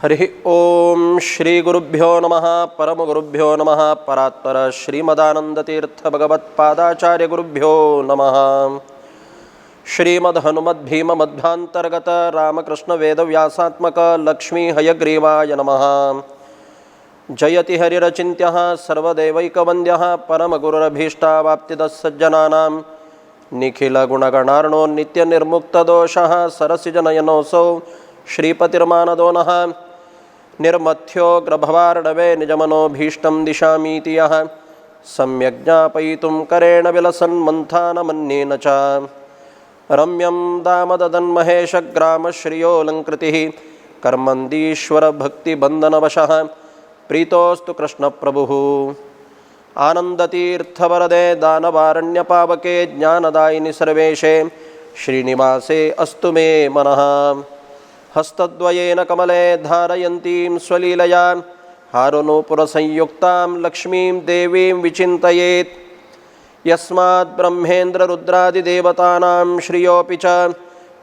हरि ओम श्री गुरुभ्यो नमः परम गुरुभ्यो नमः परात्पर श्रीमदानंदतीर्थ भगवत्पादाचार्य गुरुभ्यो नमः। श्रीमद् हनुमद् भीम मध्वांतर्गत रामकृष्ण वेद व्यासात्मक लक्ष्मी हयग्रीवाय नमः। जयति हरिरचिन्त्यः सर्वदेवैकवन्द्यः परम गुरुरभीष्टावाप्तिदः सज्जनानां निखिल गुणगणार्णो नित्यनिर्मुक्तदोषः सरसिजनयनोऽसौ श्रीपतिर्मानदो नः। निर्मथ्योग्रभवार्णवे निजमनोभीष्टं दिशामीति यः सम्यक् ज्ञापयितुं करेण विलसन्मन्थानमन्येन च रम्यं दामददन्महेशग्रामश्रियोऽलङ्कृतिः कर्मन्दीश्वरभक्तिबन्धनवशः प्रीतोऽस्तु कृष्णप्रभुः। आनन्दतीर्थवरदे दानवारण्यपावके ज्ञानदायिनि सर्वेशे श्रीनिवासे अस्तु मे मनः। हस्तद्वयेन कमले धारयन्तीं स्वलीलया हारुनूपुरसंयुक्तां लक्ष्मीं देवीं विचिन्तयेत्। यस्मात् ब्रह्मेन्द्ररुद्रादिदेवतानां श्रियोऽपि च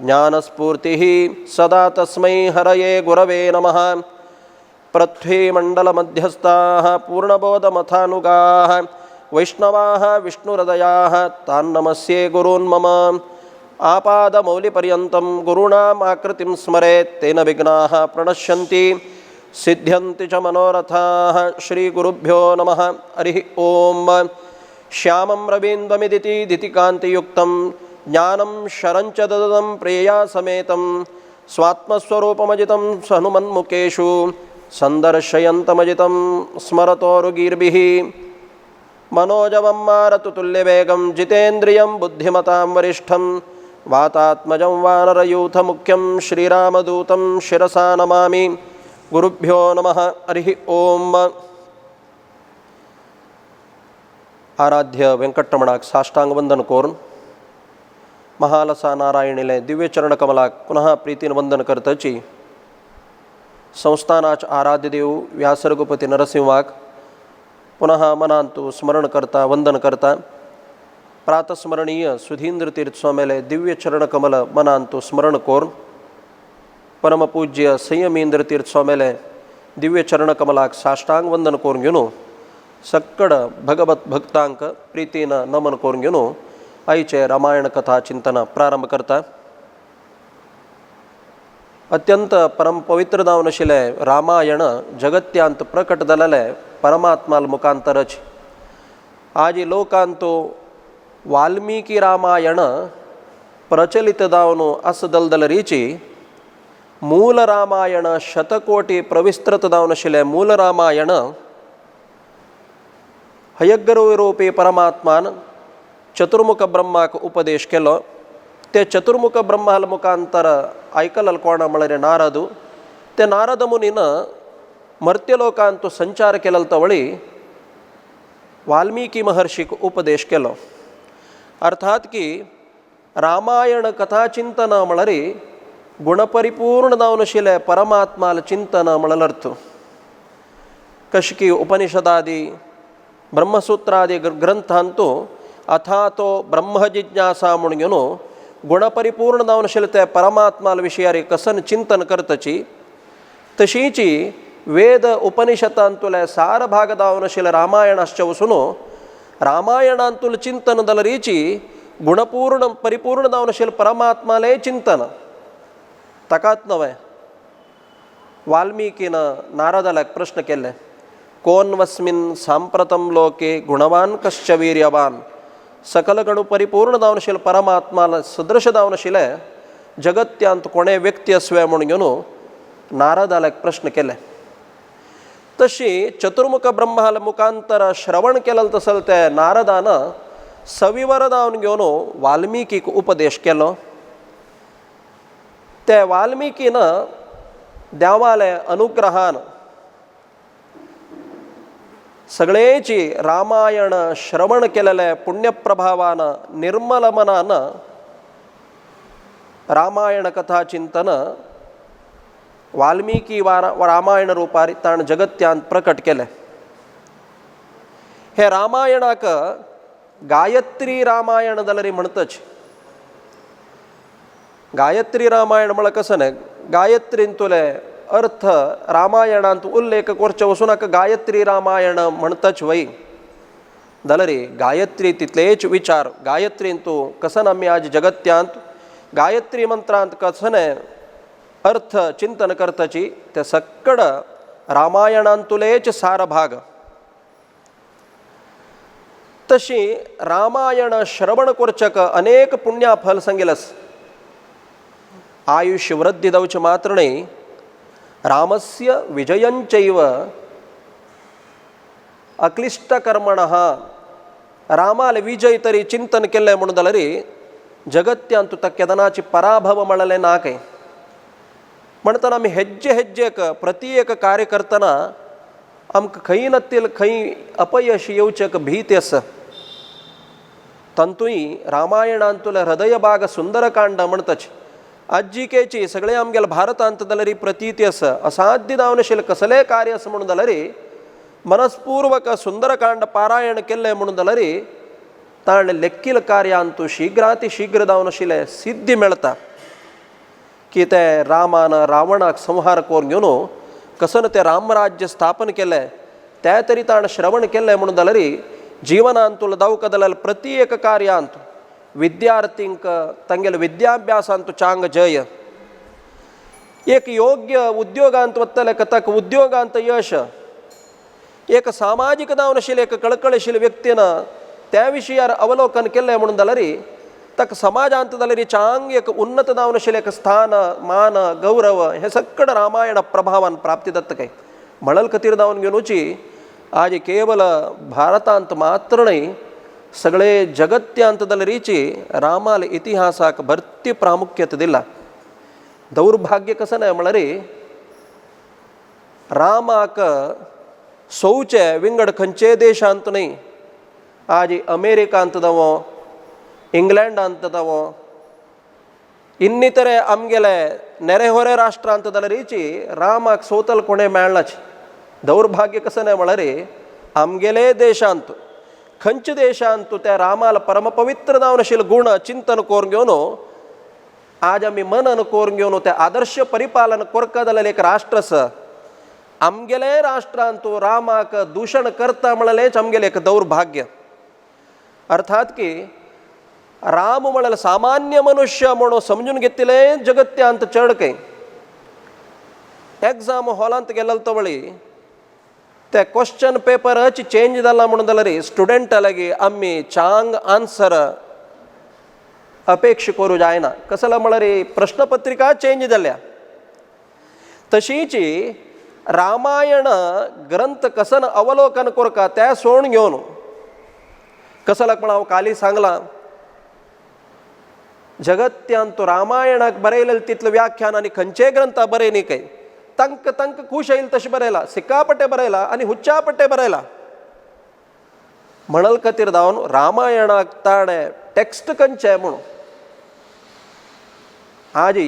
ज्ञानस्फूर्तिः सदा तस्मै हरये गुरवे नमः। पृथ्वीमण्डलमध्यस्थाः पूर्णबोधमथानुगाः वैष्णवाः विष्णुहृदयाः तान् नमस्ये गुरून् मम। आपादमौलिपर्यन्तं गुरूणाम् आकृतिं स्मरेत् तेन विघ्नाः प्रणश्यन्ति सिद्ध्यन्ति च मनोरथाः। श्रीगुरुभ्यो नमः। हरिः ओम। श्यामं रवीन्द्रमिदिति दितिकान्तियुक्तं ज्ञानं शरञ्च ददतं प्रेया समेतं स्वात्मस्वरूपमजितं हनुमन्मुखेषु सन्दर्शयन्तमजितं स्मरतोरुगीर्भिः। मनोजवं मारुततुल्यवेगं जितेन्द्रियं बुद्धिमतां वरिष्ठं वातात्मजं वानरयूथमुख्यं श्रीरामदूतं शिरसा नमामि। गुरुभ्यो नमः। हरिः ओम। आराध्य वेंकटरमणाक साष्टांग वंदन कोरून महालसा नारायणिले दिव्य चरण कमलाक पुनः प्रीतीन वंदन करतची संस्थानाच आराध्य देव व्यासरघुपती नरसिंहाक पुनः मनांतु स्मरण करता वंदन करता प्रातस्मरणीय सुधींद्र तीर्थ स्वामीले दिव्य चरण कमल मनांतु स्मरण कोर परमपूज्य संयमींद्र तीर्थ स्वामीले दिव्य चरण कमलाक साष्टांग वंदन कोरून घेऊन सक्कड भगवत भक्तांक प्रीतीन नमन कोरून घेऊन आईचे रामायण कथा चिंतन प्रारंभ करता। अत्यंत परम पवित्र दावनशिले रामायण जगत्यांत प्रकट दलले परमात्माल मुखांतरच आज लोकांतो वाल्मीकि रामायण प्रचलित दावनो अस दलदल रीची मूल रामायण शतकोटी प्रविस्तृत दावनशिले मूल रामायण हयग्रीवरूपी परमात्मान चतुर्मुख ब्रह्माक उपदेश केलो। ते चतुर्मुख ब्रह्माल मुखांतर ऐकलल कोण म्हळ्यार नारदू। ते नारद मुनीन मर्त्यलोकांतू संचार केलेल तवळी वाल्मीकि महर्षीक उपदेश केलो। अर्थात की रामायण कथा चिंतन म्हळ्यार गुणपरिपूर्ण दावनशिले परमात्माल चिंतन म्हळ्यार अर्थ कशकी उपनिषदादी ब्रह्मसूत्रादी ग्रंथांतू अथातो ब्रह्म जिज्ञासा म्हणून घेऊन गुणपरिपूर्ण दावनशिले ते परमात्माल विषयारी कसन चिंतन करतची तशीची वेद उपनिषदांतुले सार भाग दावनशिले रामायणाश्च वसून रामायणांतुल चिंतन दलरीची गुणपूर्ण परिपूर्ण दावनशिले परमात्माले चिंतन तकात नवे। वाल्मीकिन नारदाला एक प्रश्न केले कोन्वस्मिन् सांप्रतं लोके गुणवान कश्च वीर्यवान। सकल गणु परिपूर्ण दावनशिले परमात्माला सदृश दावनशिले जगत्यांत कोणे व्यक्ती असवे म्हणून घेऊन नारदाला एक प्रश्न केले। तशी चतुर्मुख ब्रह्माल मुखांतर श्रवण केलेलं तसल ते नारदान सविवर दावन घेऊन वाल्मीकीक उपदेश केलो। ते वाल्मीकीन देवाले अनुग्रहान सगळेची रामायण श्रवण केलेले पुण्यप्रभावान निर्मल मनान रामायण कथा चिंतन वाल्मीकि रामायण रूपारी ताण जगत्यांत प्रकट केले। हे रामायणाक गायत्री रामायण दलरी म्हणतच। गायत्री रामायण म्हळ्यार कसं नाही गायत्रीन तुले अर्थ रामायणांत उल्लेख करचे वचूनक गायत्री रामायण म्हणतच वय जाल्यार गायत्री तितलेच विचार गायत्रीन तूं कसन आमी आज जगत्यांत गायत्री मंत्रांत कसने अर्थ चिंतन करताची ते सक्कड रामायणांतुलेच सार भाग. तशी रामायण श्रवण करचक अनेक पुण्या फल सांगिलस. आयुष्य वृद्धी जावचे मात्र न्ही, रामस्य विजयंचैव अक्लिष्ट कर्मणः. रामाल विजय तरी चिंतन केले म्हणून जाल्यार जगत्यांत तुका केदनाची पराभव म्हणले ना काय. म्हणटना आमी हेज्जे हेज्जेक प्रति एक कार्य करतना आमकां खंय नतील खंय अपयश येवचेक भीती आसा. तंतूय रामायणांतुले हृदय भाग सुंदरकांड म्हणतच आज्जिकेची सगळे आमगेल्या भारतांत जाल्यार प्रतीती आसा. असाध्य जावन आशिल्लें कसलेंय कार्य आसा म्हणून जाल्यार मनस्पूर्वक सुंदरकांड पारायण केल्लें म्हणून जाल्यार ताणें लेखील कार्यांत शीघ्राती शीघ्र जावन आशिल्लें सिद्धी मेळटा. की ते रामान रावणाक संहार करून घेवन कसन तें रामराज्य स्थापन केलें ते तरी ताणें श्रवण केलें म्हणून जाल्यार जिवनांत तुला जावंक जाल्यार प्रति एक कार्यांत विद्यार्थींक तांगेल्या विद्याभ्यासांत चांग जय. एक योग्य उद्योगांत वतले ताका उद्योगांत यश. एक सामाजीक जावन आशिल्लें एक कळकळीशील व्यक्तीन त्या विशयार अवलोकन केलें म्हणून जाल्यार ताका समाजांत जाल्यार चांग एक उन्नत जावन आशिल्लें एक स्थान मान गौरव हे सक्कड रामायण प्रभावान प्राप्ती जाता काय. म्हणल खातीर जावन घेवन वची आज केवल भारतांत मात्र न्ही सगळे जगत्यांत जाल्यार रामाल इतिहासाक भरती प्रामुख्यत दिला. दौर्भाग्य कसं नाही म्हळ्यार रामाक सौचे विंगड खंयचे देशांत न्ही. आज अमेरिकांत जावो इंग्लंडांत जावो ಇನ್ನಿತರೆ आमगेले ನೆರೆಹೊರೆ राष्ट्रांत जाल्यार रामाक सौतल कोणें मेळनाचे. दौर्भाग्य कसं नाही म्हळ्यार आमगेले देशांत खंयच्या देशांत त्या रामाल परमपवित्र जावन आशिल्ले गुण चिंतन करून घेवन आज आमी मनन करून घेवन ते आदर्श परिपालन करता जाल्यार एक राष्ट्र आसा. आमगेले राष्ट्रांत रामाक दूषण करता म्हणलेंच आमगेलें एक दौर्भाग्य. अर्थात की राम म्हळ्यार सामान्य मनुष्य म्हणून समजून घेतलें जगत्यांत चड काय. एग्जाम हॉलांत गेलो तो वळी ते क्वेश्चन पेपरच चेंज जाला म्हणून जाल्यार स्टुडंटा लागीं आमी चांग आन्सर अपेक्षा करूं जायना. कसं जालां म्हळ्यार प्रश्नपत्रिका चेंज जाल्या. तशीच रामायण ग्रंथ कसन अवलोकन करता तें सोडून घेवन कसं लागता हांव काली सांगलां जगत्यांत रामायणाक बरयलें तितलें व्याख्यान आनी खंयचेय ग्रंथ बरय न्ही काय. तंक तंक खुश येईल तशें बरयलां, सिक्कापट्टे बरयलां आनी हुच्चापट्टे बरयलां. म्हणल खातीर जावन रामायणाक ताणें टेक्स्ट खंयचें म्हणून आज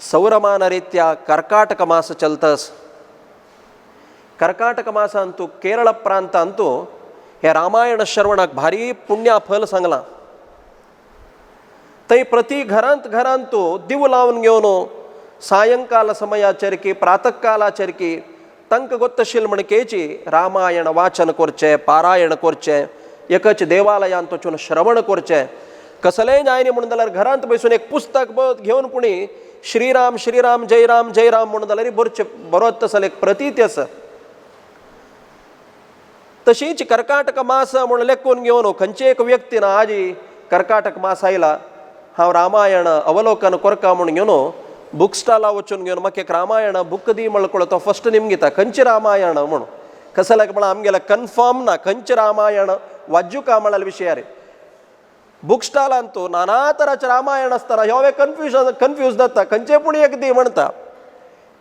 सौरमान रित्या कर्काटक मास चलतस. कर्काटक मासांतू केरळ प्रांतांतू हे रामायण श्रवणाक भारी पुण्या फल सांगलां. थंय प्रति घरांत घरांतू दिव लावन घेवन सायंकाल समयाचेर की प्रातकालाचेर की तांकां गोत्तशील म्हणकेची रामायण वाचन करचें पारायण करचें एकच देवालयांत वचून श्रवण करचें. कसलेंय जायना म्हणून जाल्यार घरांत बसून एक पुस्तक घेवन पुणी श्रीराम श्रीराम जय राम म्हणून जाल्यार बरोच तसले एक प्रतीती आसा. तशीच कर्काटक मास म्हणून लेखून घेवन खंयचे एक व्यक्तीन आज कर्काटक मास आयला हांव रामायण अवलोकन करता म्हणून घेवन बुक स्टॉला वचून घेवन म्हाका एक रामायण बूक दी म्हणलो तो फर्स्ट निमगिता खंयचे रामायण म्हणून. कसं लायक म्हळ्यार आमगेले कन्फर्म ना खंयचे रामायण वाज्यू का म्हळ्यार विशयार बुक स्टॉलांत नाना तरांचे रामायण आसतना ह्यो कन्फ्यूज जाता. खंयचे पूण एक दी म्हणटा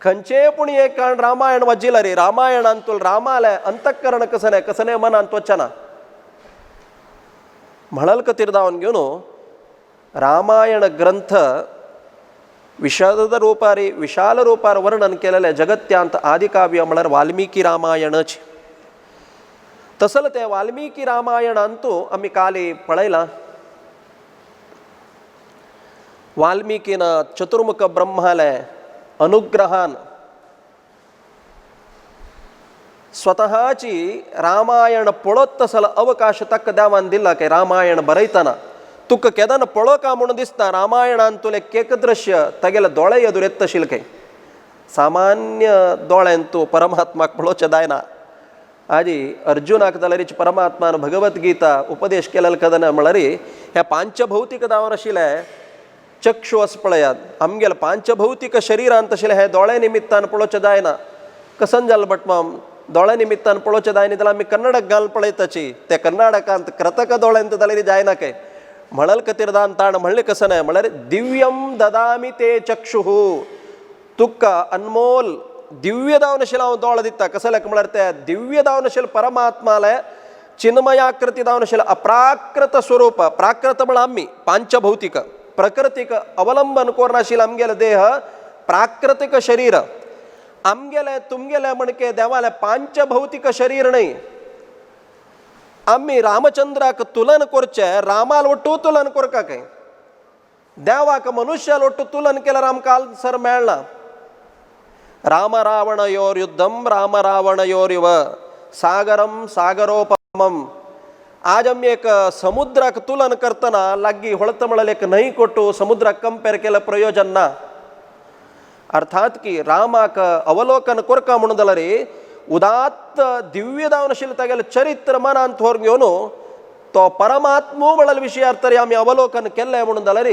खंयचे पूण एक कारण रामायण वाजिला रे रामायणांत रामाले अंतःकरण कसने मनांत वचना. म्हणल खातीर जावन घेवन रामायण ग्रंथ विशाल रूपार वर्णन केलेले जगत्यांत आदिकाव्य म्हळ्यार वाल्मिकी रामायणच. तसल ते वाल्मिकी रामायणांतू आमी काली पळयलां. वाल्मिकीन चतुर्मुख ब्रह्माले अनुग्रहान स्वतःची रामायण पळोत तसल अवकाश तक्क द्यावान दिला की रामायण बरयतना तुक केदन पळो का म्हणून दिसता रामायणान तुले केक दृश्य तगेल दोळे एदुर येतशील काय सामान्य दोळ्यान तू परमात्माक पळोवचे दायना. आजी अर्जुनाक जाल्यारीच परमात्मान भगवद्गीता उपदेश केलेलं कदन म्हळ्यारी ह्या पांचभौतिक दावर आशिल्ले चक्षु अस पळयात आमगेल पांचभौतिक शरीरांत आशिल्ले हे दोळे निमित्तान पळोवचे जायना. कसन जाल बट मम दोळे निमित्तान पळोवचे जायना जाल्यार आमी कन्नडक घाल पळयताची ते कर्नाटकांत कृतक दोळ्यांत जाल्यार जायना काय म्हणल कतिरदान ताण म्हणले कसं नाही म्हळ्यार दिव्यम ददामी ते चक्षुः तुका अनमोल दिव्य दावन आशिल्लो हांव दोळ दिता कसं लायक म्हळ्यार त्या दिव्य दावन आशिल्लो परमात्माले चिन्मयाकृती दावन आशिल्लो अप्राकृत स्वरूप प्राकृत म्हळ्यार आमी पांचभौतिक प्रकृतीक अवलंबन करून आशिल्लो आमगेलो देह प्राकृतिक शरीर आमगेले तुमगेले म्हणके देवाले पांचभौतिक शरीर न्हय. आम्ही रामचंद्राक तुलन करचे रामाल ಒಟ್ಟು तुलन करका काय देवाक मनुष्याल ಒಟ್ಟು तुलन केल्यार आमकां आन्सर मेळना. राम रावणयोर युद्धम राम रावणयोरिव सागरम सागरोपमम. आज आमी एक समुद्राक तुलन करतना लागीं ಹೊಳತ म्हळ्यार एक न्हंय ಕೊಟ್ಟು समुद्राक कंपेर केलं प्रयोजन ना. अर्थात की रामाक अवलोकन करका म्हणून जाल्यार उदात्त दिव्य दावन आशिल्लें तागेलें चरित्र मनांत व्हरून घेवन तो परमात्मो म्हळ्यार विशयार तरी आमी अवलोकन केल्लें म्हणून जाल्यार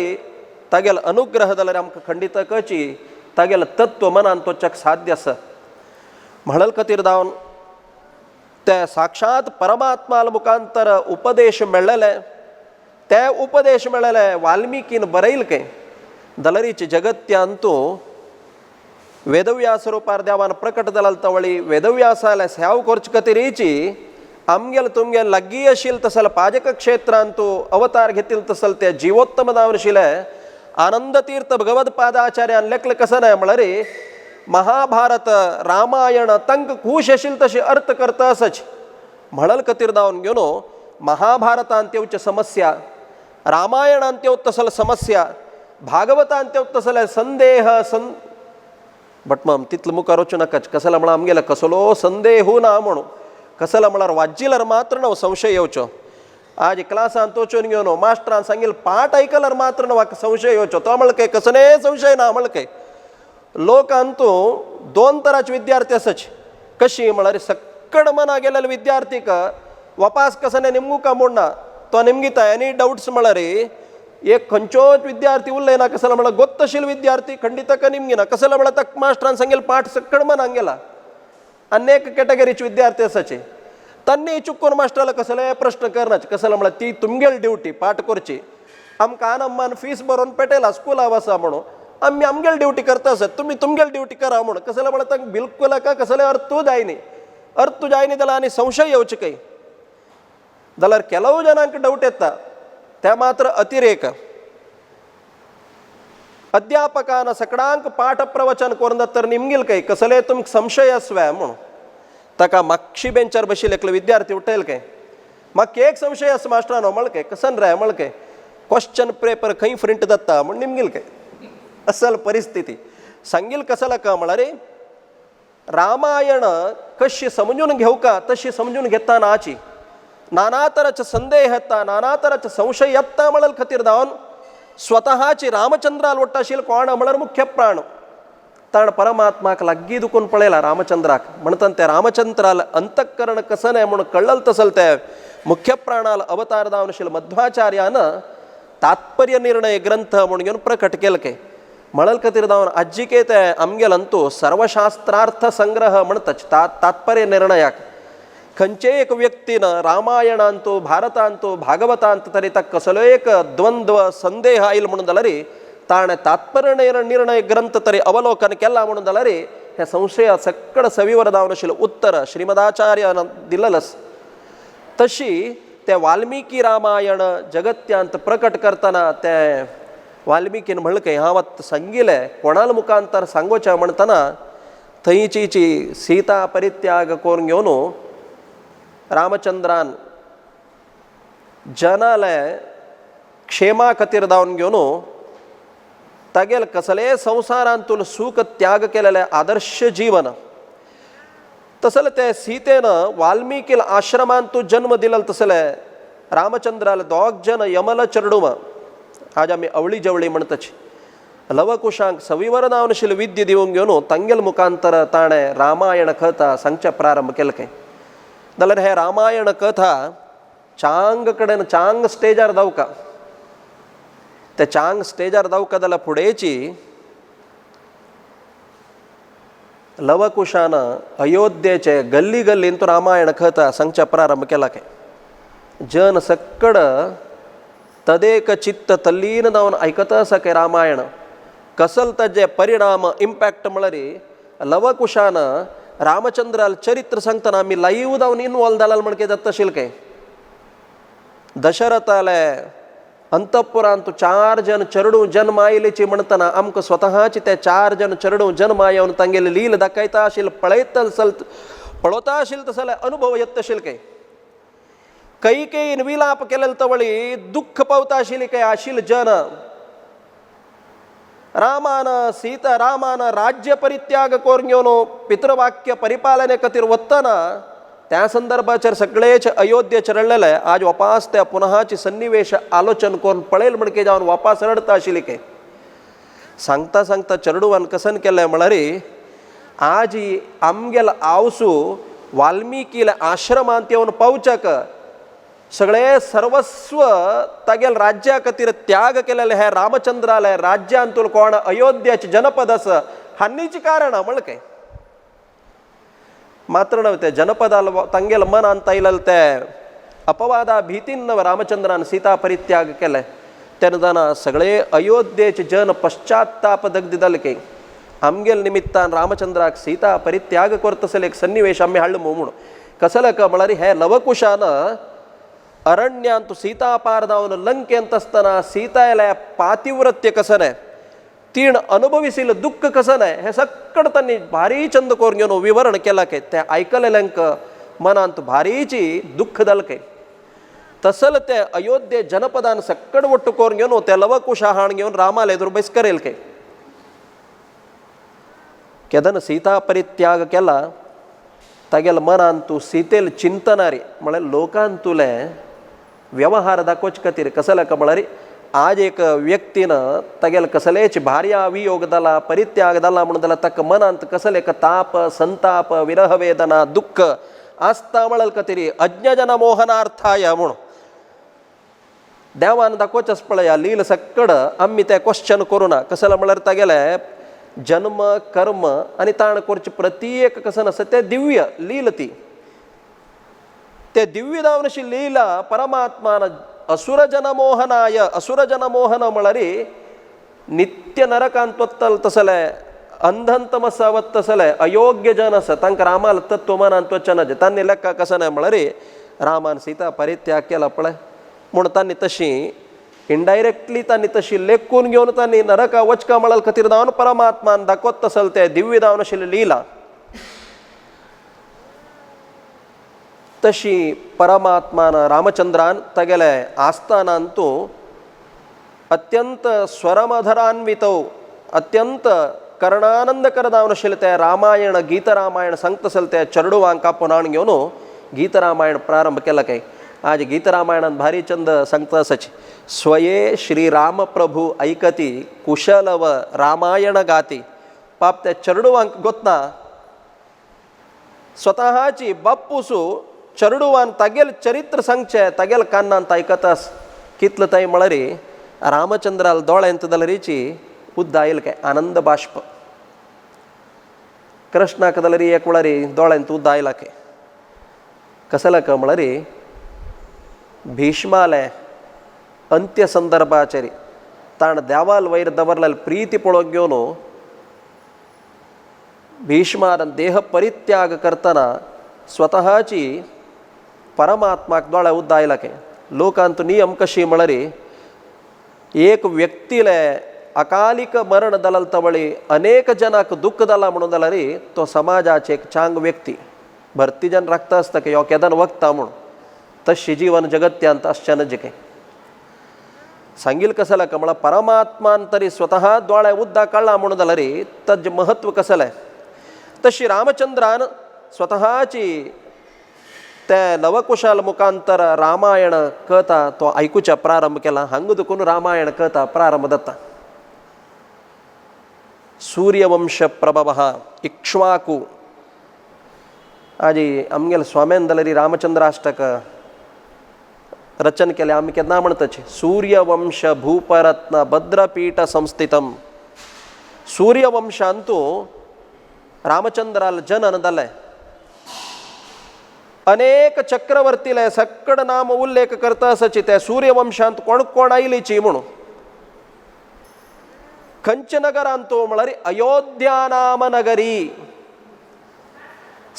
तागेलो अनुग्रह जाल्यार आमकां खंडित करची तागेलें तत्व मनांत वचक साध्य आसा. म्हणल खातीर जावन ते साक्षात परमात्माल मुखांतर उपदेश मेळ्ळेले ते उपदेश मेळ्ळेले वाल्मिकीन बरयले काय जाल्यारीच जगत्यांतू वेदव्यास रूपार देवान प्रकट जालाल तवळी वेदव्यासाले सेव करचे खातीरची आमगेल तुमगेल लागीं आशिल्ले तसल पाजक क्षेत्रांतू अवतार घेतिल तसल ते जीवोत्तम जावन आशिल्ले आनंद तीर्थ भगवद पादाचार्यान लेखले कसं नाही म्हळ्यार महाभारत रामायण तंक खूश आशिल्ले तशें अर्थ करता आसच म्हणल खातीर जावन घेवन महाभारतांत येवच्यो समस्या रामायणांत येवं तसल समस्या भागवतांत येवं तसले संदेह बट मग तितलं मुखार वचूं नाकाच कसला म्हळ्यार आमगेलो कसलो संदेहू ना म्हणून कसला म्हळ्यार वाज्जिल्यार मात्र न्हू संशय येवचो. आज क्लासांत वचून घेवन मास्टरान सांगिल्लें पाठ आयकल्यार मात्र न्हू म्हाका संशय येवचो तो म्हळ्यार काय कसले संशय ना म्हळ्यार काय लोकांतू दोन तरांचे विद्यार्थी आसच कशी म्हळ्यार सक्कड मना गेलेले विद्यार्थीक वापास कसने निमगुका म्हणना तो निमगिता एनी डाउट्स म्हळ्यार एक खंयचोच विद्यार्थी उरलेना कसला म्हळ्यार गोत्त आशिल्लो विद्यार्थी खंडितक निमगिना कसला म्हळ्यार ताका मास्टरान सांगिल्लें पाठ सक्कड मनाक गेला. अनेक कॅटेगरीचे विद्यार्थी आसाचे तांणी चुकून मास्टराला कसले प्रश्न करनाचे कसला म्हळ्यार ती तुमगेली ड्युटी पाठ करची आमकां आनंमान फीस भरून पेटयला स्कुला वसा म्हणून आमी आमगेली ड्युटी करता आसत तुमी तुमगेली ड्युटी करा म्हणून कसला म्हळ्यार तांकां बिलकुल कसले अर्थ जायनी जाल्यार आनी संशय येवचे काय जाल्यार ಕೆಲವು जनांक डाऊट येता ते मात्र अतिरेक अध्यापकान सगळ्यांक पाठ प्रवचन करून तर निमगील काय कसले तुमकां संशय आसवे म्हणून ताका मागची बेंचार बशिल्ले एकलो विद्यार्थी उठयले काय म्हाका एक संशय आसा मास्टरानो म्हळ काय कसन रे म्हळ काय क्वेश्चन पेपर खंय प्रिंट जाता म्हण निमगील काय असल परिस्थिती सांगिल कसला का म्हळ्यार रामायण कशी समजून घेवका तशी समजून घेता नाची नाना तराचे संदेह येता नाना तराचे संशय येता म्हळ्यार खातीर जावन स्वतःची रामचंद्राल वट्ट आशिल्लो कोण म्हळ्यार मुख्य प्राण ताण परमात्माक लागीं दुखून पळयला रामचंद्राक म्हणटा ते रामचंद्राल अंतःकरण कसं नाही म्हणून कळल तसल ते मुख्य प्राणाल अवतार जावन आशिल्लो मध्वाचार्यान तात्पर्य निर्णय ग्रंथ म्हणून घेवन प्रकट केले काय म्हळ्यार खातीर जावन आज्जिके ते आमगेलंतू सर्वशास्त्रार्थ संग्रह म्हणटाच तात्पर्य निर्णयाक खंयचे एक व्यक्तीन रामायणांतू भारतांतू भागवतांत तरी ताका कसलो एक द्वंद्व संदेह आयल म्हणून जाल्यार ताणें तात्पर्य निर्णय ग्रंथ तरी अवलोकन केला म्हणून जाल्यार हे संशया सकड सविवर जावन आशिल्लें उत्तर श्रीमदाचार्यान दिलेलें तशी ते वाल्मिकी रामायण जगत्यांत प्रकट करतना ते वाल्मिकीन म्हणलें की हांव सांगिल्लें कोणाल मुखांतर सांगोचें म्हणटना थंयची सीता परित्याग करून घेवन रामचंद्रान जनाले क्षेमा खातीर जावन घेवन तागेले कसले संवसारांतून सूख त्याग केलेले आदर्श जीवन तसलं त्या सीतेनं वाल्मिकीला आश्रमांतू जन्म दिला तसलं रामचंद्राला दोग जन यमला चरडूमा आज आम्ही अवळी जवळी म्हणतची लवकुशांक सविवर नावनशील विद्ये दिवून घेऊन तंगेल मुखांतर ताणे रामायण कथा संच प्रारंभ केलं काय जाल्यार हे रामायण कथा चांग कडेन चांग स्टेजार जावका त्या चांग स्टेजार जावका जाल्यार फुडेची लवकुशानं अयोध्येचे गल्ली गल्लीन तो रामायण कथा संच प्रारंभ केला काय जन सक्कड तदेक चित्त तल्लीन जावन ऐकत सके रामायण कसल ताजे परिणाम इम्पॅक्ट म्हळ्यार लवकुशानं रामचंद्राल चरित्र सांगतना आम्ही लाईव्ह जावन इनवॉल्व जालाल म्हणके जाता तशील काय दशरथाले अंतपुरांत 4 जन चरडू जन्म आयलेची म्हणतना आमकां स्वतःची ते 4 जन चरडू जन्म येवन तांगेले लील दाखयता आशिल पळोवता आशिल तसले अनुभव येत तशील काय कैकेयीन विलाप केलेले तवळी दुःख पावता आशिल्ली काय आशिल जन रामान राज्य परित्याग करून घेवन पितृवाक्य परिपालने खातीर वतना त्या संदर्भाचेर सगळेच अयोध्ये चरळलेले आज वापस त्या पुनःची सन्निवेश आलोचन करून पळेल म्हणके जावन वापस रडता आशिल्ली काय सांगता सांगता चरडुवान कसन केलें म्हळ्यार आज ही आमगेल आवसू वाल्मिकीले आश्रमांत येवन पावचक सगळे सर्वस्व तागेल राज्या खातीर त्याग केलेले हे रामचंद्राले राज्यांतून कोण अयोध्येचे जनपद आस हान्नीची कारण म्हण काय मात्र नव्हे ते जनपदाल तांगेल मन अंत आयलेले ते अपवादा भीतीन रामचंद्रान सीता परित्याग केले तेन्ना जाणा सगळे अयोध्येचे जन पश्चात्ताप दग्ध जाले की आमगेल निमित्तान रामचंद्राक सीता परित्याग करतसले एक सन्निवेश आम्ही हाडलो म्हणून कसले का म्हळ्यार हे लवकुशान अरण्यांत सीता पार जावन लंकेंत असताना सीतायला पातिव्रत्य कसं नाही तीण अनुभविसील दुःख कसं नाही हे सगळं त्यांनी भारी चंद करून घेऊन विवरण केला काय त्या ऐकलेल्यांक मनांत भारीची दुःख जाल काय तसल ते अयोध्ये जनपदान सक्कड वट्ट करून घेऊन त्या लवकुशा हाण घेऊन रामाला एदूर बैस करेल काय केदन सीता परित्याग केला तागेल मनांतू सीतेल चिंतनारी म्हळ्यार लोकांतुले व्यवहार दाखोवचे खातीर कसले का म्हळ्यार आज एक व्यक्तीनं तागेल कसलेच भार्या वियोग जाला परित्याग जाला म्हणून जाल्यार ताका मनांत कसले का ताप संताप विरह वेदना दुःख आसता म्हळ्यार खातीर अज्ञजन मोहनार्थाय म्हणून देवान दाखोवचेच पळय लील सक्कड आम्ही ते क्वेश्चन करू ना कसले म्हळ्यार तागेले जन्म कर्म आणि ताण करचे प्रत्येक कसं नसतं ते दिव्य लील ती ते दिव्य दावनशी लीला परमात्मान असुर जनमोहन म्हळ्यार नित्य नरकांत वत्तल तसले अंधंतमसावत तसले अयोग्य जन आसा तांकां रामाल तत्वमनांत वचना तांणी लेखा कसं नाही म्हळ्यार रामान सीता परित्याग केला पळय म्हूण तांणी तशी इनडायरेक्टली तांणी तशी लेखून घेवन तांणी नरका वचका म्हळ्यार खातीर जावन परमात्मान दाखोवत तसल ते दिव्य दावन आशिल्ली लीला तशी परमात्मान रामचंद्रान तागेले आस्थानांतू अत्यंत स्वरमधरान्वितो अत्यंत कर्णानंदकर जावन आशिल्ले ते रामायण गीतरामायण सांगतसल ते चरडुवांक आपूण हाण घेवन गीतरामायण प्रारंभ केला काय आज गीतरामायणात भारी चंद सांगता आसाची स्वये श्री राम प्रभू ऐकती कुशलव रामायण गाती पाप त्या चरडुवांक गोतना स्वतःची बापूसू चरडुवान तागेल चरित्र सांगचे तागेल कान्नांत आयकतास कितलं ताई म्हळ्यार रामचंद्राल दोळ्यांत जाल्यारीची उद्द आयल काय आनंद बाष्प कृष्णाक जाल्यार एक म्हळ्यार दोळ्यांत उद्द आयला काय कसला का म्हळ्यार भीष्माले अंत्य संदर्भाचेर ताण देवाल वयर दवरलेले प्रीती पळोवंक घेवन भीष्मान देह परित्याग करतना स्वतःची परमात्माक दोळ्या उद्द आयला काय लोकांत नियम कशी म्हळ्यार एक व्यक्तीले अकालिक मरण जालां तवळी अनेक जनाक दुःख जाला म्हणून जाल्यार तो समाजाचे एक चांग व्यक्ती भरती जन राखता आसता की हो केदान वखता म्हणून तशी जीवन जगत्यांत आसचें नजे काय सांगील कसं का म्हळ्यार परमात्मान तरी स्वतः दोळ्या उद्दा काडला म्हणून जाल्यार ताजें महत्व कसलें तशी रामचंद्रान स्वतःची त्या लवकुशाल मुखांतर रामायण कथा तो ऐकूच्या प्रारंभ केला. हांग दुखून रामायण कथा प्रारंभ दत्ता. सूर्यवंश प्रभव इक्ष्वाकू आजी आमगेल स्वामेंदलरी रामचंद्राष्टक रचन केले. आम्ही केन्ना म्हणतच सूर्यवंश भूपरत्न भद्रपीठ संस्थितम. सूर्यवंश ಅಂತೂ रामचंद्राला जनन दलय. अनेक चक्रवर्तीले सक्कड नाम उल्लेख करता असची त्या सूर्यवंशांत कोण कोण आयलीची म्हणून. कंचनगरांतो म्हळ्यार अयोध्या नाम नगरी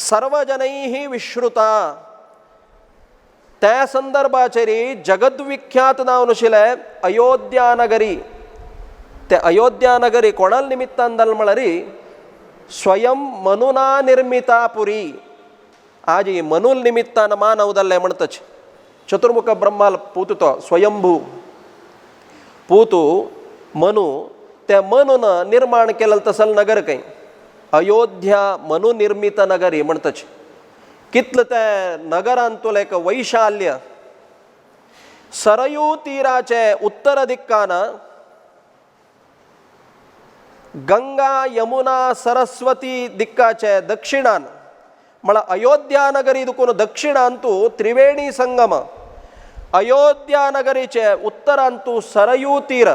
सर्वजनैः विश्रुता. त्या संदर्भाचेरी जगद्विख्यात नाव नशिले अयोध्या नगरी. ते अयोध्या नगरी कोणाल निमित्तान जाल म्हळ्यार स्वयं मनुना निर्मिता पुरी. आज ही मनुल निमित्तान मानव जाल्ले म्हणतच. चतुर्मुख ब्रह्माल पूत तो स्वयंभू पूतू मनु. त्या मनून निर्माण केलेलं तसल नगर काही अयोध्या मनु निर्मित नगरी म्हणतच. कितलं त्या नगरांत तुला एक वैशाल्य. सरयू तीराचे उत्तर दिक्कान गंगा यमुना सरस्वती दिक्काचे दक्षिणान म्हळ्यार अयोध्या नगरी दुखून दक्षिणांतू त्रिवेणी संगम. अयोध्या नगरीचे उत्तरांतू सरयू तीर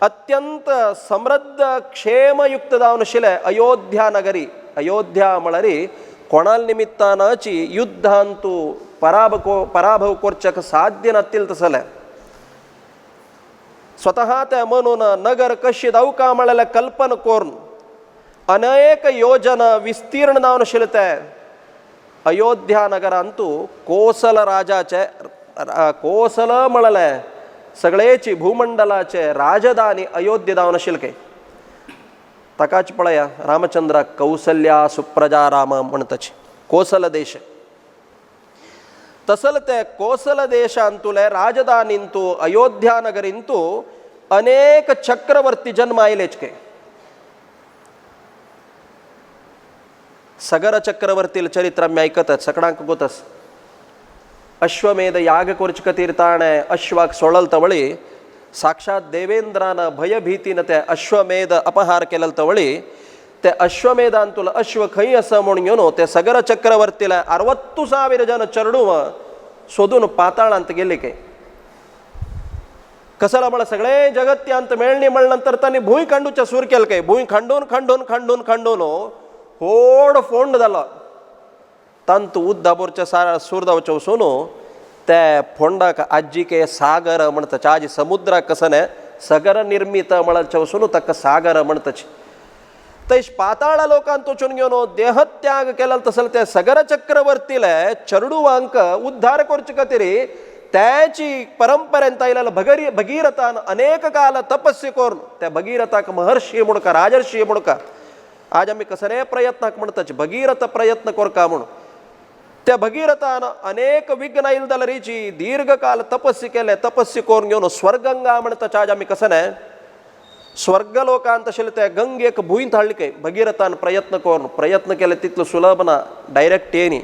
अत्यंत समृद्ध क्षेमयुक्त जावन आशिल्ले अयोध्या नगरी. अयोध्या म्हळ्यार कोणाल निमित्तानाची युद्धांतू पराभव करचक साध्य नासतील तसले. स्वतः त्या म्हणून नगर कशी जावका म्हळ्यार कल्पना करून अनेक योजना विस्तीर्ण जावन आशिल्ले ते अयोध्या नगरांतू कोसल राजाचे कोसल म्हळ्यार सगळेची भूमंडलाचे राजधानी अयोध्ये जावन आशिल्ले. ताकाच पळया रामचंद्र कौसल्या सुप्रजा राम म्हणतच कोसल देश. तसल ते कोसल देशांतुले राजधानींतू अयोध्या नगरींतू अनेक चक्रवर्ती जन्म आयलेच के. सगर चक्रवर्तील चरित्र आम्ही ऐकतच सगळ्यांक गोतस. अश्वमेध याग कोरच तीर्थाणे अश्वाक सोळल तवळी साक्षात देवेंद्रान भयभीतीन ते अश्वमेध अपहार केलेल तवळी ते अश्वमेधांतुल अश्व खंय असं म्हणून येऊन ते सगर चक्रवर्तीला 60,000 जन चरडूव सोदून पाताळांत गेले के. कसला म्हळ्यार सगळे जगत्यांत मेळणी म्हणल्यानंतर तांणी भूंय खांडूचे सूर केले के. भूंय खांडून खांडून खांडून खांडून होड फोंड जालो. तांतू उद्दाबोरचे सूर जावचे वचून त्या फोंडाक आजीके सागर म्हणतच. आज समुद्राक कसने सगर निर्मित म्हळचे वचून ताका सागर म्हणतच. तैश पाताळ लोकांत वचून घेवन देहत्याग केला तसल त्या सगर चक्रवर्तीले चरडुवांक उद्धार करचे खातीर त्याची परंपरेंत आयलेलो भगीरथान अनेक काल तपस्या करून त्या भगीरथाक महर्षी म्हणून राजर्षी म्हणून आज आम्ही कसले प्रयत्नाक म्हणतच भगीरथ प्रयत्न करका म्हणून. त्या भगीरथान अनेक विघ्न आयिल जाल्यारीची दीर्घकाल तपस्या केले. तपस्या करून घेवन स्वर्गंगा म्हणतच. आज आम्ही कसने स्वर्ग लोकांत आशिल्ले त्या गंगेक भुंयत हाडले काय. भगीरथान प्रयत्न केले तितलो सुलभ ना डायरेक्ट येनी.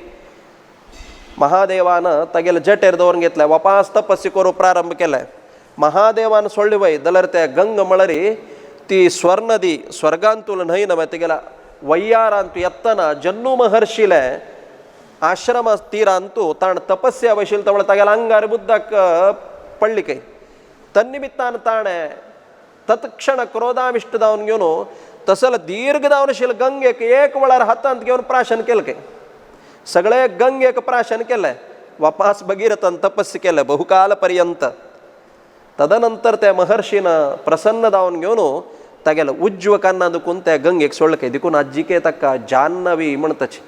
महादेवान तागेले जटेर दवरून घेतले. वापास तपस्या करू प्रारंभ केले. महादेवान सोडले वय जाल्यार त्या गंग म्हळ्यार ती स्वर्नदी स्वर्गांतूल न्हंय नव्हे तेगेला वैयारांतू येतना जन्नू महर्षीले आश्रम तीरांतू ताण तपस्या वयशिल्ले तवळ तागेल्या आंगार बुद्धाक पडली काय. तन्निमित्तान ताणे तत्क्षण क्रोधाविष्ट जावन घेवन तसल दीर्घ जावन आशिल्ले गंगेक एक वळार हातांत घेवन प्राशन केले काय. सगळे गंगेक प्राशन केले. वापास भगीरथान तपस्या केले बहुकाल पर्यंत. तदनंतर त्या महर्षीन प्रसन्न जावन घेवन तागेले उज्व कान्ना दुखून त्या गंगेक सोडले काय. देखून आजीके ताका जान्हवी म्हणतच.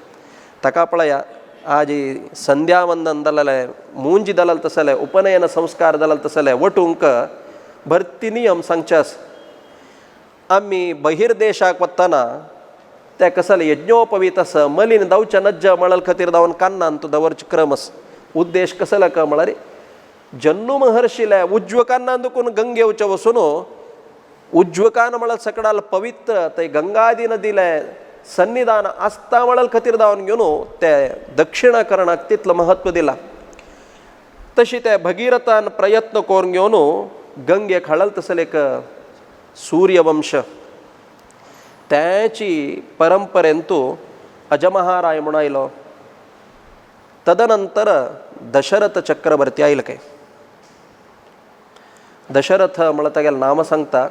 ताका पळया आज संध्या वंदन जालेले मुंज जालेले तसले उपनयन संस्कार जालेले तसले वटूंक भरती नियम सांगच्यास. आम्ही बहिर्देशाक वतना त्या कसले यज्ञोपवीत अस मलीन जावचे नज्ज मळल खातीर जावन कान्नांत दवरचे क्रमस. उद्देश कसला का म्हळ्यार जन्नू महर्षीले उज्वकांना दुखून गंगे वचे वचून उज्वकान म्हळ्यार सकडाल पवित्र ते गंगादी नदीले सन्निधान आस्ता म्हळल खातीर जावन घेवन ते दक्षिणाकरणाक तितलं महत्व दिला. तशी ते भगीरथान प्रयत्न करून घेवन गंगेक हाडल तसले एक सूर्यवंश त्याची परंपरेंतू अजमहाराय म्हणून आयलो. तदनंतर दशरथ चक्रवर्ती आयलो काय. दशरथ म्हणलं तागेलें नाम सांगता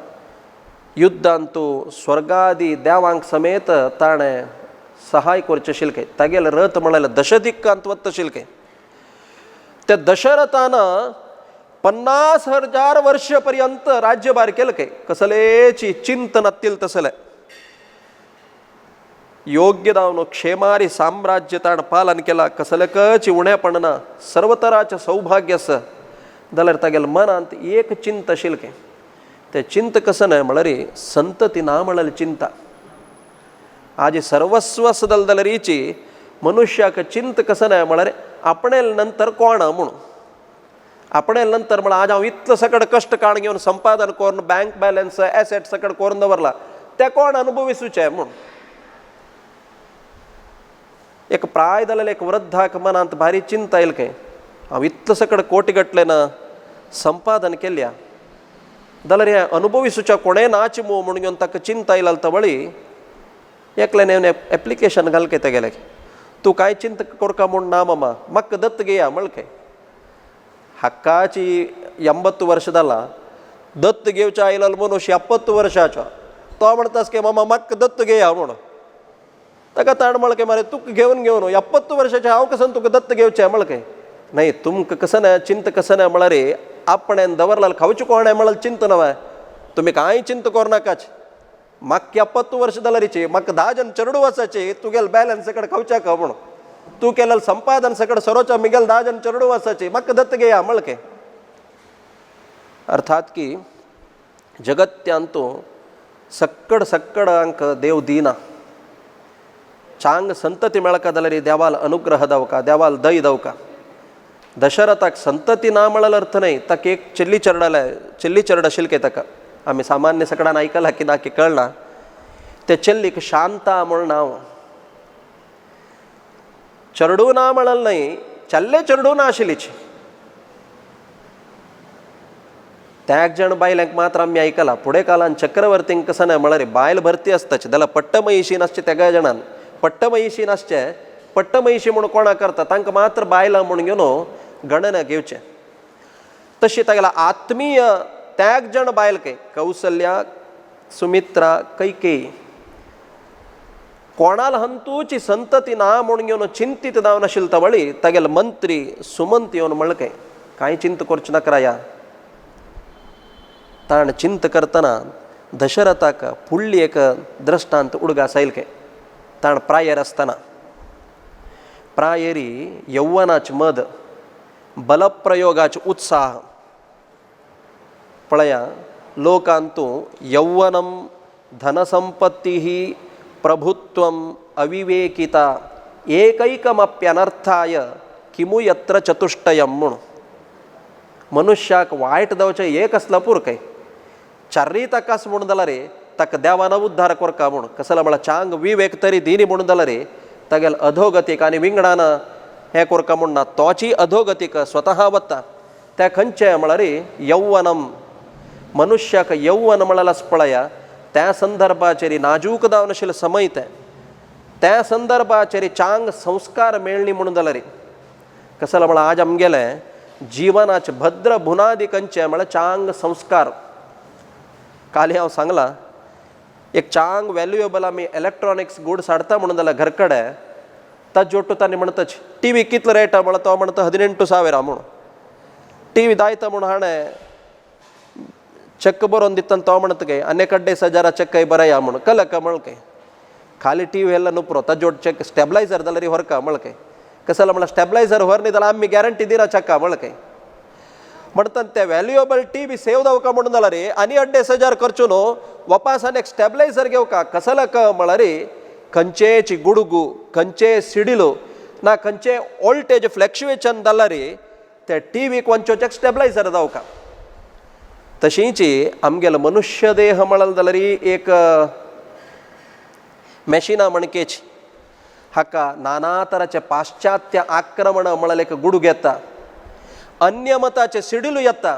युद्धांतू स्वर्गादी देवांक समेत ताणें सहाय करचें आशिल्लें. तागेलें रथ म्हळ्यार दशदिक्कांत वता आशिल्लें. त्या दशरथानं 50,000 वर्ष पर्यंत राज्यभार केलं काय. कसलेची चिंत नासतील तसले योग्य जावन क्षेमारी साम्राज्य ताण पालन केला. कसलेकच उणेपण ना, सर्व तराचें सौभाग्य आसा. जाल्यार तागेल्या मनांत एक चिंत आशिल्लें. ते चिंत कसं न्हय म्हळ्यार संतती ना म्हळ्यार चिंता. आज सर्वस्व आसा जाल्यार हिची मनुष्याक चिंत कसं न्हय म्हळ्यार आपणेल नंतर कोण म्हणून. आपणेल नंतर म्हळ्यार आज हांव इतलो सकड कश्ट काण घेवन संपादन करून बँक बॅलन्स एसेट सकड करून दवरला ते कोण अनुभविसूचे म्हणून. एक प्राय जाल्यार एक वृद्धाक मनांत भारी चिंता येयल काय. हांव इतलो सकड कोटी गटलेन संपादन केल्या जाल्यार हें अनुभविसूच्या कोणें नाच मो म्हणून घेवन ताका चिंता येयला तवळी एकलें नेवन एप्लिकेशन घाल काय तेगेलें. तूं कांय चिंत करका म्हूण ना मामा म्हाका दत्त घेया म्हळ काय. हक्काची 80 वर्ष जाला. दत्त घेवचे आयलो मनुष्य 70 वर्षाचो तो म्हणटास की मामा म्हाका दत्त घेया म्हणून. ताका ताण म्हळ काय मरे तुका घेवन 70 वर्षाचे हांव कसं तुका दत्त घेवचें म्हळ काय. नाही तुमकां कसं ना चिंत कसं ना म्हळ्यार आपणें दवरला खावचें कोणें म्हळ्यार चिंत नवा. तुमी कांय चिंत करनाकाच. म्हाका 70 वर्ष जाल्यारीची म्हाका 10 जन चेडूं वर्साची तुगेल बॅलन्स सकड खावच्या का म्हणून. तूं केलें संपादन सकड सरोच्या मिगेल 10 जन चेडूं वर्साची म्हाका दत्त घेया म्हळ काय. अर्थात की जगत्यांतू सक्कड अंक देव दिना. चांग संतती मेळका जाल्यार देवाल अनुग्रह दवका, देवाल दय दवका. दशरथाक संतती ना म्हळ्यार अर्थ नाही. ताका एक चिल्ली चरड आशिल्ली काय ताका. आमी सामान्य सगळ्यांना आयकलां की ना की कळना. ते चेल्लीक शांता म्हूण नांव. चरडू ना म्हळ्यार न्हय चल्ले चरडू ना आशिल्लीची. त्या एक जण बायलांक मात्र आमी आयकलां फुडें काळान चक्रवर्तींक कसं ना म्हळ्यार बायल भरती आसताची जाल्यार पट्टमहिशी नासचे तेगा जाणान. पट्टमहिशी नासचे पट्टमहिशी म्हणून कोणा करता तांकां मात्र बायलां म्हणून घेवन गणना घेवचें. तशी तागेला आत्मीय त्या एक जण बायल काय कौसल्या सुमित्रा कैकेयी कोणाल हंतूची संतती ना म्हणून घेवन चिंतीत जावन आशिल्ले तवळी तागेले मंत्री सुमंत येवन म्हळ काय कांय चिंत करचें नकराया. ताण चिंत करतना दशरथाक फुडली एक दृश्टांत उडगास आयले काय. ताण प्रायर आसतना प्रायेरी यौवनाचें मद बलप्रयोगाचे उत्साह पळया. लोकांतू यौवनम धनसंपत्ती प्रभुत्वम अविवेकिता एकैकमप्यनर्थाय किमु यत्र चतुष्टयम म्हणून. मनुष्याक वायट जावचें एक आसला पूर काय. चारय ताकास म्हणून जाल्यार ताका देवान उद्धार करका म्हणून. कसला म्हळ्यार चांग विवेक तरी दिनी म्हणून जाल्यार तागेल अधोगतीक आनी विंगडान हें करका म्हूण ना. तोची अधोगतीक स्वता वता. त्या खंयचें म्हळ्यार यौवनम. मनुष्याक यौवन म्हळ्यार पळया त्या संदर्भाचेर नाजूक जावन आशिल्ले समय त्या संदर्भाचेर चांग संस्कार मेळ्ळी म्हणून जाल्यार कसला म्हळ्यार आज आमगेले जिवनाचे भद्र बुनादी खंयचे म्हळ्यार चांग संस्कार. काली हांव सांगलां एक चांग व्हॅल्युएबल आमी इलेक्ट्रॉनिक्स गुड्स हाडटा म्हणून जाल्यार घर कडेन ताजे जोडटो तांणी म्हणटाच टीव्ही कितलो रेट म्हळ्यार तो म्हणटा 18,000 म्हणून. टीव्ही दायता म्हणून हाणें चेक बरोवन दिता तो म्हणटा गे आनी 1,50,000 चेक बरया म्हणून कल का म्हळ काय. खाली टीव्ही व्हेला नुपुरो ताजे जोड चेक स्टेबलायझर जाल्यार व्हरका म्हळ काय. कसं म्हळ्यार स्टेबलायझर व्हर न्ही जाल्यार आमी गॅरंटी दिना चक्का म्हळ काय. म्हणटा ते व्हॅल्युएबल टीव्ही सेव जावका म्हणून जाल्यार आनी 1,50,000 खर्चून वापस आनी एक स्टेबलायझर घेवका. कसला का म्हळ्यार खंयचेच गुडगू खंयचे सिडिलो ना खंयचे वोल्टेज फ्लॅक्च्युएशन जाल्यार ते टीव्हीक वंचोच एक स्टेबलायझर जावका. तशींच आमगेलो मनुष्य देह म्हळ्यार जाल्यार एक मेशिना मणकेची हाका नाना तराचे पाश्चात्य आक्रमण मळलेक गुडू घेता, अन्य मताचे सिडिलू येता.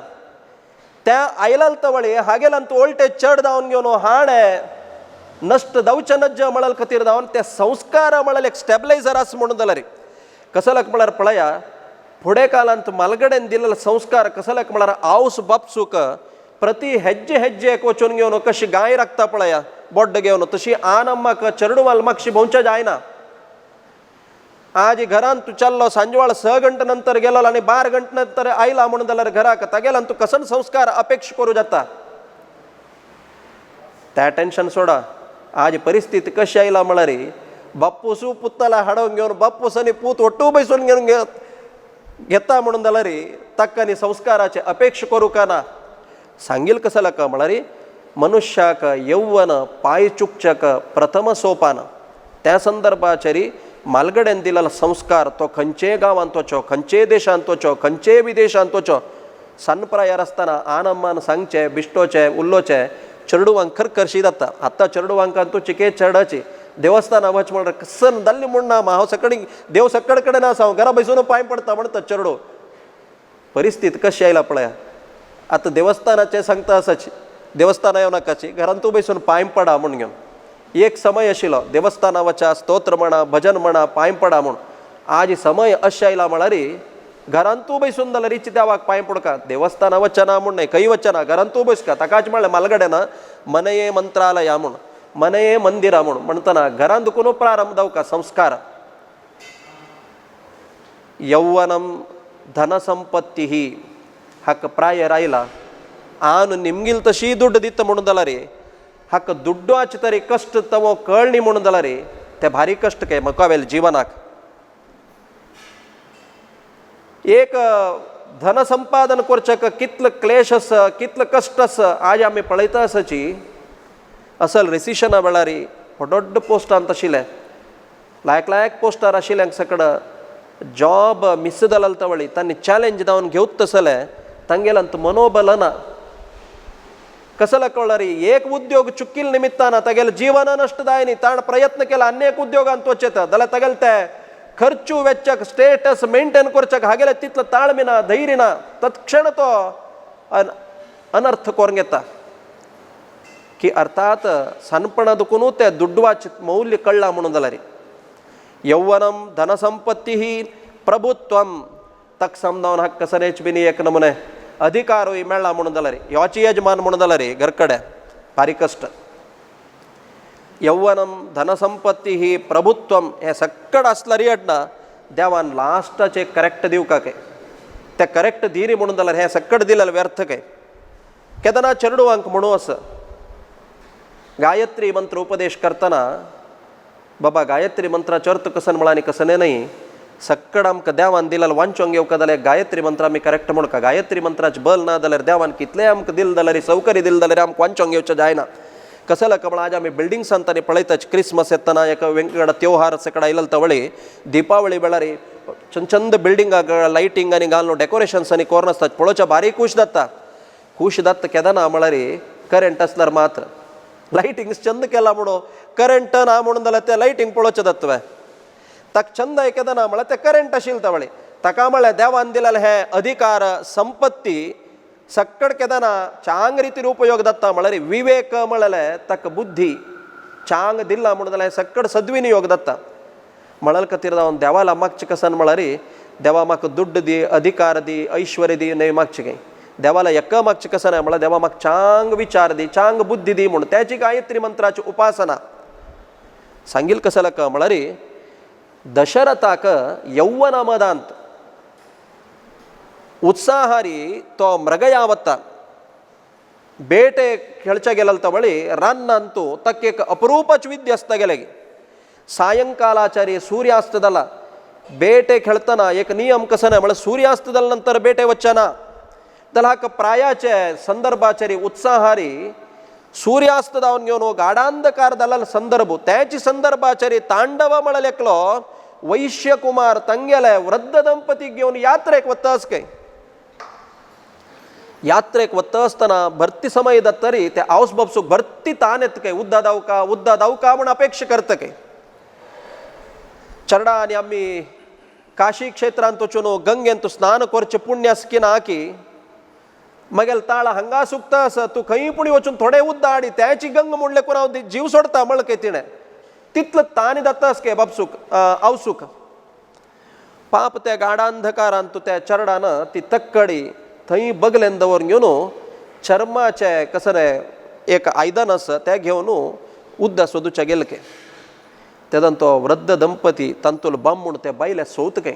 त्या आयलाल तवळी हागेलंतू वोल्टेज चढ जावन घेवन हाणे नष्ट जावचे नज्ज मळल खातीर जावन ते संस्कार मळल एक स्टॅबलायझर आस म्हणून जाल्यार कसलक म्हळ्यार पळया फुडें कालांत मालगडेन दिलेले संस्कार कसलक म्हळ्यार आवस बापसूक प्रति हेज्जे हेज्जेक वचून घेवन कशी गाय राखता पळया बोड्ड घेवन, तशी आन अम्माक चेडूवाल मागशी भोंवचे जायना. आज घरान तू चल्लो सांजवाळ 6 गंटे नंतर गेलो आणि 12 गंटे नंतर आयला म्हणून जाल्यार घराक तागेला तू कसन संस्कार अपेक्षा करू जाता. त्या टेन्शन सोडा. आज परिस्थिती कशी आयला म्हळ्यार बापूसू पुत्ताला हाडोवन घेवन बापूसांनी पूत ओट्टू बैसून घेवन घेता म्हणून जाल्यार ताका संस्काराचे अपेक्षा करू का ना. सांगील कसं का म्हळ्यार मनुष्याक यौवन पाय चुकचक प्रथम सोपान. त्या संदर्भाचेरी मालगडेन दिलेला संस्कार तो खंयचे गांवांत वचो, खंयचे देशांत वचो, खंयचे विदेशांत वचो, सनप्रायार आसतना आनम्मान सांगचे बिश्टोचे उल्लोचे चेडूवांक खरखरशी जाता. आतां चेडूवांक तूं चिके चेडाची देवस्थाना वच म्हण कसन दल्ली म्हण ना हांव सकडी देव सकड कडेन आसा हांव घरा बसून पांय पडता म्हणटा चेडू. परिस्थिती कशी आयला पळया. आतां देवस्थानाचे सांगता आसाची देवस्थाना येवं नाकाची घरान तूं बसून पांय पडा म्हण घेवन. एक समय आशिल्लो देवस्थाना वचा स्तोत्र म्हणा भजन म्हणा पांय पडा म्हूण. आज समय अशें आयला म्हळ्यार घरान तूं बसून जाल्यार इची देवाक पांय पडका. देवस्थाना वचना म्हूण न्हय, खंय वचना, घरान तूं बसका. ताकाच म्हळ्ळें मालगडेना मनये मंत्रालया म्हूण, मनये मंदिरा म्हूण म्हणटना घरान दुखून प्रारंभ जावका संस्कार. यौवनम धनसंपत्ती ही हाका प्रायर आयला. आन निमगील तशी दुड्ड दिता म्हणून जाल्यार हाका दुड्डाचे तरी कश्ट तवो कळणी म्हणून जाल्यार ते भारी कश्ट काय मकावेल जिवनाक. एक धनसंपादन करचेक कितलो क्लेश आसा, कितलो कश्ट आसा आज आमी पळयता आसाची. असल रेसिशना वेळार व्हडोड्ड पोस्टांत आशिल्ले लायक पोस्टार आशिल्ल्यांक सकड जॉब मिस जालें तवळी तांणी चॅलेंज जावन घेवत तसले तांगेलांत मनोबल ना. कसं कळल्यार एक उद्योग चुकील निमित्तान तागेलें जीवन नश्ट जायनी. ताण प्रयत्न केला अनेक उद्योगांत वचत जाल्यार तागेले ते खर्चू वेच्चक स्टेटस मेंटेन करचेक हागेले तितलो ताळमी ना धैर्य ना. तत्क्षण तो अनर्थ करून घेता की अर्थात सनपणा दुखून ते दुड्डवाचे मौल्य कळला म्हणून जाल्यार. यौवनम धनसंपत्ती ही प्रभुत्वम तक समजावन हक्क सनेच बिनी एक नमुने अधिकारूय मेळ्ळा म्हणून जाल्यार योची यजमान म्हणून जाल्यार घरकडे भारी कश्ट. यौवनम धनसंपत्ती ही प्रभुत्वम हे सक्कड आसल्यार येडना देवान लास्टाचे करेक्ट दिवका काय. ते करेक्ट दिरी म्हणून जाल्यार हे सक्कड दिलेले व्यर्थ काय. केदना चेडूवांक म्हणू आसा गायत्री मंत्र उपदेश करतना बाबा गायत्री मंत्राचो अर्थ कसन म्हळा आनी कसं नाही सक्कड आमकां देवान दिलेलो वांचोंक येवका जाल्यार गायत्री मंत्र आमी करेक्ट म्हणका. गायत्री मंत्राचें बल ना जाल्यार देवान कितलें आमकां दिल जाल्यार सौकर्य दिल जाल्यार आमकां वांचोंक येवचें जायना. कसं कमळ आज आमी बिल्डिंग्सांत आनी पळयताच क्रिसमस येतना एक वेगवेगळा त्योहार सकड आयला तवळी दिपावळी वेळार चंद बिल्डिंगाक लायटींग आनी घालून डेकोरेशन्स आनी कोर्न आसतात पळोवच्या भारी खूश जाता. खूश जाता केदाना म्हळ्यार करंट आसल्यार मात्र लायटिंग चंद केला म्हणून करंट ना म्हणून जाल्यार ते लायटिंग पळोवचें जाता. ताका छंद केदाना म्हळ्यार ते करंट आशिल्ले तवळे ताका म्हळ्यार देवान दिलेले हे अधिकार संपत्ती सक्कड केदाना चांग रितीन उपयोग जाता. म्हळ्यार विवेक म्हळ्यार ताका बुद्धी चांग दिला म्हणून जाल्यार सक्कड सद्विनियोग जाता. म्हळ्यार खातीर जावन देवाला मागचें कसन म्हळ्यार देवा म्हाका दुड्ड दी अधिकार दी ऐश्वर्य दी न्हय मागचें काय. देवाला एक मागचें कसन आहे म्हळ्यार देवा म्हाका चांग विचार दी चांग बुद्धी दी म्हणून त्याची गायत्री मंत्राची उपासना. सांगील कसं का म्हळ्यार दशरथाक यौवना मदांत उत्साहारी तो मृगयावता बेटे खेळचे गेले तवळी रान्नांतू ताका एक अपरूपच विद्या आसता गेले. सायंकालाचारी सूर्यास्त जाला बेटे खेळतना एक नियम कसं नाही म्हळ्यार सूर्यास्त जाल्या नंतर बेटे वचना जाल्यार हाका प्रायाचे संदर्भाचेरी उत्साहारी सूर्यास्त जावन घेवन गाढांधकार जाल्लो संदर्भ त्याची संदर्भाचेरी तांडव म्हळ्यार एकलो वैश्य कुमार तांगेले वृद्ध दंपती घेवन यात्रेक वताच काय. यात्रेक वत्ता असताना भरती समय जात तरी त्या आऊस बापसूक भरती ताण येत काय उद्दा जाऊ का म्हणून अपेक्षा करतं काय चरडा आणि आम्ही काशी क्षेत्रांत वचून गंगेंत स्नान करचे पुण्य स्किन हाकी मगेल ताळा हंगा सुकता असं तू खंय पुणी वचून थोडे उद्दा आडी त्याची गंग म्हणले कोणा जीव सोडता मळके तिणे तिथलं ताणी जातास के बापसूक आवसूक पाप त्या गाढांधकारान तू त्या चरडानं ती तक्कडी थंय बगलेन दवरून घेवन चर्माचे कसं रे एक आयदन असं त्या घेवन उद्दा सोदूच्या गेलके तेदन तो वृद्ध दंपती तांतूल बांबून त्या बायल्या सोवतके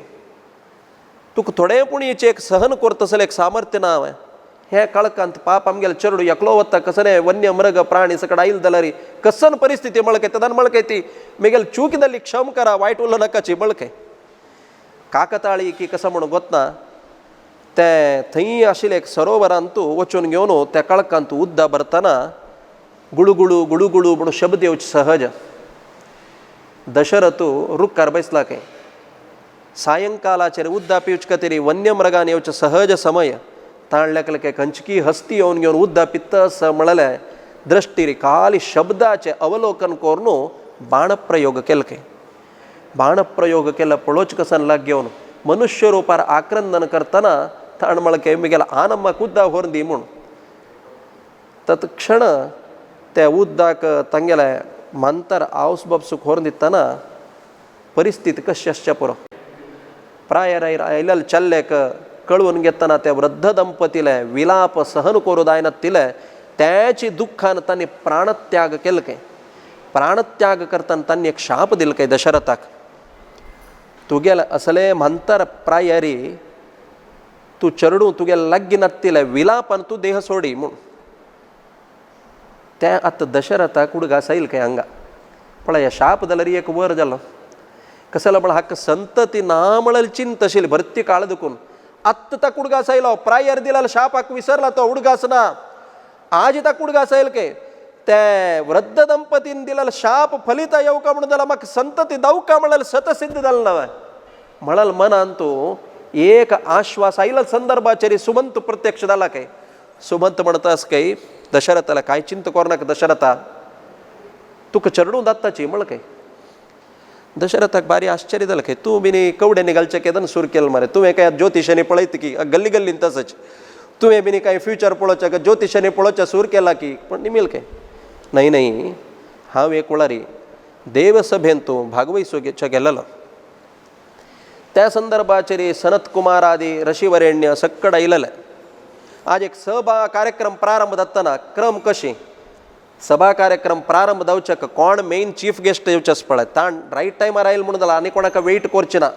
तुका थोडे पुणीचे एक सहन करतसल एक सामर्थ्य नाव आहे हे कळकांत पाप आमगेल चरडू एकलो वत्ता कसने वन्य मृग प्राणी सकड आईल दलारी कसन परिस्थिती मळके तदन मळके ती मिगेल चूकिदल्ली क्षम करा वाईट उल्ल नकाची मळके काकताळी की कसं म्हणून गोतना ते थंय आशिल्ले एक सरोवरांतू वचून घेवन त्या कळकांत उद्दा भरतना गुळुगुळू गुळुगुळू म्हणून शब्द येवचे सहज दशरथू रुक्कार बसला काय सायंकालाचेर उद्दा पिवच कतेरी वन्य मृगान येवचे सहज समय ताणल्याकले कंचकी हस्ती येवन घेवन उद्दा पित्तस म्हळले दृष्टीरी खाली शब्दाचे अवलोकन करून बाणप्रयोग केलके बाणप्रयोग केला पळोच कसन लाग घेवन मनुष्य रूपार आक्रंदन करतना ताण मळके मिगेला आनम्मा उद्दा होरंदी म्हूण तत्क्षण त्या उद्दाक तांगेले मंतर आवस बापसूक होरन दितना परिस्थिती कशी आसच्या पुरो प्रायर आयलेल चल्लेक कळवून घेतना त्या वृद्ध दंपतीले विलाप सहन करू दायना तिले त्याची दुःखान तांणी प्राणत्याग केलके प्राणत्याग करताना तांणी एक शाप दिलके दशरथाक तुगेल असले मंतर प्रायरी तू चरडू तुगेल लग्गी नत्तिले विलापान तू देह सोडी म्हूण त्या आतां दशरथाक उडगा साईल काय हांगा पळय शाप जाल्यार एक वर जालो कसलो म्हळ्यार हाका संतती ना म्हळ्यार चिंत आशिल्ली भरती काळ दुखून आत्ता ताका उडगास आयलो प्रायर दिलेलो शापाक विसरला तो उडगास ना आज ताका उडगास आयल के ते वृद्ध दंपतीन दिलेलो शाप फलिता येऊ का म्हणून जाल्यार म्हाका संतती जाऊ का म्हळ्यार सतसिद्ध जालें ना म्हळ्यार मनान तूं एक आश्वास आयला संदर्भाचेर सुमंत प्रत्यक्ष जाला काय सुमंत म्हणतास काय दशरथाला काय चिंत करनाका दशरथा तुका चरडू दत्ताची म्हळ काय दशरथाक भारी आश्चर्य जालें काय तूं बिनी कवड्यांनी घालचें केदन सूर केलें मरे तुवें काय ज्योतिशांनी पळयत की गल्ली गल्लीन तसच तुवें बिनी काय फ्युचर पळोवचें का ज्योतिशांनी पळोवचें सूर केला की पण निमील काय नाही हांव एक वळारी देवसभेन तूं भागवयसोच्या गेलेलो त्या संदर्भाचेर सनत कुमार आदी ऋषिवरेण्य सक्कड आयलेले आज एक सभा कार्यक्रम प्रारंभ जातना क्रम कशी सभा कार्यक्रम प्रारंभ जावचें कोण मेन चीफ गेस्ट येवचें पळय ताण रायट टायमार आयल म्हणून जाल्यार आनी कोणाक वेट करचें ना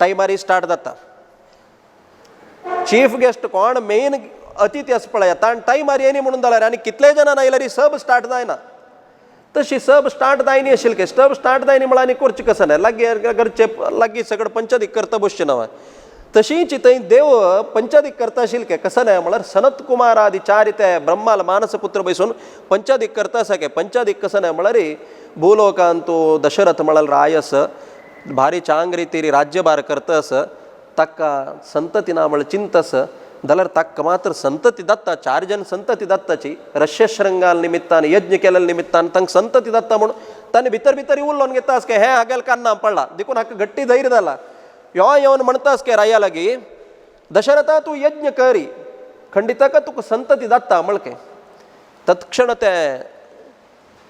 टायमार स्टार्ट जाता चीफ गेस्ट कोण मेन अतिथी आसा पळय ताण टायमार येनी म्हणून जाल्यार आनी कितले जाणां आयल्यार सब स्टार्ट जायना तशी सब स्टार्ट जायनी आशिल्ली काय सब स्टार्ट जायनी म्हळ्यार आनी करचें कशें ना लागीं घरचे लागीं सगळें पंचादीक करता बसचें ना तशींच थंय देव पंचादीक करता आशिल्ले काय कसं ना म्हळ्यार सनत कुमार आदी चार ते ब्रह्माल मानसपुत्र बसून पंचादीक करता आसा काय पंचादीक कसं ना म्हळ्यार भूलोकांत तो दशरथ म्हळ्यार रायस भारी चांग रितीरी राज्यभार करतस ताका संतती ना म्हळ्यार चिंतस जाल्यार ताका मात्र संतती दत्ता 4 जन संतती दत्ताची रश्यशृंगाल निमित्तान यज्ञ केलेल्या निमित्तान तांकां संतती दत्ता म्हणून ताणें भितर भितर उलोवन घेतास काय हे हागेल कान्ना पडला देखून हाका गट्टी धैर्य जाला यो येवन म्हणतास के राया लागी दशरथा तू यज्ञ करी खंडिताका तुका संतती दत्ता म्हळके तत्क्षण ते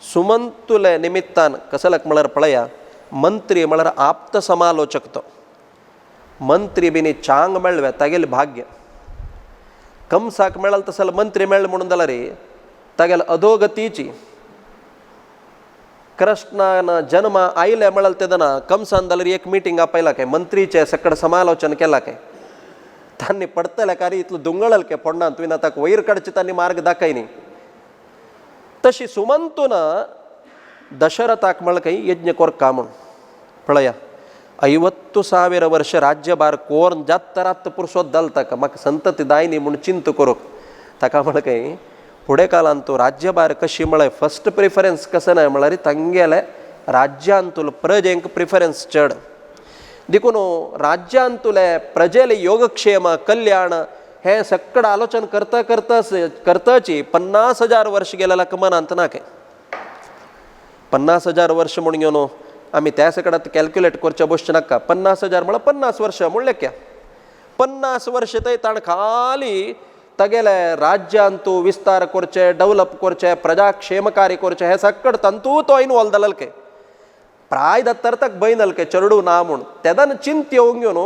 सुमंतुले निमित्तान कसलक म्हळ्यार पळया मंत्री म्हळ्यार आप्त समालोचक तो मंत्री बिनी चांग मेळवे तागेले भाग्य कंसाक मेळल तसल मंत्री मेळ म्हणून जाल्यार तागेल अधोगतीची कृष्णान जन्म आयले म्हळ्यार तेदना कंसान जाल्यार एक मिटींग आपयला काय मंत्रीचे सकड समालोचन केला काय तांणी पडतले कार्य इतलो दुंगळल के पडना तुवें ताका वयर काडचे तांणी मार्ग दाखयनी तशी सुमंतून दशरथाक म्हळ काही यज्ञ कोरका म्हूण पळया 50,000 वर्ष राज्यभार कोरून जात्तरात पुरसोत जाल ताका म्हाका संतती दायनी म्हूण चिंत करूंक ताका म्हळ काही फुडें काळान तो राज्यभार कशी म्हळ्यार फस्ट प्रिफरन्स कसं ना म्हळ्यार तांगेले राज्यांतूल प्रजेंक प्रिफरन्स चड देखून राज्यांतुले प्रजेले योगक्षेम कल्याण हे सक्कड आलोचन करताची 50,000 वर्ष गेलेला कमान अंत ना काय 50,000 वर्ष म्हणून घेऊन आम्ही त्या सकडात कॅल्क्युलेट करच्या बसचे नाका 50,000 म्हणा 50 वर्ष म्हणले क्या 50 वर्ष ते ताण खाली तगेले राज्य अंतू विस्तार करचे डेव्हलप करचे प्रजाक्षेमकारी करचे हे सक्कड तंतू तो इन्वॉल्व जाल के प्राय दत्तर तक बयनल के चरडू ना म्हूण तेदन चिंत येवंक घेवन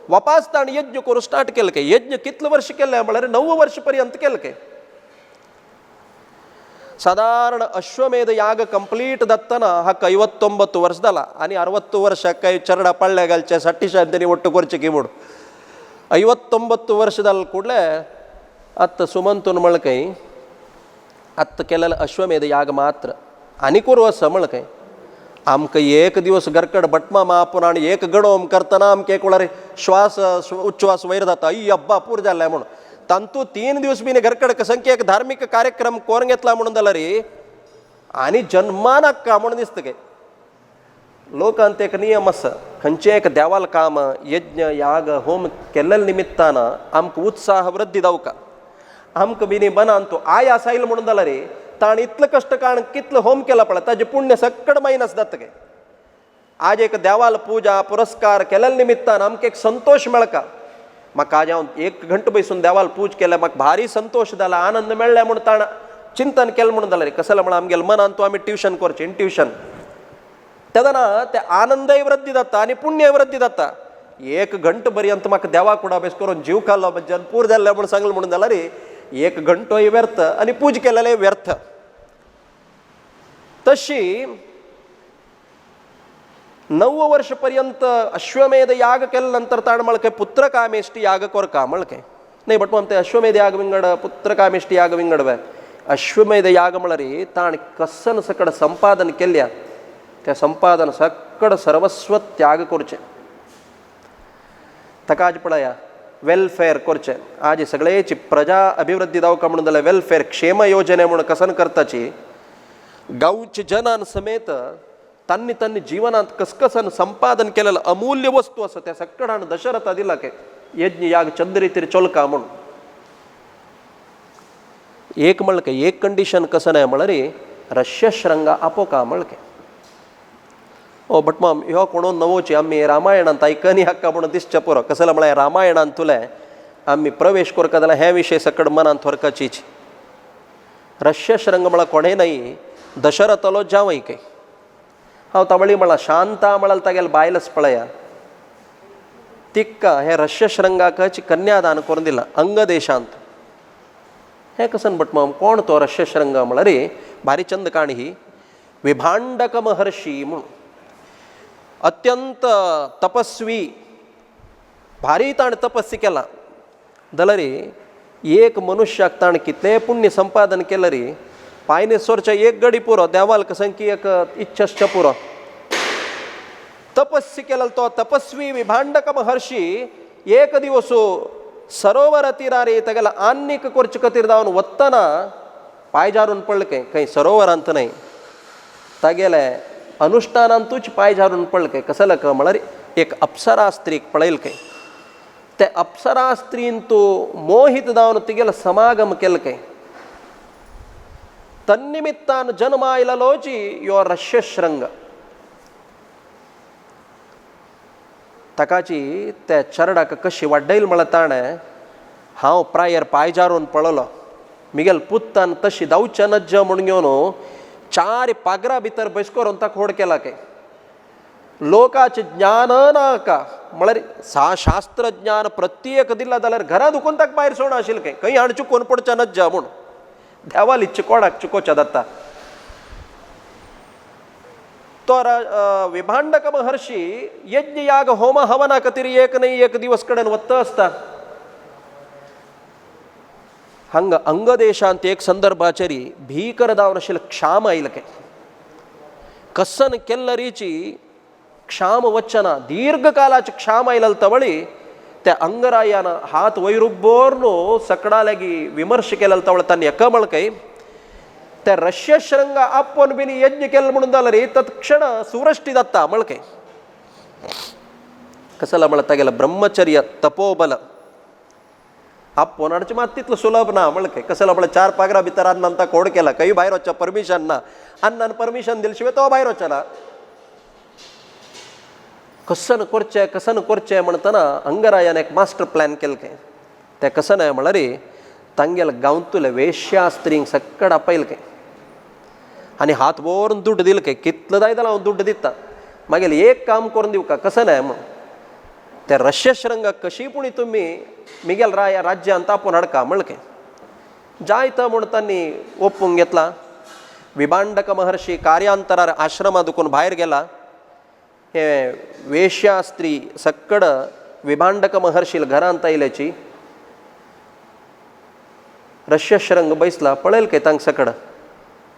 वापस ताण यज्ञ करू स्टार्ट केले के यज्ञ कितले वर्ष केले म्हळ्यार 9 वर्ष पर्यंत केले के साधारण अश्वमेध याग कंप्लीट दत्तना हा 59 वर्ष जाला आणि 60 वर्ष काही चरडा पडल्या घालचे 60 त्यांनी ಒಟ್ಟು करचे की म्हणून 59 वर्ष जाल ಕೂಡಲೇ ಅತ್ತ ಸುಮಂತನ ಮಳಕೈ ಅತ್ತ केलेलं अश्वमेध याग मात्र आणि वर्ष मळकೈ आमक एक दिवस गरकड बटमा मापून आणि एक गडोम करताना आमके कोळारे श्वास उच्छ्वास वैर जाता ई अब्बा पूर जाल्ल्या म्हणून तंतू 3 दिवस बिने गरकड संख्या एक धार्मिक कार्यक्रम कोण घेतला म्हणून जाल्यार रे आणि जन्मानक्का म्हणून दिसतं काय लोकांत एक नियम असा खंयचे एक देवाल काम यज्ञ याग होम केल्ल्या निमित्तान आमक उत्साह वृद्धी जावका आमक बिनी बनान तो आय आसाईल म्हणून जाल्यार रे ताण इतलं कष्ट काण कितलं होम केला पळय ताजे पुण्य सक्कड मायनस जाता काय आज एक देवाल पूजा पुरस्कार केल्या निमित्तान आमका एक संतोष मेळका म्हाका आज हांव 1 घंटो बसून देवाल पूज केल्या म्हाका भारी संतोष जाला आनंद मेळ्ळ्या म्हणून ताण चिंतन केलें म्हणून जाल्यार कसं म्हण आमगेल्या मनान तो आमी ट्युशन करचें इंट्युशन तेदना ते आनंदय वृद्धी जाता आनी पुण्य वृद्धी जाता 1 घंटो पर्यंत म्हाका देवा कुडा बेस करून जीव खाल्लो म्हणजे पूर जाल्ले म्हणून सांगलें म्हणून जाल्यार 1 घंटोय व्यर्थ आणि पूज केलेले व्यर्थ तशी 9 वर्ष पर्यंत अश्वमेध याग केल्यानंतर ताण मळके पुत्र कामेष्टी याग कोरका मळके नाही बट ते अश्वमेध याग विंगड पुत्र कामेष्टी याग विंगड वे अश्वमेध याग म्हळ्यार ताण कसन सकड संपादन केल्या त्या संपादन सकड सर्वस्व त्याग करचे ताका आज पळया वेलफेअर करचे आज सगळेची प्रजा अभिवृद्धी जावका म्हणून जाल्यार वेलफेअर क्षेम योजने म्हणून कसन करताची गांवचे जनान समेत तांनी तांनी जीवनात कसकसन संपादन केलेलं अमूल्य वस्तू असं त्या सक्कडान दशरथा दिला के यज्ञ याग चंद्रितीर चोलका म्हणून एक म्हणके एक कंडिशन कसं नाही म्हळ्यार रश्यश्रंगा आपोका म्हणके ओ बट मग ह्यो कोणो नवोची आम्ही रामायणांत आयकनी हक्का म्हणून दिसचे पुरो कसं म्हळ्यार रामायणांत तुले आम्ही प्रवेश करता जाल्यार हे विशय सकड मनान थोरकाचीच रश्यश्रंग म्हळ्यार कोणें नाही दशरथलो जावई काय हांव तावळी म्हळ्यार शांता म्हळ्यार तागेले बायलच पळया तिक्का हे रश्यश्रंगाक कन्यादान करून दिला अंग देशांत हे कसन बट मग कोण तो रश्यश्रंग म्हळ्यार भारी चंद काणी ही विभांडक महर्षी म्हणून अत्यंत तपस्वी भारी ताण तपस्वी केला जाल्यार एक मनुष्याक ताण कितले पुण्य संपादन केलं रे पायनेश्वरच्या 1 गडी पुरो देवाल कसंकी एक इच्छश्च पुरो तपस्वी केला तो तपस्वी विभांडक महर्षी एक दिवस सरोवर तीरारे तेगेला आन्निक करचे खातीर जावन वतना पाय जारून पडले खंय सरोवरांत न्हय तागेले अनुष्ठानांतूच पाय जारून पडले कसं लक म्हळ्यार एक अप्सरा स्त्रीक पळयले खंय ते अप्सरा स्त्रीन तूं मोहित जावन तिगेलो समागम केले खंय तन्निमित्तान जन्म आयलोची यो रश्यश्रंग ताकाची त्या चरडाक कशी वाडयली म्हळ्यार ताणें हांव प्रायर पाय जारून पळलो मिगेल पुत्तान तशी जावचें नज्ज म्हणून घेवन 4 पागरा भितर बस करून ताका होड केला के लोकांचे ज्ञान नाका म्हळ्यार शास्त्र ज्ञान प्रत्येक दिला जाल्यार घरा दुखून ताका भायर सोडून आशिल्लें खंय खंय हाड चुकोवन पडचें नज्ज म्हूण देवाल इच्छा कोणाक चुकोवचें जाता तो विभांडक महर्षी यज्ञ याग होम हवना खातीर एक न्हय एक दिवस कडेन वता आसता हांग अंग देशांत एक संदर्भाचेरी भीकर जावन आशिल्लो क्षाम आयले के कसन केल्लरीची क्षाम वचना दीर्घ कालाचे क्षाम आयले तवळी त्या अंगरायान हात वैरुब्बोर्नु सकडा लागी विमर्श केलेलो तवळ तांणी एका मळकय त्या रश्यश्रंग आपोवन बिन यज्ञ केलें म्हणून जाल्यार तत्क्षण सुवृष्टी जाता मळकय कसला म्हळ्यार तागेलें ब्रह्मचर्य तपोबल पोनाडचे मात तिथलं सुलभ ना म्हणके कसं आपलं 4 पागरा भितर अन्नांता कोड केला काही बाहेर वच्चा परमिशन ना अन्नान परमिशन दिल्याशिवाय तो बाहेर वच्चाला कसं करचें म्हणतना अंगरायान एक मास्टर प्लॅन केलं काय ते कसं नाही म्हणल्यार तांगेल गांवतले वेश्यास्त्रींक सक्कड आपयल काय आनी हात भरून दुड्ड दिल काय कितलं जाय जाल्यार हांव दुड्ड दिता मागीर एक काम करून दिवं का कसं नाही म्हण त्या रश्यश्रंगाक कशी पुणी तुम्ही मिगेल राया राज्यांत आपूण हाडका म्हणलें काय जायतं म्हूण तांणी ओपूंक घेतला विभांडक महर्षी कार्यांतरार आश्रमा दुखून भायर गेला हे वेश्या स्त्री सक्कड विभांडक महर्षील घरांत आयल्याची रश्यश्रंग बैसला पळयल काय तांक सकड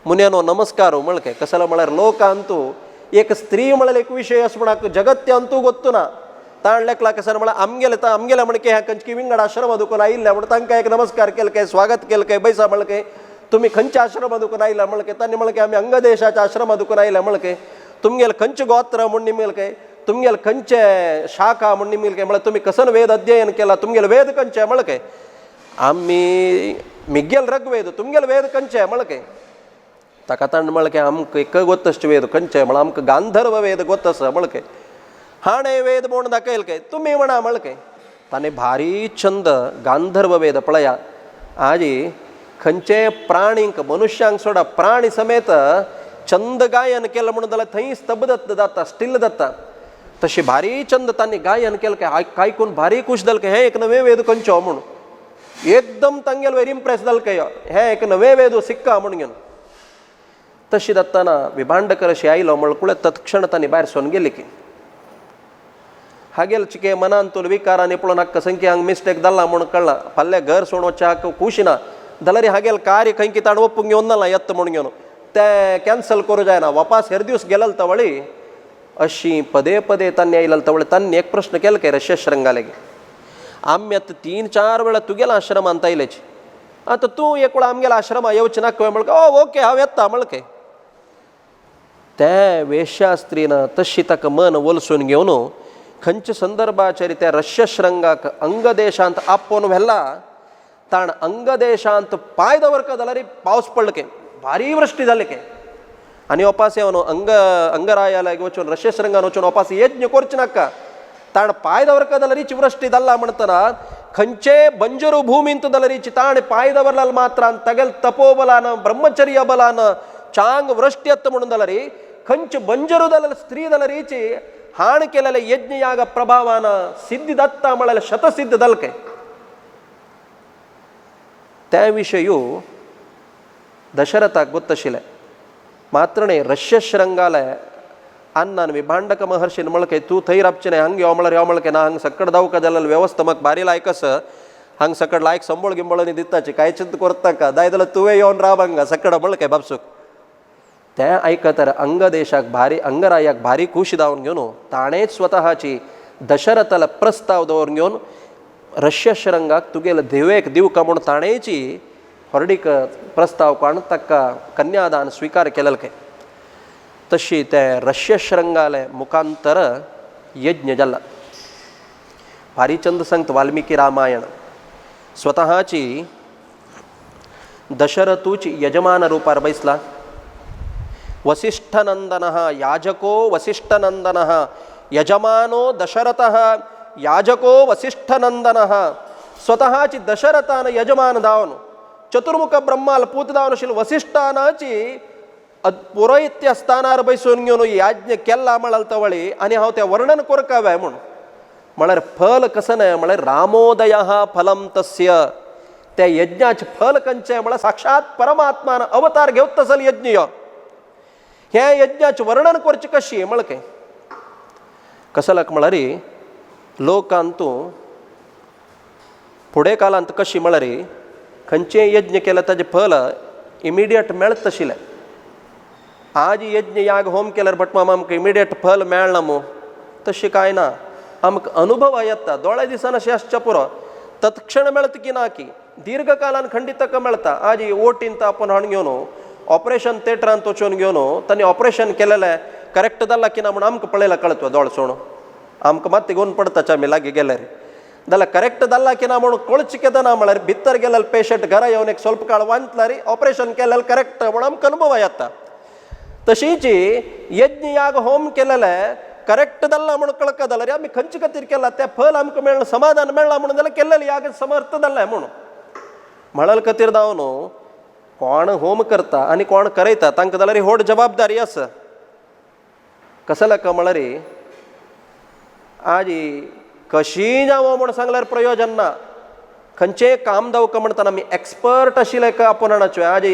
मुन्यानो नमस्कार म्हण काय कसला म्हळ्यार लोक अंतू एक स्त्री म्हळ्यार एक विषय असं म्हणा जगत्य अंतू गोत्तू ना ताण लेखला कसं म्हळ्यार आमगेले म्हणके ह्या खंयची विंगड आश्रमा दुखून आयिल्ल्या म्हण तांकां एक नमस्कार केलं काय स्वागत केलं काय बैसा म्हण काय तुम्ही खंयच्या आश्रमा दुखून आयिल्ल्या म्हण काय तांणी म्हण काय आमी अंगदेशाच्या आश्रमा दुखून आयिल्ल्या म्हण काय तुमगेल खंयचे गोत्र म्हण निमेल काय तुमगेल खंयचे शाखा म्हण निमेल काय म्हळ्यार तुम्ही कसन वेद अध्ययन केला तुमगेल वेद खंयचे म्हण काय आमी मिगेल रगवेद तुमगेल वेद खंयचे म्हण काय ताका ताण म्हण काय आमकां एक गोतश्च वेद खंयचे म्हळ्यार आमकां गांधर्व वेद गोतस म्हण काय हाणे वेद म्हूण दाखयल काय तुम्ही म्हणा म्हण काय ताणें भारी छंद गांधर्व वेद पळया आजी खंयचे प्राणींक मनुश्यांक सोडा प्राणी समेत छंद गायन केलं म्हणून जाल्यार थंय स्तब्ध जाता स्टील जाता तशी भारी छंद तांणी गायन केलं काय आयकून भारी खूश जालें काय हे एक नवे वेद खंयचो म्हूण एकदम तांगेल वेरी इम्प्रेस जालें काय हे एक नवे वेद सिक्का म्हूण घेवन तशी जाताना विभांडकर अशी आयलो म्हळ्यार तत्क्षण तांणी भायर सोन गेली की हागेल चिके मनान तुला विकार आनी पळोवन हाका संख्या हांगा मिस्टेक जाल्ला म्हूण कळ्ळां फाल्यां घर सोडून वचचे खूश ना जाल्यार हागेल कार्य खंय की ताण ओपूंक घेवन नाला येता म्हूण घेवन ते कॅन्सल करूं जायना वापस हेर दीस गेलें तवळी अशी पदे पदे तांणी आयलें तवळी तांणी एक प्रश्न केलो काय रश्यश्रंगाले आमी आतां 3-4 वेळा तुगेल्या आश्रमांत आयल्याची आतां तूं एक वेळा आमगेल्या आश्रमा येवचें ना खंय म्हण ओके हांव येता म्हण काय त्या वेश्या स्त्रीन तशी ताका मन वलसून घेवन खंयच्या संदर्भाचेर त्या रश्यश्रंगाक अंगदेशांत आपोवन व्हेला ताण अंगदेशांत पांय दवरका जाल्यार पावस पडलो काय भारी वृश्टी जाली काय आनी ओपास येवन अंगरायाला वचून रश्यश्रंगान वचून ओपास यज्ञ करचे नाका ताण पांय दवरका जाल्यार हिची वृश्टी जाल्ला म्हणटना खंयचे बंजरू भुमींत जाल्यार हिची ताण पांय दवरला मात्रान तगेल तपोबलान ब्रह्मचर्य बलान चांग वृश्टी येता म्हणून जाल्यार खंयचे बंजरू जाल्यार स्त्री जाल्यार हिची हाण केलेले यज्ञ याग प्रभावान सिद्धी दत्ता म्हळ्यार शतसिद्ध जाल काय त्या विशयू दशरथाक गोत्त आशिल्लें मात्र न्ही रश्यश्रंगाले अन्नान विभांडक महर्षीन म्हळें काय तूं थंय रावचें न्ही हांगा यो म्हळ्यार यो म्हळें ना हांगा सकड जावका जाल्यार वेवस्था म्हाका भारी लायक आसा हांगा सकड लायक संबळ गिंबळनी दिताची कांय चिंत करता का जाय जाल्यार तुवें येवन राव हांगा सकड म्हळें काय बापसूक तें आयकतर अंगदेशाक भारी अंगरायाक भारी खूश जावन घेवन ताणेंच स्वताची दशरथाला प्रस्ताव दवरून घेवन रश्यश्रंगाक तुगेले देवेक दिवका म्हूण ताणेची हरडीक प्रस्ताव काडून ताका कन्यादान स्विकार केलें काय तशी ते रश्यश्रंगाले मुखांतर यज्ञ जाल्ला भारी चंद सांगता वाल्मिकी रामायण स्वताची दशरथूची यजमान रूपार बैसला वसिष्ठनंदन याजको वसिष्ठनंदन यजमानो दशरथ याजको वसिष्ठनंदन स्वतःची दशरथान यजमान जावन चतुर्मुख ब्रह्माल पूत जावन आशिल्लो वसिष्ठानाची पुरोहित्य स्थानार बैसून घेवन याज्ञ केला म्हळ्यार तवळी आनी हांव तें वर्णन करकावे म्हळ्यार फल कसं न्हय म्हळ्यार रामोदय फलम तस्य त्या यज्ञाचें फल खंयचें म्हळ्यार साक्षात परमात्मान अवतार घेवत तसलो यज्ञ यो हे यज्ञाचें वर्णन करचें कशी म्हळ्यार काय कसलाक म्हळ्यार लोकांतू फुडें कालांत कशी म्हळ्यार खंयचें यज्ञ केलें ताजें फल इमिडियट मेळत तशिलें आज यज्ञ याग होम केल्यार भटमाम आमकां इमिडियट फल मेळना मू तशें कांय ना आमकां अनुभव येता दोळे दिसान अशें आसचें पुरो तत्क्षण मेळता की ना की दीर्घ कालान खंडीत ताका मेळटा आज ओटींत आपण हाडून घेवन ऑपरेशन थिएटरांत वचून घेवन तांणी ऑपरेशन केलेलें करेक्ट जालां की ना म्हूण आमकां पळयलां कळत दोळ सोडून आमकां मात घेवन पडताचे आमी लागीं गेल्यार दला करेक्ट दल्ला की ना म्हणून कोळचिकेदा ना म्हळ्यार भितर गेल्यार पेशंट घरा येवन एक ಸ್ವಲ್ಪ काळ वांतल्यार ऑपरेशन केल्यार करेक्ट म्हणून आमकां अनुभव येता. तशीच यज्ञ याग होम केलेले करेक्ट दल्ला म्हणून कळका जाल्यार आमी खंयचे खातीर केला ते फल आमकां मेळ्ळें, समाधान मेळ्ळा म्हणून जाल्यार केल्लेले याग समर्थ जाल्ले म्हणून. म्हळ्यार खातीर जावन न्हू कोण होम करता आनी कोण करयता तांकां जाल्यार व्हड जबाबदारी आसा. कसं लाका म्हळ्यार आज कशी जावं म्हूण सांगल्यार प्रयोजन ना. खंयचें काम जावका म्हणटना आमी एक्सपर्ट आशिल्ले आपोवनाच्यो. आज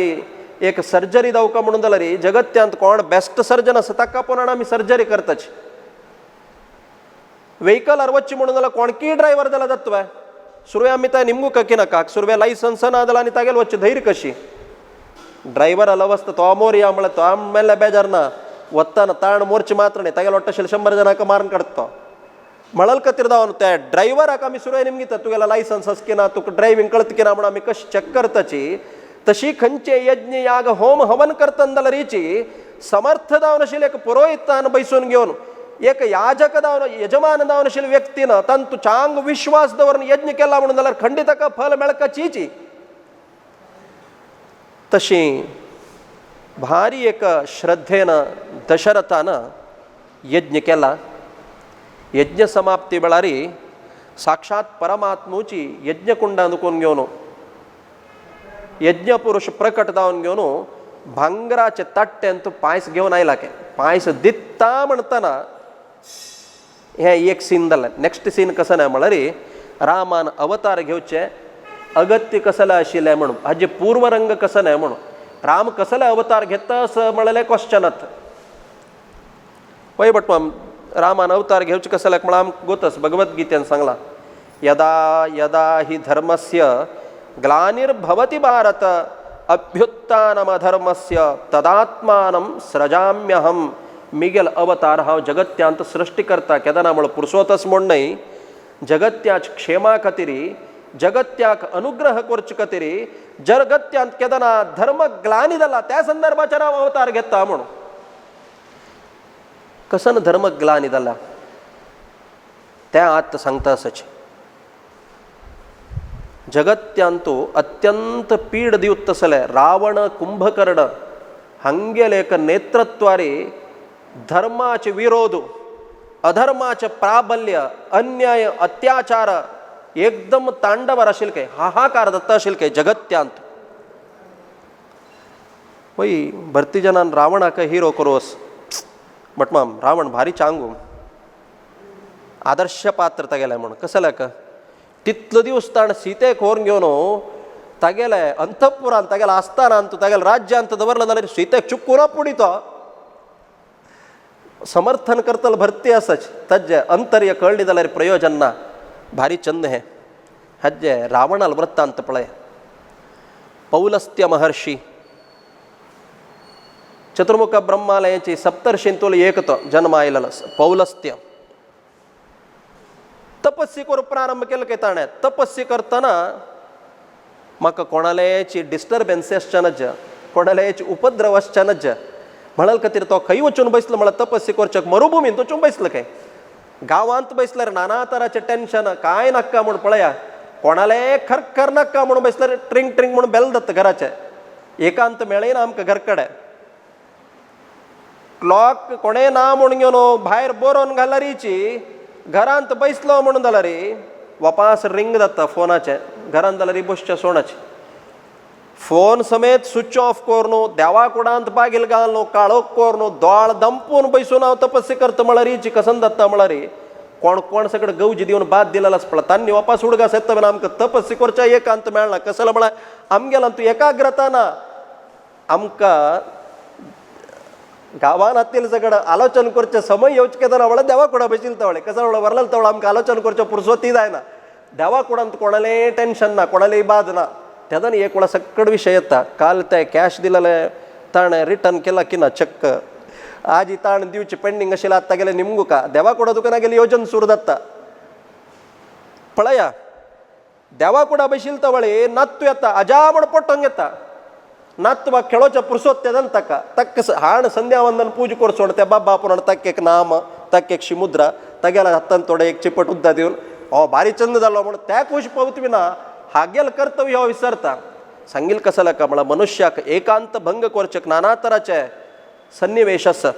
एक सर्जरी जावका म्हणून जाल्यार जगत्यांत कोण बेस्ट सर्जन आसा ताका आपोवनान आमी सर्जरी करताची. व्हेकलार वच्ची म्हणून जाल्यार कोणकीय ड्रायव्हर जाल्यार जातवे सुरवे आमी ते निमगू ककी नाका सुरवे लायसन्स ना जाल्यार आनी तागेले वच्ची धैर्य कशी. ड्रायव्हर अवस्था तो मोर या म्हळ्यार तो आमेले बेजार ना वत्ताना ताण मोर्च मात्र न्ही तागेलो वाटतशे 100 जणांक मारून काडटा. म्हळ्यार खातीर जावन त्या ड्रायव्हराक आमी सुरवे निमगिता तुगेलो लायसन्स आसा की ना तुका ड्रायव्हिंग कळत की ना म्हणून आमी कशी चॅक करताची. तशी खंयचे यज्ञ याग होम हवन करतना जाल्यार हिची समर्थ जावन आशिल्ले एक पुरोहितान बैसून घेवन एक याजक जावन यजमान जावन आशिल्ले व्यक्तीन तांतू चांग विश्वास दवरून यज्ञ केला म्हणून जाल्यार खंडीत ताका फल मेळकाची. तशी भारी एक श्रद्धेन दशरथान यज्ञ केला. यज्ञ समाप्ती वेळार साक्षात परमात्मूची यज्ञकुंडान दुखून घेवन यज्ञ पुरुष प्रकट जावन घेवन भांगराचे तट्ट्यान तूं पायस घेवन आयला के पायस दिता म्हणटना हें एक सीन जालें. नेक्स्ट सीन कसं ना म्हळ्यार रामान अवतार घेवचे अगत्य कसले आशिल्लें म्हणून हाजे पूर्वरंग कसं नाही म्हणून राम कसले अवतार घेता असं म्हळेलें क्वेश्चनात पळय बट रामान अवतार घेवचे कसले म्हळ्यार आमकां गोतस भगवद्गीतेन सांगला यदा यदा हि धर्मस्य ग्लानिर्भवति भारत अभ्युत्थानमधर्मस्य तदात्मानं सृजाम्यहम. मिगेल अवतार हांव जगत्यांत सृश्टी करता केदाना म्हण पुरुषोत्तस म्हूण न्हय जगत्याच क्षेमा खातीर जगत्याक अनुग्रह करचे खातीर जगत्यांत केदाना धर्म ग्लानी जाला त्या संदर्भाचेर हांव अवतार घेता म्हणून. कसन धर्म ग्लानी जाला तें आत सांगता आसच. जगत्यांतू अत्यंत पीड दिवत तसले रावण कुंभकर्ण हांगेले एक नेतृत्वारी धर्माचे विरोध अधर्माचे प्राबल्य अन्याय अत्याचार एकदम तांडवर आशिल काय हाहाकार जाता आशिल काय जगत्यांत. पळय भरती जनान रावणाक हिरो करोस बट माम रावण भारी चांगू आदर्श पात्र तागेलें म्हण कसं लाका तितलो दिवस ताण सीतेक व्हरून घेवन तागेले अंतपुरांत तागेले आस्थानांत तागेले राज्यांत दवरलो जाल्यार सीतेक चुकून पुडी तो समर्थन करतलो भरती आसच ताजे अंतर्य कळ्ळी जाल्यार प्रयोजन ना. भारी चंद हें हाजे रावणाल वृत्तांत पळय. पौलस्त्य महर्षी चतुर्मुख ब्रह्मालयाची सप्तर्षींतूल एक तो जन्म आयलेलो पौलस्त्य. तपस्सी करून प्रारंभ केलो काय ताणें. तपस्सी करतना म्हाका कोणालेची डिस्टर्बन्स आसचेनाच कोणालेची उपद्रव आसचेनाच म्हणाल खातीर तो खंय वचून बसलो म्हळ्यार तपस्सी करचेक मरुभुमीन वचून बसलो काय. गांवांत बसल्यार नाना तराचें टेन्शन कांय नाका म्हूण पळया कोणाले खरखर नाका म्हणून बसल्यार ट्रिंग ट्रिंग म्हणून बेल जाता घराचे एकांत मेळयना आमकां घर कडेन. क्लॉक कोणें ना म्हणून घेवन भायर बरोवन घाल्यारीची घरांत बसलो म्हणून जाल्यार वापास रिंग जाता फोनाचे घरांत जाल्यार बसचे सोणाचे फोन समेत स्विच ऑफ कर न्हू देवा कुडांत बागेल घाल न्हू काळोख कर न्हू दोळ दंपून बसून हांव तपस्सी करता म्हळ्यार हिची कसन जाता म्हळ्यार कोण कोण सगळे गवजी दिवन बाद दिलेलो आसता पळय तांणी वापास उडगास येता बीन आमकां तपस्सी करच्या एकांत मेळना. कसलो म्हळ्यार आमगेलो तूं एकाग्रता ना आमकां गांवांत आसलेले सगळं आलोचन करचे समय येवचे केदाना म्हळ्यार देवा कुडा बशिल्लो तवळे कसं म्हळ्यार वरलेलो तवळ आमकां आलोचन करचे पुरसोती जायना. देवा कुडांत कोणालें टेन्शन ना कोणालेय बाद ना तेदान एक वेळा सकड विशय येता. काल ते कॅश दिलेले ताणें रिटर्न केला की ना चक्क आज ही ताण दिवची पेंडींग आशिल्लें आतां गेले निमगू का देवा कुडा दुकाना गेली येवजन सुरू जाता. पळया देवा कुडा बशिल्लो तवळे नातू येता अजा म्हण पट्टोंक येता नात बा खेळोच्या पुरसोत तेदान ताका तक्क हाण संध्या वंदन पूज करचोण त्या बाबा पुराण तक एक नाम तक एक शिमुद्रा तागेल्या हातान थोडे एक चिपट उद्दा दिवन भारी चंद जालो म्हणून त्या खुश पावतवी ना हागेल कर्तव्य हो विसरता. सांगील कसं का मला मनुष्याक एकांत भंग कोरचक नाना तराचे सन्निवेश आसा.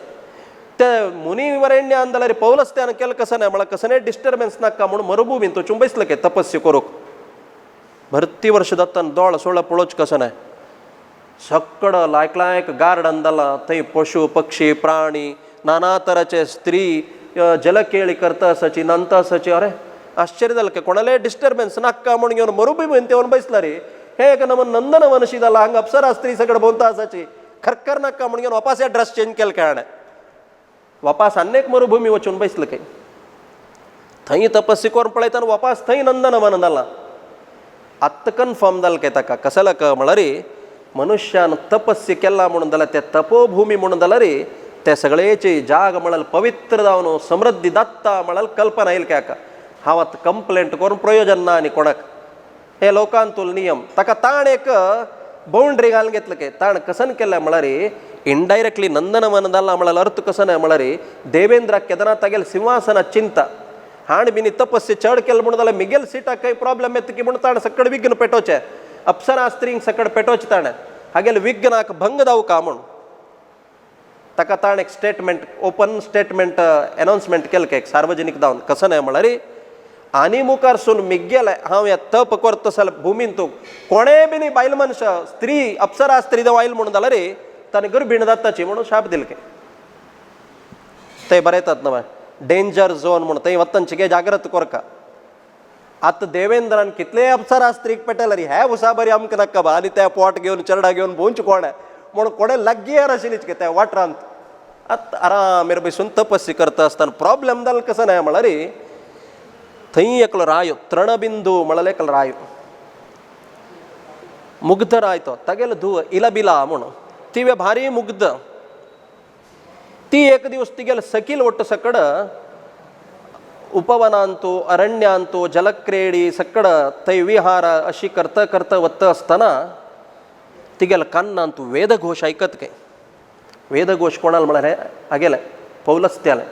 ते मुनिवरेण्य अंदला रे पौलस त्यानं केलं कसं नाही मला कसं नाही डिस्टर्बन्स नाका म्हणून मरुभूमीन तो चुंबैसलं के तपस्या करूक भरती वर्ष दत्तन दोळ सोळा पळोच कसं नाही. सक्कड लायक गार्डन दला थंय पशु पक्षी प्राणी नाना तराचे स्त्री जलकेळी करता असाची नंता असाची. अरे आश्चर्य झालं की कोणाला डिस्टर्बन्स नाका म्हणून घेऊन मरुभूमीन तेवून बैसला रे. हे एक नमन नंदन वनशी झाला हांग अप्सरा स्त्री सगळं बोलता असाची खरखर नाका म्हणून घेऊन वापास या ड्रेस चेंज केलं खेळणे वापास अनेक मरुभूमी वचून बैसलं काही थंय तपस्या करून पळयतना वापास थंय नंदन वन जालां. आत्ता कन्फर्म जालें काय ताका कसला क म्हळ्यार रे मनुष्यान तपस्या केला म्हणून जाल्यार त्या तपोभूमी म्हणून जाल्यार रे ते सगळेचे जाग म्हळ्यार पवित्र जावन समृद्धी दात्ता म्हळ्यार कल्पना येईल काय हांव आतां कंप्लेंट करून प्रयोजन ना आनी कोणाक. हे लोकांतूल नियम ताका ताण एक बाउंड्री घालून घेतलं काय ताण कसन केलं म्हळ्यार रे इनडायरेक्टली नंदनवन जालां म्हळ्यार अर्थ कसं नाही म्हळ्यार रे देवेंद्राक केदारनाथ तागेल सिंहासनात चिंता हाण बिनी तपस्या चड केलं म्हणून जाल्यार मिगेल सिटाक काही प्रॉब्लेम येता की म्हणून ताण सकड विघ्न पेटोवचें अप्सरा स्त्रींक सकड पेटोवचें ताणें हागेल विघ्नाक भंग जावका म्हूण ताका ताण एक स्टेटमेंट ओपन स्टेटमेंट अनाउन्समेंट केलं काय सार्वजनीक जावन कसं नाही म्हळ्यार रे आनी मुखार सून मिगेल हांव ह्या तप करता जाल्यार भुमीन तूं कोणेय बिनी बायल मनशां स्त्री अप्सरा स्त्री जावं आयल म्हणून जाल्यार रे ताणें गर्भीण जाताची म्हणून शाप दिले काय. ते बरयतात न्हय डेंजर झोन म्हणून थंय वतनचे गे जागृत कोरका. आतां देवेंद्रान कितले अप्सरा स्त्रीक पेटयला रे हे उसाबरी आमकां नाका बा आनी त्या पोट घेवन चेडा घेवन भोंवचे कोण म्हणून कोणे लागीं आशिल्लीच गे त्या वाठारांत. आतां आरामेर बसून तपस्या करता आसतना प्रॉब्लेम जालो कसो नाही म्हळ्यार रे थंय एकलो रायो तृणबिंदू म्हळ्यार एकलो रायो मुग्ध राय तो तागेलो धुव इलाबिला म्हणून ती भारी मुग्ध ती एक दिवस तिगेल सकील ಒಟ್ಟು सकड उपवनांतू अरण्यांतू जलक्रीडी सकड थंय विहार अशी करता करता वता आसतना तिगेल कान्नांतू वेदघोश ऐकत काय. वेदघोश कोणाल म्हळ्यार हागेले पौलस त्याले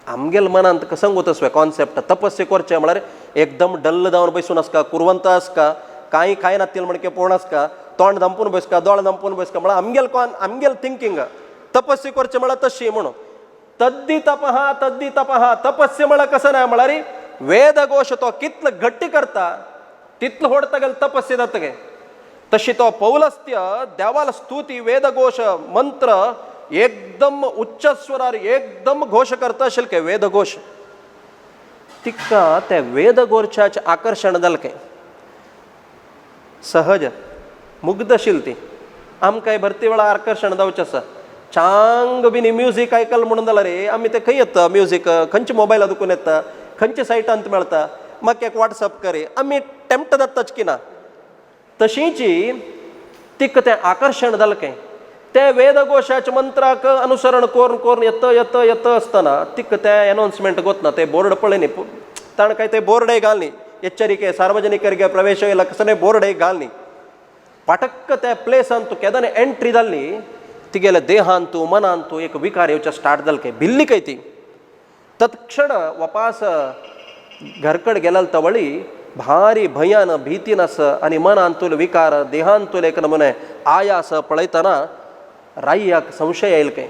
आमगेल मनांत कसं गोतस्वे कॉन्सेप्ट तपस्या करचें म्हळ्यार एकदम डल्ल जावन बसून आसका कुरवंत आसका कांय खाय नासतील म्हणके पूर्ण आसका तोंड दंपून बसका दोळ दंपून बसका म्हळ्यार आमगेल थिंकींग तपस्या करचें म्हळ्यार तशी म्हणून तद्दी तपहा तपस्या म्हळ्यार कसं नाही म्हळ्यार वेदघोश तो कितलो गट्टी करता तितलो व्हड गेल तपस्या जाता गे. तशी तो पौलस्त्य देवाल स्तुती वेदघोश मंत्र एकदम उच्च स्वरार एकदम घोष करता आशिल्ले के वेदघोष तिका त्या वेदघोशाचें आकर्शण जालें काय. सहज मुग्ध आशिल्ली ती आमकां भरती वेळा आकर्शण जावचें आसा चांग बिनी म्युजीक आयकल म्हणून जाल्यार रे आमी ते खंय येता म्युजीक खंयच्या मोबायला दुखून येता खंयच्या सायटांत मेळटा म्हाका एक वॉट्सअप करे आमी टेम्प्ट जाताच की ना. तशींची तिका तें आकर्शण जालें काय ते वेदघोशाच्या मंत्राक अनुसरण करून करून येता आसतना तिका ते अनाउन्समेंट गोतना ते बोर्ड पळय ताणें काय ते बोर्डय घालनी एच्चरिके सार्वजनिकರಿಗೆ प्रवेश ಇಲ್ಲ कसले बोर्डय घालनी पटक्क त्या प्लेसांत तूं केदांनी एंट्री जाल्ली तिगेल्या देहांतू मनांतू एक विकार येवचे स्टार्ट जाले काय भिल्ली काय ती तत्क्षण वापास घरकड गेल्याल तवळी भारी भयान भीतीन आस आनी मनांतूल विकार देहांतूल एक नमुने आयास पळयतना राय्याक संशय येयल काय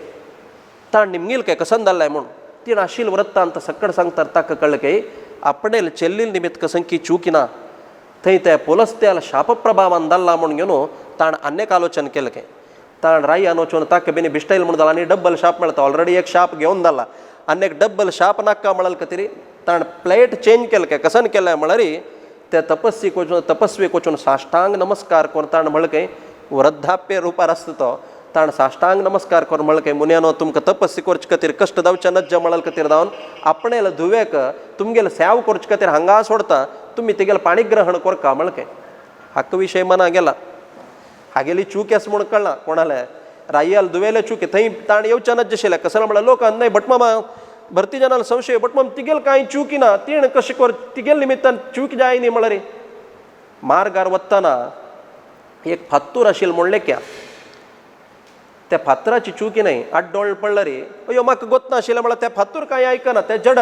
ताण निमगील काय कसन जाल्लें म्हणून ती आशिल्ल वृत्तांत सकड सांगता ताका कळ्ळें काय आपणेल ಚೆಲ್ಲಿಲ್ निमित्त कसंकी चूकिना थंय त्या पौलस्त्याल शापप्रभावान जाल्ला म्हणून घेवन ताण अनेक आलोचन केलें काय ताण राई आनोचून ताका बेनी बिश्टायल म्हणून जाला आनी डब्बल शाप मेळता ऑलरेडी एक शाप घेवन जाला आनी एक डब्बल शाप नाका म्हळ्यार खातीर ताण प्लेट चेंज केलें काय कसन केलें म्हळ्यार त्या तपस्वीक वचून साश्टांग नमस्कार करून ताण म्हळें काय वृद्धाप्य रुपार आसता तो ताण साश्टांग नमस्कार करून म्हळें काय मुन्यानो तुमकां तपस्या करचे खातीर कश्ट जावचे नज्ज म्हळ्यार खातीर जावन आपणेल धुवेक तुमगेल सेव करचे खातीर हांगा सोडता तुमी तेगेल पाणी ग्रहण करका म्हळें काय हाका विशय मना गेला हागेली चूक आसा म्हूण कळना कोणाले राय्याल दुवेले चूक थंय ताण येवचे नज्ज आशिल्ले कसं म्हळ्यार लोकांक न्हय बट मामा भरती जनाल संशय बट माम तिगेल कांय चुकी ना तीण कशें कर तिगेल निमित्तान चूक जाय न्ही म्हळ्यार मार्गार वतना एक फात्तूर आशिल्लो म्हणलें क्या त्या फातराची चुकी न्हय आड्डोळ पडला रे अयो म्हाका गोत नाशिल्लें म्हळ्यार त्या फातूर कांय आयकना तें जड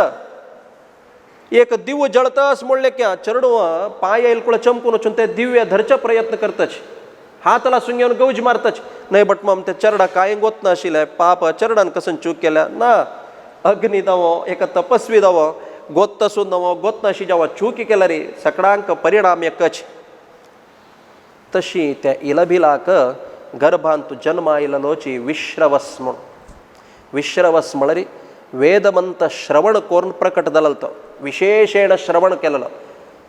एक दिव जळतस म्हणले क्या चरडू पाय येईल चमकून वचून ते दिव्य धरचा प्रयत्न करतच हातला सुंगेवन गौज मारतच नाही बट मग ते चरडा काय गोत नाशिल्ले पाप चरडान कसन चूक केल्या ना अग्नी दावो एक तपस्वी दावो गोत सून दावो गोत नाशी जेव्हा चूक केला रे सगळ्यांक परिणाम एकच तशी त्या इलभिलाक गर्भांत जन्म आयलोची विश्रवस म्हण विश्रवस म्हळरी वेदमंत श्रवण करून प्रकट जालतो विशेषेण श्रवण केलेलं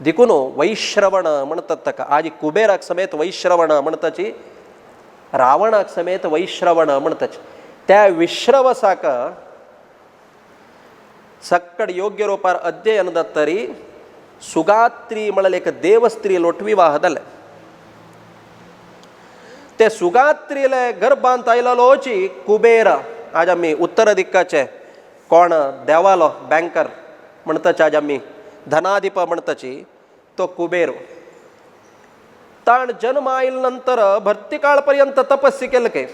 देखून वैश्रवण म्हणतात ताका आज कुबेराक समेत वैश्रवण म्हणताची रावणाक समेत वैश्रवण म्हणताची त्या विश्रवसाक सक्कड योग्य रूपार अध्ययन दत्तरी सुगात्री म्हणले एक देवस्त्री लोट विवाह जाले ते सुगात्रीले गर्भांत आयलोची कुबेर आज आम्ही उत्तर दिक्काचे कोण देवालो बँकर म्हणताचे आज आम्ही धनाधिप म्हणताची तो कुबेर ताण जन्म आयल नंतर भरती काळपर्यंत तपस्सी केलं काय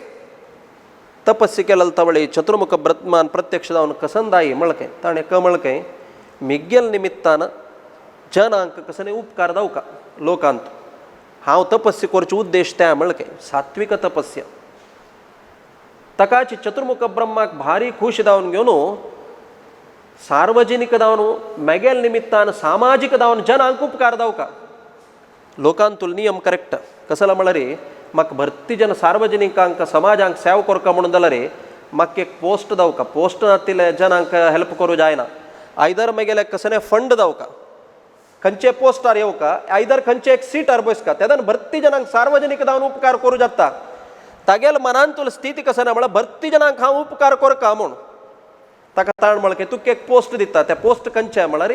तपस्सी केलं तवळी चतुर्मुख ब्रह्मान प्रत्यक्ष जाऊन कसंदाई मळके ताणे कमळके मिग्गेल निमित्तान जनांक कसने उपकार जाऊ का लोकांत हांव तपस्सी करचे उद्देश त्या मळके सात्विक तपस्या तकाची चतुर्मुख ब्रह्माक भारी खुश जावन घेवन सार्वजनिक जावन मेगेल निमित्तान सामाजिक जावन जनांक उपकार जाऊ का लोकांतूल नियम करेक्ट कसला म्हणल्यार रे म्हाका भरती जन सार्वजनिकांक समाजांक सेवा करता म्हणून जाल्यार रे म्हाका एक पोस्ट जाऊ का पोस्ट नातिले जनांक हेल्प करूं जायना आयदर मागेले कसने फंड जाऊ का खंयचे पोस्टार येऊ का आयदर खंयचे एक सीटार बस का तेदान भरती जनांक सार्वजनिक जावन उपकार करूं जाता तागेल मनांतूल स्थिती कसना म्हळ्यार भरती जनांक हांव उपकार करता म्हूण ताका ताण म्हळके तुका एक पोस्ट दिता त्या पोस्ट खंयचे म्हळ्यार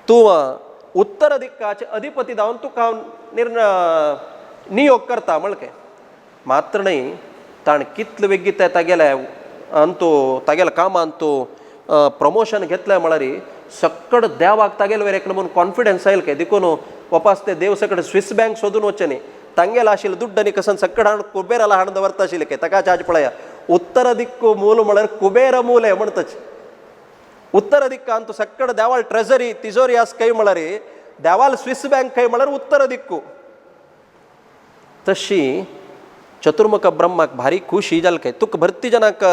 तूं उत्तर दिक्काचे अधिपती जावन तुका हांव नियोग करता म्हळके मात्र न्ही ताण कितले वेगीत तागेले अंतू तागेले कामान तूं प्रमोशन घेतलें म्हळ्यार सक्कड देवाक तागेले वेर एक म्हणून कॉन्फिडन्स आयल काय देखून वपास ते देव सकड स्विस बँक सोदून वच्चे न्ही तांगेला आशिल्ले दुड्ड आनी कसन सक्कड हाण कुबेराला हाण दवरता आशिल्ले काय ताका चार्ज पळया उत्तर दिक्कू मूल म्हळ्यार कुबेर मूल हे म्हणतच उत्तर दिक्कांत तूं सक्कड देवाल ट्रेझरी तिजोरी आस खंय म्हळ्यार देवाल स्विस बँक खंय म्हळ्यार उत्तर दिक्कू तशी चतुर्मुख ब्रह्माक भारी खुशी जाल काय तुका भरती जनाक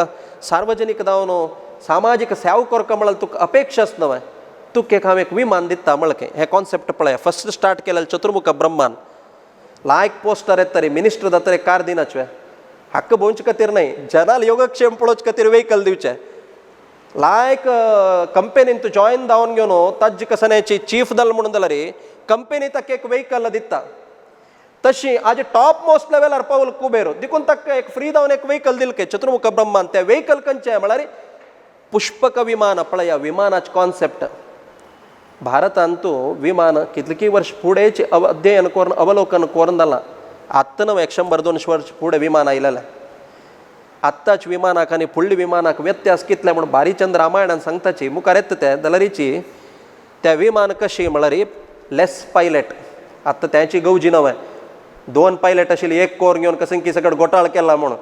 सार्वजनीक जावन सामाजीक सेवा करता म्हळ्यार तुका अपेक्षाच न्हय तुका एक हांव एक विमान दिता म्हळके हे कॉन्सेप्ट पळय फस्ट स्टार्ट केलें चतुर्मुख ब्रह्मान लायक पोस्टर येता रे मिनिस्टर जाता रे कार दिनाचे हक्क भोंवचे खातीर न्हय जनाल योगक्षेम पळोवचे खातीर वेहिकल दिवचे लायक कंपनीन तूं जॉयन जावन घेवन ताजी कसन्याची चीफ जाल म्हणून जाल्यार कंपनी ताका एक वेहिकल दिता तशी आज टॉप मोस्ट लेवलार पावल कुबेर देखून ताका एक फ्री जावन एक वेहिकल दिले चतुर्मुख ब्रह्मान त्या वेहिकल खंयचे म्हळ्यार पुष्पक विमान पळया विमानाचे कॉन्सेप्ट भारतांतू विमान कितली वर्ष फुडेंचे अध्ययन करून अवलोकन करून जालां आत्तां न्हय 100-200 वर्ष फुडें विमान आयलेलें आत्ताच विमानाक आनी फुडल्या विमानाक व्यत्यास कितले म्हणून बारीचंद रामायणान सांगताची मुखार येता ते जाल्यारीची त्या विमान कशी म्हळ्यार लेस पायलट आत्तां त्याची गवजी नवं 2 पायलट आशिल्ली एक कोर घेवन कसं की सगळं घोटाळ केला म्हणून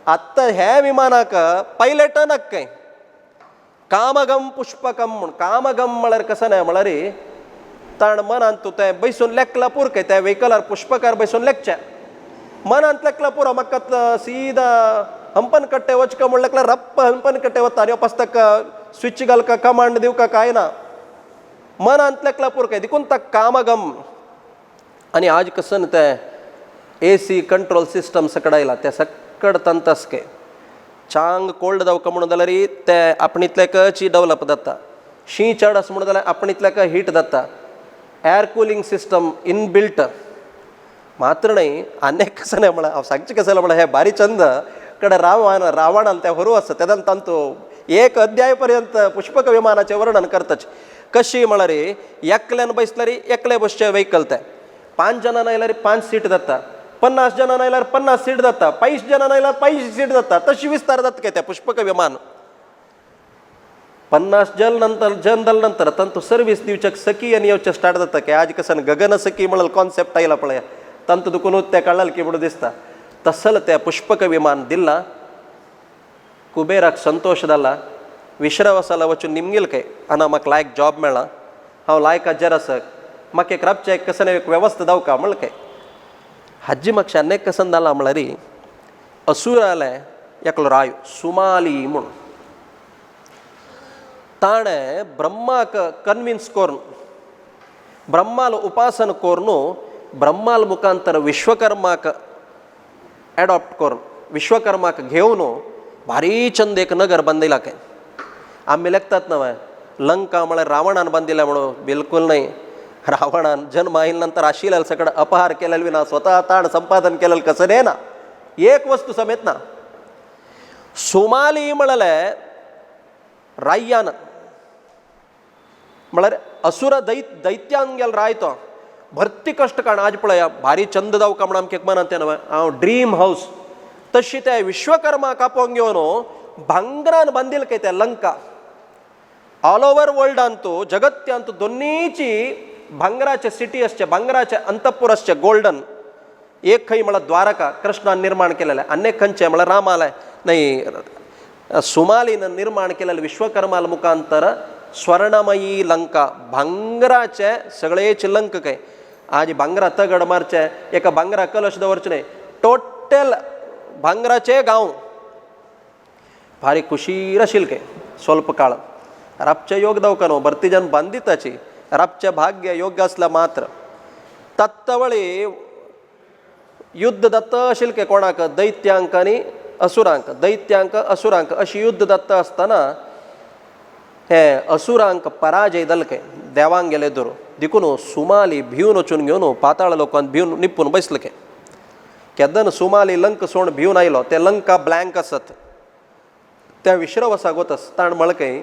आत्तां ह्या विमानाक पायलट नाक काय कामगम पुष्पकम म्हूण कामगम म्हळ्यार कसं न्हय म्हळ्यार ताण मनांत तूं तें बैसून लेखला पुर काय त्या वेहिकलार पुष्पकार बैसून लेखचें मनांत लेखला पुरो म्हाका सीदा हंपन कट्टे वचका म्हण लेखला रप्प हंपन कट्टे वता आनी वापस ताका स्विच घालका कमांड दिवका कांय ना मनांत लेखला पुर काय देखून ताका कामगम आनी आज कसन तें AC कंट्रोल सिस्टम सकड आयला त्या सकड तंतस के चांग कोल्ड जावका म्हणून जाल्यार ते आपणितल्याकच डेवलप जाता शीं चड आसा म्हणून जाल्यार आपणितल्याक हीट जाता एअर कुलिंग सिस्टम इनबिल्ट मात्र न्हय आनीक कसं न्हय म्हळ्यार हांव सांगचें कशें म्हळ्यार हे बारीचंद कडेन रावणान तें हरू आसा तेदान तांतू एक अध्याय पर्यंत पुष्पक विमानाचें वर्णन करताच कशी म्हळ्यार एकल्यान बसल्यार एकले बसचे वेहिकल ते 5 जणां आयल्यार 5 सीट जाता 50 जणां आयल्यार 50 सीट जाता 25 जणां आयल्यार 25 सीट जाता तशी विस्तार जाता काय त्या पुष्पक विमान 50 जन जाल नंतर तांतू सर्वीस दिवचें सकी आनी येवचें स्टार्ट जाता की आज कसन गगन सकी म्हळ्यार कॉन्सेप्ट आयला पळय तांतू दुखून तें कळाल की म्हणून दिसता तसल त्या पुष्पक विमान दिला कुबेराक संतोष जाला विश्रवासाला वचून निमगेल काय हांगा म्हाका लायक जॉब मेळ्ळा हांव लायक जरासक म्हाका एक राबचें कसन एक वेवस्था जावका म्हणलें काय हाजी म्हाका शान्नेक कसन जालां म्हळ्यार असुराले एकलो रायो सुमाली म्हणून ताणें ब्रह्माक कन्विन्स करून ब्रह्माल उपासन करून ब्रह्माल मुखांतर विश्वकर्माक एडॉप्ट करून विश्वकर्माक घेवन भारी चंद एक नगर बांदिला काय आमी लेखतात नव्हे लंका म्हळ्यार रावणान बांदिल्या म्हणून बिलकुल नाही रावणान जन्म आयिल्ले नंतर आशिल्ले सकड अपहार केलेले विना स्वता ताण संपादन केलेलं कसं न्हय ना एक वस्तू समेत ना सुमाली म्हळ्यार राय्यान म्हळ्यार असुर दैत्यांक गेलो राय तो भरती कश्ट काण आज पळया भारी चंद जावका म्हणून आमकां एक मनांत तें न्हय हांव ड्रीम हावस तशी ते विश्वकर्मा कापोवंक घेवन भांगरान बांदिल काय ते लंका ऑल ओव्हर वर्ल्डान तूं जगत्यांत दोनीची भांगराचे सिटी असचे भांगराचे अंतपूर असचे गोल्डन एक खंय म्हळ्यार द्वारका कृष्णान निर्माण केलेले अनेक खंयचे म्हळ्यार रामालय नाही सुमालीन निर्माण केलेले विश्वकर्माल मुखांतर स्वर्णमयी लंका भांगराचे सगळेच लंक काय आज भांगरा तगड मारचे एका भांगरा कलश दवरचे न्हय टोटल भांगराचे गांव भारी खुशीर आशिल्ले काय स्वल्प काळ राबचे योग दावका न्हू भरती जन बांदिताची राबचे भाग्य योग्य असला मात्र तत्तवळी युद्ध दत्त आशिल्ले काय कोणाक दैत्यांक आनी असुरांक दैत्यांक असुरांक अशी युद्ध दत्त आसतना हे असुरांक पराजय जाले काय देवांक गेले धरून देखून सुमाली भिवन वचून घेवन पाताळ लोकांत भिवन निपून बसले काय केदन सुमाली लंक सोड भिवन आयलो ते लंका ब्लँक आसत त्या विश्रवसाक वतस ताण म्हळकय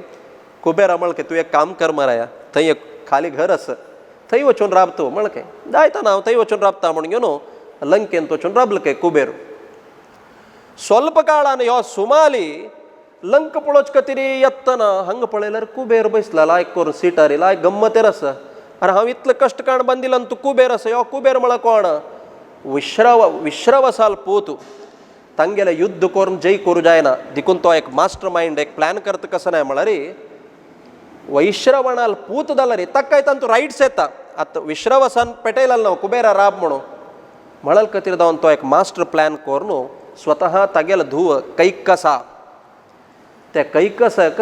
कुबेरा म्हळकय तूं एक काम कर मराया थंय एक खाली घर आस थंय वचून राबतो म्हळकय जायता ना हांव थंय वचून राबता म्हण घेवन लंकेंत वचून राबलो काय कुबेर स्वल्प काळान ह्यो सुमाली लंक पळोवच खातीर येतना हांगा पळयल्यार कुबेर बसला लायक करून सिटारी लायक गम्मतेर आसा अरे हांव इतलें कश्ट काण बांदिला आनी तूं कुबेर आसा ह्यो कुबेर म्हळ्यार कोण विश्रवसाल पूत तांगेले युद्ध करून जय करूं जायना देखून तो एक मास्टर मायंड एक प्लॅन करता कसं नाही म्हळ्यार वैश्रवणाल पूत जाल्यार रे ताका काय तांतू रायट्स येता आतां विश्रवसान पेटयला न्हू कुबेरा राब म्हणून म्हळ्यार खातीर जावन तो एक मास्टर प्लॅन करून स्वता तागेलो धुव कैकसा त्या कैकसाक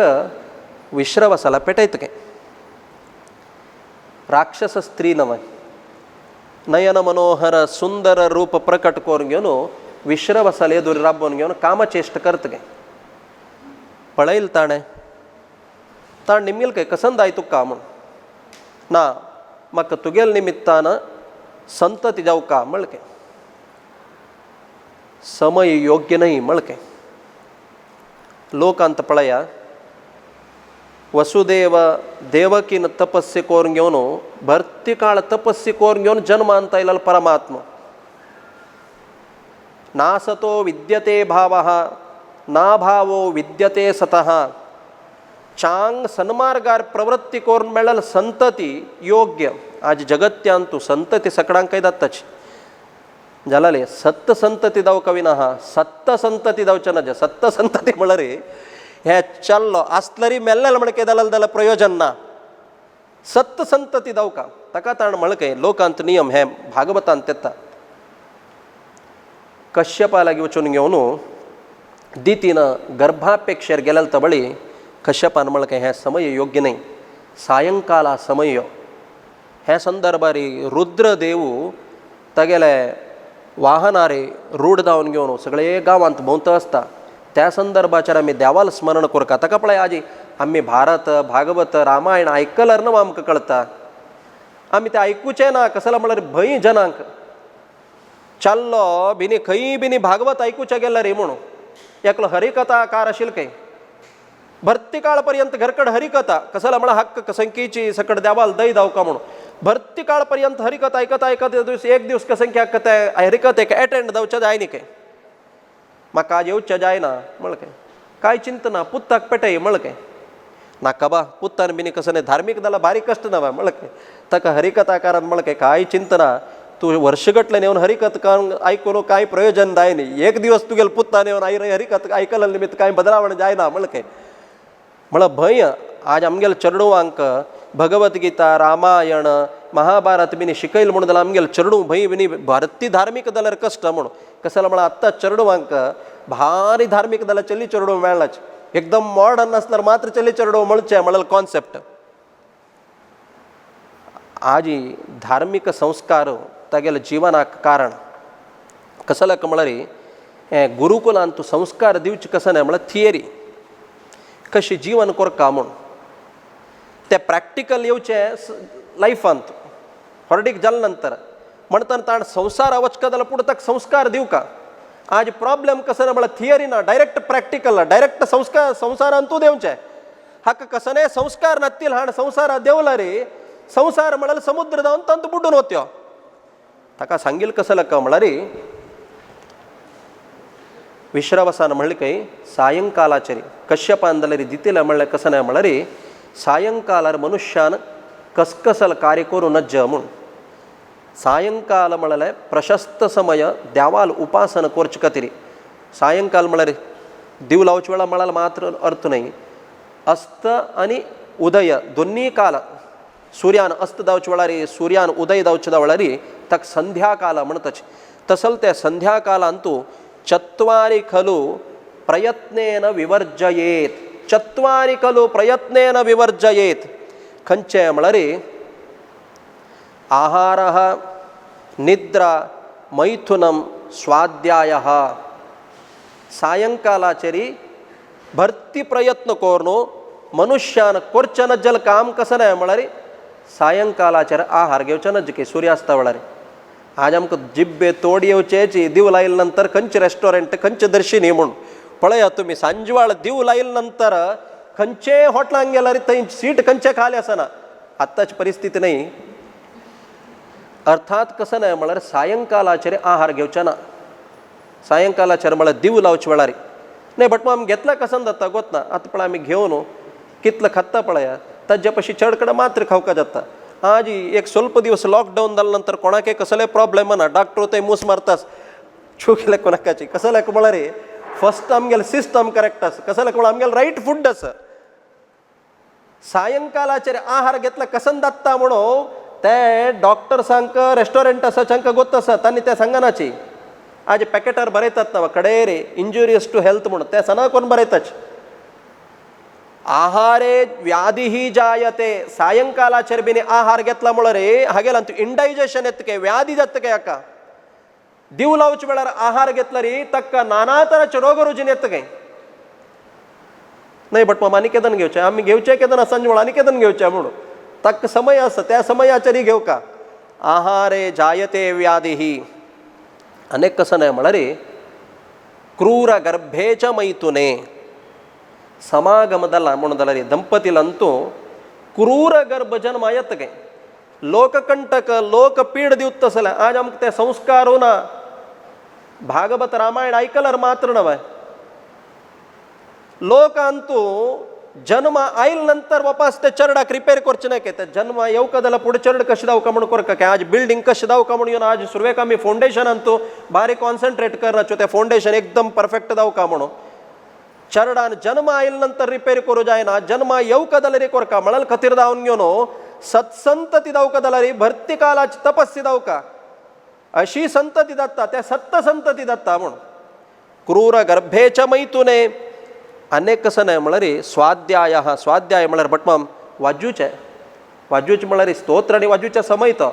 विश्रवसाला पेटयता काय राक्षस स्त्री नव्हे नयन मनोहर सुंदर रूप प्रकट करून घेवन विश्रवसाल एदूर राबोवन घेवन कामचेश्ट करता काय पळयल ताणें ताण निमील काय कसंद आय तुका म्हण ना म्हाका तुगेल निमित्तान संतती जावका म्हळ काय समय योग्य नाही म्हळ काय लोकांत पळया वसुदेव देवकीन तपस्से करून घेवन भरती काळ तपस्से करून घेवन जन्म ಅಂತ इल्ल परमात्म नासतो विद्यते भावः ना भावो विद्यते सतः चांग सन्मार्गार प्रवृत्ती करून मेळ्ळल संतती योग्य आज जगत्यांतू संतती सगळ्यांक जाताची जाल्यार सत्त संतती जावका विना सत्त संतती जावचे ना सत्त संतती म्हळ्यार हे चल्लो आसतरी मेल्लेले म्हण जाल्यार प्रयोजन ना सत्त संतती जावका ताका ताण म्हळकय लोकांत नियम हे भागवतांत येता कश्यपा लागीं वचून घेवन दितीन गर्भापेक्षेर गेलेले तबळी कश्यपान म्हळकय हे समय योग्य नाही सायंकाला समय हे संदर्भारी रुद्रदेव तागेले वाहनारे रूढ जावन घेवन सगळे गांवांत भोंवता आसता त्या संदर्भाचेर आमी देवाल स्मरण करता ताका पळय आजी आमी भारत भागवत रामायण आयकल्यार न्हू आमकां कळटा आमी तें आयकुचें ना कसलें म्हळ्यार भंय जनांक चल्लो बिनी खंय बिनी भागवत आयकुचें गेल्यार रे म्हणून एकलो हरिकथाकार आशिल्लो खंय भरती काळ पर्यंत घरकड हरिकथा कसलें म्हळ्यार हक्क संख्येची सकट देवाल दय जावका म्हणून भरती काळ पर्यंत हरिकथा आयकता आयकता एक दीस कसंख्या ते हरिकथेक एटेंड जावचें जाय न्ही काय म्हाका आज येवचें जायना म्हळ काय चिंता ना पुत्ताक पेटय म्हळ नाका बा पुत्तान बिनी कसं नाही धार्मीक जाल्यार भारी कश्ट नवा म्हळ ताका हरिकथाकारान म्हळ काय चिंता ना तूं वर्षगटल्यान येवन हरिकथा आयकून कांय प्रयोजन जाय न्ही एक दिवस तुगेल पुत्तान येवन हरिकथा आयकले निमित्त कांय बदलावण जायना म्हळ म्हळ्यार भंय आज आमगेल्या चेडवांक भगवद्गीता रामायण महाभारत बिनी शिकयल म्हणून जाल्यार आमगेले चरडू भंय बिनी भारती धार्मीक जाल्यार कश्ट म्हणून कसं म्हळ्यार आत्तां चरडूवांक भारी धार्मीक जाल्यार चली चरडू मेळनाच एकदम मॉडर्न आसल्यार मात्र चली चरडू म्हणचे म्हळ्यार कॉन्सेप्ट आज धार्मीक संस्कार तागेले जिवनाक कारण कसं जाल्यार म्हळ्यार गुरुकुलांत तूं संस्कार दिवचे कसं न्हय म्हळ्यार थियरी कशी जीवन करता म्हूण ते प्रॅक्टिकल येवचे लायफांत हॉर्डीक जाले नंतर म्हणटा ताण संवसार वचका जाल्यार पुढे ताका संस्कार दिवका आज प्रॉब्लेम कसं ना म्हळ्यार थियरी ना डायरेक्ट प्रॅक्टिकल डायरेक्ट संवसारांत तूं देवचें हाका कसं न्हय संस्कार नातील हाण संवसारा देवला रे संवसार म्हळ्यार समुद्र जावन तंत बुडून वत्यो ताका सांगिल्लें कसं लाका म्हळ्यार विश्रवसान म्हणलें खंय सायंकालाचेर कश्यपान जाल्यार दितले म्हणलें कसं न्हय म्हळ्यार सायंकालार मनुष्यान कसकसल कार्य करूं नज म्हूण सायंकाल म्हळ्यार प्रशस्त समय देवाल उपासना करचे खातीर सायंकाल म्हळ्यार दिव लावचे वेळा म्हळ्यार मात्र अर्थ न्हय अस्त आनी उदय दोन्ही काल सूर्यान अस्त जावचे वेळार सूर्यान उदय जावचे वेळार ताका संध्याकाल म्हणटाच तसल त्या संध्याकालांत तूं चत्वारि खलु प्रयत्नेन विवर्जयेत चत्वारि खलु प्रयत्नेन विवर्जयेत खंयचे म्हळ्यार आहारः निद्रा मैथुनम स्वाध्यायः सायंकालाचेरी भरती प्रयत्न करून मनुष्यान करचें नजल काम कसं न्हय म्हळ्यार सायंकालाचेर आहार घेवचे नज की सूर्यास्ता वेळार आज आमकां जिब्बे तोड येवचेची दिव लायले नंतर खंयचे रेस्टॉरंट खंयचे दर्शिनी म्हूण पळयात तुमी सांजवाळ दिव लायले नंतर खंयचे हॉटलांक गेल्यार थंय सीट खंयचे खाली आसना आत्ताची परिस्थिती न्हय अर्थात कसं न्हय म्हळ्यार सायंकालाचेर आहार घेवचे ना सायंकालाचेर म्हळ्यार दिव लावचे वेळार न्हय बट आमी घेतला कसं जाता गोतना आतां पळय आमी घेवन कितलो खाता पळया ताजे पशी चडकडे मात्र खावका जाता आज एक स्वल्प दिवस लॉकडावन जाले नंतर कोणाकय कसले प्रॉब्लेम ना डॉक्टर थंय मूस मारतास चुकले कोणाकाची कसं लायक म्हळ्यार फस्ट आमगेले सिस्टम करेक्ट आसा कसं लायक म्हळ्यार आमगेले रायट फूड आसा सायंकालाचेर आहार घेतला कसं जाता म्हणून ते डॉक्टर्सांक रेस्टॉरंट आसा तांकां गोत आसा तांणी ते सांगनाची आज पॅकेटार बरयतात ना कडेर इंजुरियस टू हेल्थ म्हणून ते सना कोण बरयताच आहारे व्याधी जायते सायंकालाचेर बिनी आहार घेतला म्हळ्यार हागेला तूं इंडायजेशन येता काय व्याधी जाता काय हाका दिव लावचे वेळार आहार घेतला रे ताका नाना तरांचे रोग रुजीन येता काय न्हय बट आनी केदन घेवचें आमी घेवचें केदन सांजे वेळार आनी केदन घेवचें म्हणून ताका समय आसा त्या समयाचेर घेवका आहारे जायते व्याधी अनेक कसं न्हय म्हळ्यार क्रूर गर्भेच मैथुने ಸಮಾಗಮದಲ್ಲ म्हणून ದಂಪತಿಲಂತೂ ಕ್ರೂರ ಗರ್ಭ ಜನ್ಮ येतगे लोककंटक लोक पीड दिवतसले आज आमकां ते संस्कार ना भागवत रामायण ऐकल्यार मात्र नव्हे लोकांतू जन्म आयल नंतर वापस ते चरडाक रिपेर करचे न्हय ते जन्म येवका जाल्यार फुडें चरड कशें जावका म्हणून करता काय आज बिल्डींग कशें जावका म्हणून येवन आज सुरवेक आमी फावंडेशनांतू बारीक कॉन्सन्ट्रेट करनाच्यो ते फावंडेशन एकदम परफेक्ट जावका म्हणून चरडान जन्म आयल नंतर रिपेर करूं जायना जन्म येवका जाल्यार करका म्हळ्यार खातीर जावन घेवन सत्संतती जावका जाल्यार भरती कालाची तपस्या जावका अशी संतती जाता त्या सत्त संतती जाता म्हूण क्रूर गर्भेच मैथुने अनेक कसं न्हय म्हळ्यार स्वाध्याय स्वाध्याय म्हळ्यार भटमाम वाजूचे म्हळ्यार स्तोत्र आनी वाजूचे समय तो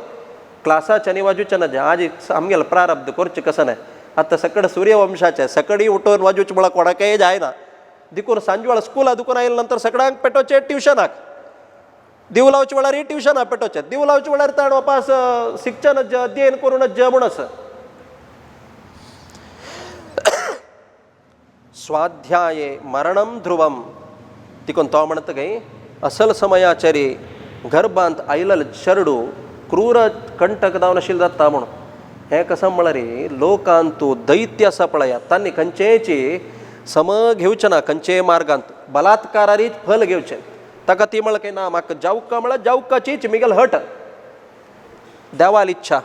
क्लासाचे आनी वाजूचे नजे आज आमगेले प्रारब्ध करचें कसं न्हय आतां सकड सूर्यवंशाचे सकडी उठोवन वाजूचे म्हळ्यार कोणाकय जायना देखून सांजवेळ स्कुला दुखून आयले नंतर सगळ्यांक पेटोवचे ट्युशनाक दिव लावचे वेळार ट्युशनाक पेटोवचे दिव लावचे वेळार ताण वापस शिक्षण अध्ययन करूनच म्हूण आसा स्वाध्याये मरणम ध्रुवम देखून तो म्हणटा काय असल समयाचेर गर्भांत आयलेले चरडू क्रूर कंटक जावन आशिल्ले जाता म्हणून हें कसं म्हळ्यार लोकांतू दैत्य आसा पळया तांणी खंयचेची सम घेवचें ना खंयचे मार्गांत बलात्कारारीच फल घेवचें ताका ती म्हळ्यार काय ना म्हाका जावका म्हळ्यार जावकाचीच मिगेल हट देवाल इच्छा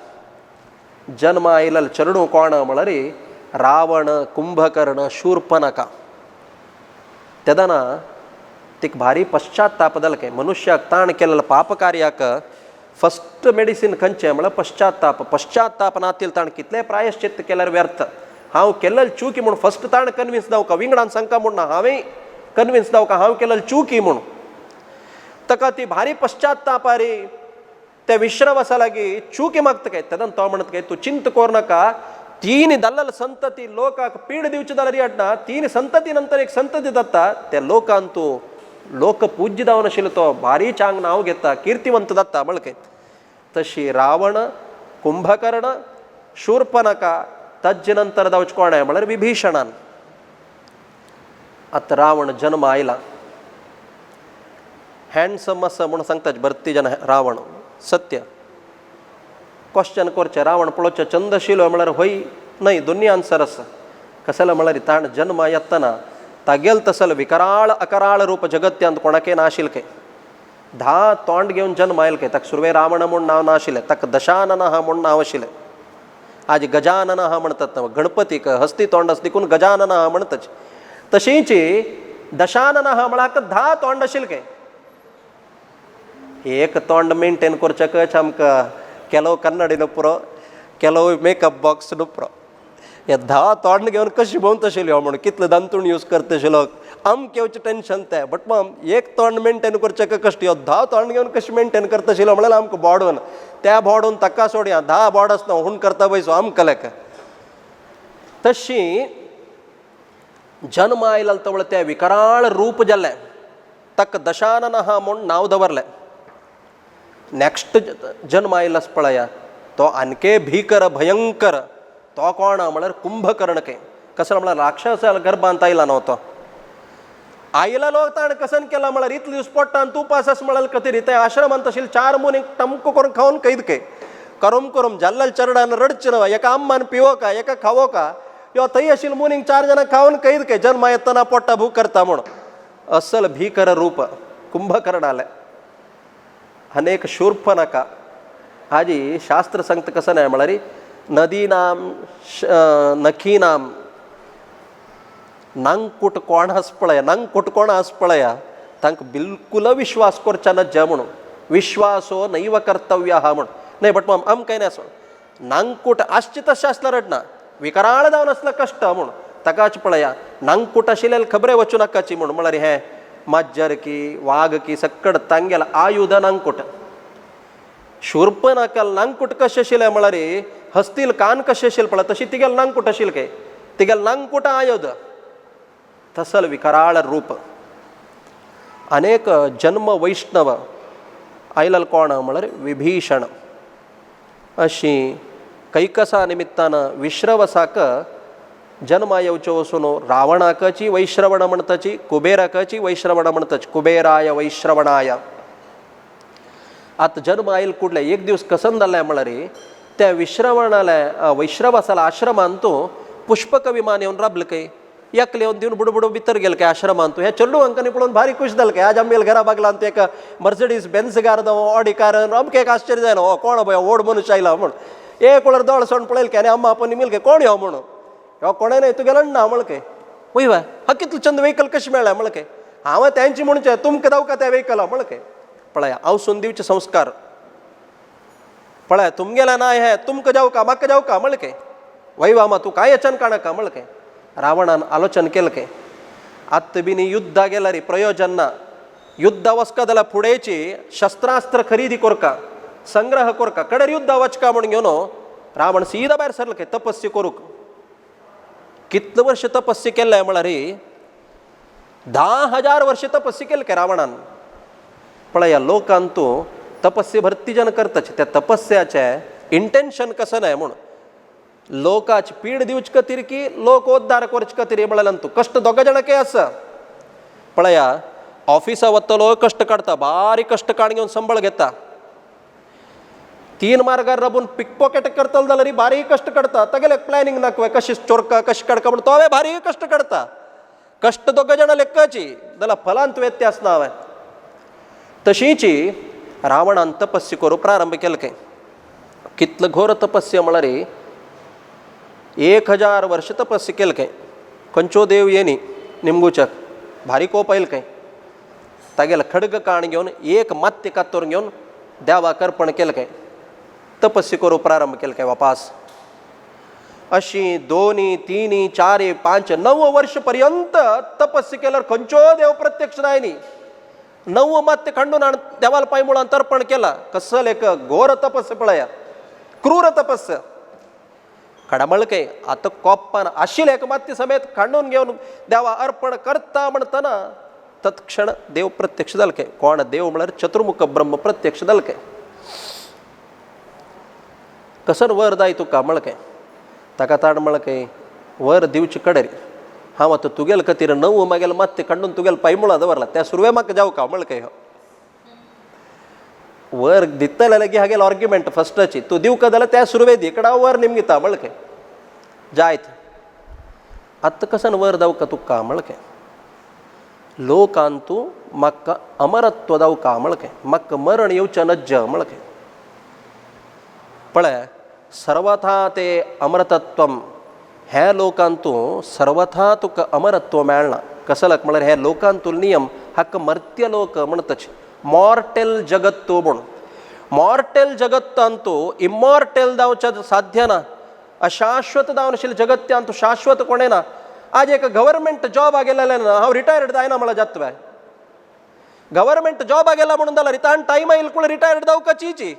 जन्म आयलेले चरडू कोण म्हळ्यार रावण कुंभकर्ण शूर्पणखा तेदना तिक भारी पश्चाताप जालें मनुष्याक ताण केलेलं पाप कार्याक फस्ट मेडिसीन खंयचें म्हळ्यार पश्चाताप नातील ताण कितलें प्रायश्चित्त केल्यार व्यर्थ हांव केलेली चुकी म्हूण फस्ट ताण कन्विन्स जावका विंगडान सांगता म्हूण ना हांवें कन्विन्स जावका हांव केलेली चुकी म्हूण ताका ती भारी पश्चातापारी त्या विश्रवासा लागीं चुकी मागता काय तेदन तो म्हणत काय तूं चिंत कोर नाका तीन दल्लल संतती लोकांक पीड दिवची जाल्यार येना तीन संतती नंतर एक संतती जाता त्या लोकांत तूं लोक पूज्य जावन आशिल्लो तो भारी चांग नांव घेता किर्तिवंत जाता म्हळ्यार तशी रावण कुंभकर्ण शूर्पणखा ताजे नंतर जावचें कोणें म्हळ्यार विभीषणान आतां रावण जन्म आयला हँडसम आसा म्हूण सांगता भरती जन रावण सत्य क्वेश्चन करचें रावण पळोवचें चंदशिलो म्हळ्यार होय न्हय दोनी आन्सर आसा कशें म्हळ्यार ताण जन्म येतना तागेल तसल विकराळ अकराळ रूप जगत्यांत कोणाके नाशिल्लें काय 10 तोंड घेवन जन्म आयले काय ताका सुरवे रावण म्हूण नांव नाशिल्लें ताका दशानन म्हूण नांव आशिल्लें आज गजानन म्हणटात गणपतीक हस्ती तोंड आसा देखून गजानन म्हणटात तशींच दशानन म्हळ्यार 10 तोंड आशिल्लें काय एक तोंड मेंटेन करचें कच आमकां केलो कन्नडीनो पुरो केलो मेकअप बॉक्स न्हू पुरो हे 10 तोंड घेवन कशी भोंवत आशिल्लो म्हूण कितले दांतूण यूज करता आशिल्लो अमकेवचें टेंशन तें बट मग एक तोंड मेंटेन करचें कश्ट ह्यो 10 तोंड घेवन कशें मेंटेन करता आशिल्लो म्हळ्यार आमकां बोडून त्या बोडून ताका सोडया 10 बोड आसता हूण करता पळय आमकां लेक तशी जन्म आयला तवळ तें विकराळ रूप जाल्लें ताका दशानन म्हूण नांव दवरलें नेक्स्ट जन्म आयलास पळया तो आनके भीकर भयंकर तो कोण म्हळ्यार कुंभकर्ण कसं म्हळ्यार राक्षस गर्भांत आयला न्हू तो आयलो ताणें कसन केला म्हळ्यार इतले दीस पोट्टान तुपास आस म्हळ्यार कथेरी ते आश्रमांत आशिल्ले 4 मुनीक टमको करून खावन कैद करून जाल्ल्या चरडान रडचें न्हय एका आम्मान पिवो का एका खावो का यो थंय आशिल्ले मुनीक 4 जाणां खावन कैद जन्म येतना पोट्टा भूक करता म्हूण असल भीकर रूप कुंभकर्ण आलें अनेक शूर्पणखा हाजी शास्त्र सांगता कसं नाही म्हळ्यार नदीनाम नखीनाम नांगकुट कोण आस पळया नांगकुट कोण आस पळया तांकां बिलकुल विश्वास करचा नज्जा म्हणून विश्वासो नैव कर्तव्य म्हूण न्हय बट आम कांय नासो नांगकुट आसचें तशें आसल्यार रडना विकराळ जावन आसल्यार कश्ट म्हूण ताकाच पळया नांगकुट आशिल्ल्यान खबरे वचूं नाकाची म्हूण म्हळ्यार हें माज्जर की वाघ की सक्कड तांगेल आयुध नांगकुट शूर्पणखाल नांगकुट कशें आशिल्लें म्हळ्यार हस्तील कान कशें आशिल्लें पळय तशी तिगेल नांगकुट आशिल्लें काय तिगेल नांगकुट आयुध तसल विकराळ रूप अनेक जन्म वैष्णव आयलाल कोण म्हळ्यार विभीषण अशी कैकसा निमित्तान विश्रवसाक जन्म येवचो वचून रावणाकची वैश्रवण म्हणटाची कुबेराकची वैश्रवण म्हणटाची कुबेराय वैश्रवणाय आतां जन्म आयल कुडले एक दीस कसन जालें म्हळ्यार त्या विश्रवणाल्या वैश्रवासाला आश्रमांत तूं पुष्पक विमान येवन राबलें काय एकले येवन दिवन बुडबुड भितर गेले काय आश्रमांत तूं हे चेडू हांकां पळोवन भारी खुश जालें काय आज आमगेल घरा बागलांत एक Mercedes Benz car Audi car अमकें एक आश्चर्य जालें हो कोण पळय व्हड मनुश्य आयला म्हूण एक वळर दोळ सोण पळयलें काय आनी अम्मा आपण निमिल काय कोण यो म्हणून हो कोणें न्हय तुगेलो ना म्हण काय वय वय हा कितलो चंद वेहिकल कशें मेळ्ळें म्हण काय हांव तेंची म्हणचें तुमकां जावका त्या वेहिकला म्हण काय पळय हांव दिवचे संस्कार पळय तुमगेला ना हे तुमकां जावका म्हाका जावका म्हण काय वय वामा तूं कांय यचन काणका म्हण काय रावणान आलोचन केलें काय आत्त बिनी युद्धा गेल्यार प्रयोजन ना युद्ध वचका जाल्यार फुडेची शस्त्रास्त्र खरेदी करका संग्रह करका कडेर युद्ध वचका म्हूण घेवन रावण सीदा भायर सरलो काय तपस्या करूंक कितले वर्ष तपस्या केल्ले म्हळ्यार 10,000 वर्ष तपस्या केली काय रावणान पळय ह्या लोकांत तूं तपस्या भरती जन करताच त्या तपस्याचें इंटेन्शन कसं नाही म्हूण लोकाची पीड दिवचे खातीर की लोक उद्धार करचे खातीर म्हळ्यार तूं कश्ट दोगां जाणांकय आसा पळया ऑफिसा वतलो कश्ट काडटा बारीक कश्ट काड घेवन संबळ घेता 3 मार्गार राबून पिकपॉकेट करतलो जाल्यार बारीक कश्ट काडता तागेले प्लॅनिंग नाकवे कशी चोरका कशी काडका म्हूण तो भारी कश्ट काडता कश्ट दोगां जाणां लेक्काची जाल्यार फलांत व्यत्यास ना हांवें तशींच रावणान तपस्या करूं प्रारंभ केलें काय कितलो घोर तपस्या म्हळ्यार 1000 वर्ष तपस्या केलें काय खंयच्यो देव येनी निमगुच्याक भारी कोप आयलो काय तागेला खडग काण घेऊन एक मात्य कातोर घेऊन देवाक अर्पण केलं काय, तपस्या करू प्रारंभ केलं काय वापास. अशी 2, 3, 4, 5, 9 वर्षपर्यंत तपस्या केल्यावर खंयचो देव प्रत्यक्ष नाही. 9 मात्य खंडून देवाला पाय मुळान तर्पण केला. कसल एक घोर तपस्या पळया, क्रूर तपस्या. खडामळके आता कोप्पान आशिल एक मात्य समेत खंडून घेऊन देवा अर्पण करता म्हणताना तत्क्षण देव प्रत्यक्ष जालके. कोण देव म्हळ्यार चतुर्मुख ब्रह्म प्रत्यक्ष जालके. कसन वर जाय तुका मळके, ताका ताण मळके वर दिवची कडेरी. हांव आतां तुगेल खातीर 9 मागेल मात्य खंडून तुगेल पायमुळा दवरला, त्या सुरवे म्हाका जावं का मळके. वर दितले लगी हागेल आर्ग्युमेंट फस्टाची, तू दिवका जाल्यार त्या सुरवे दिकडा वर निमगिता मळके जायत. आत्ता कसन वर जावका तुका मळके. लोकांतू म्हाका अमरत्व जावका मळके, म्हाका मरण येवचें नज्ज मळके. पळय सर्वथा ते अमरतत्वम, हे लोकांतू सर्वथा तुका अमरत्व मेळना. कसलक म्हळ्यार हे लोकांतूल नियम हाका मर्त्य लोक म्हणतच. मॉर्टेल जगत तो म्हणून मॉर्टेल जगत्तांतू इमॉर्टेल जावचें साध्य ना. अशाश्वत जावन आशिल्लें जगत्यांतू शाश्वत कोणें ना. आज एक गव्हर्मेंट जॉबा गेलेले ना, हांव रिटायर्ड जायना म्हळ्यार जातवें. गव्हर्मेंट जॉबा गेला म्हणून जाल्यार रिटायर्ड टायमा येयला पूण रिटायर्ड जावका चीची.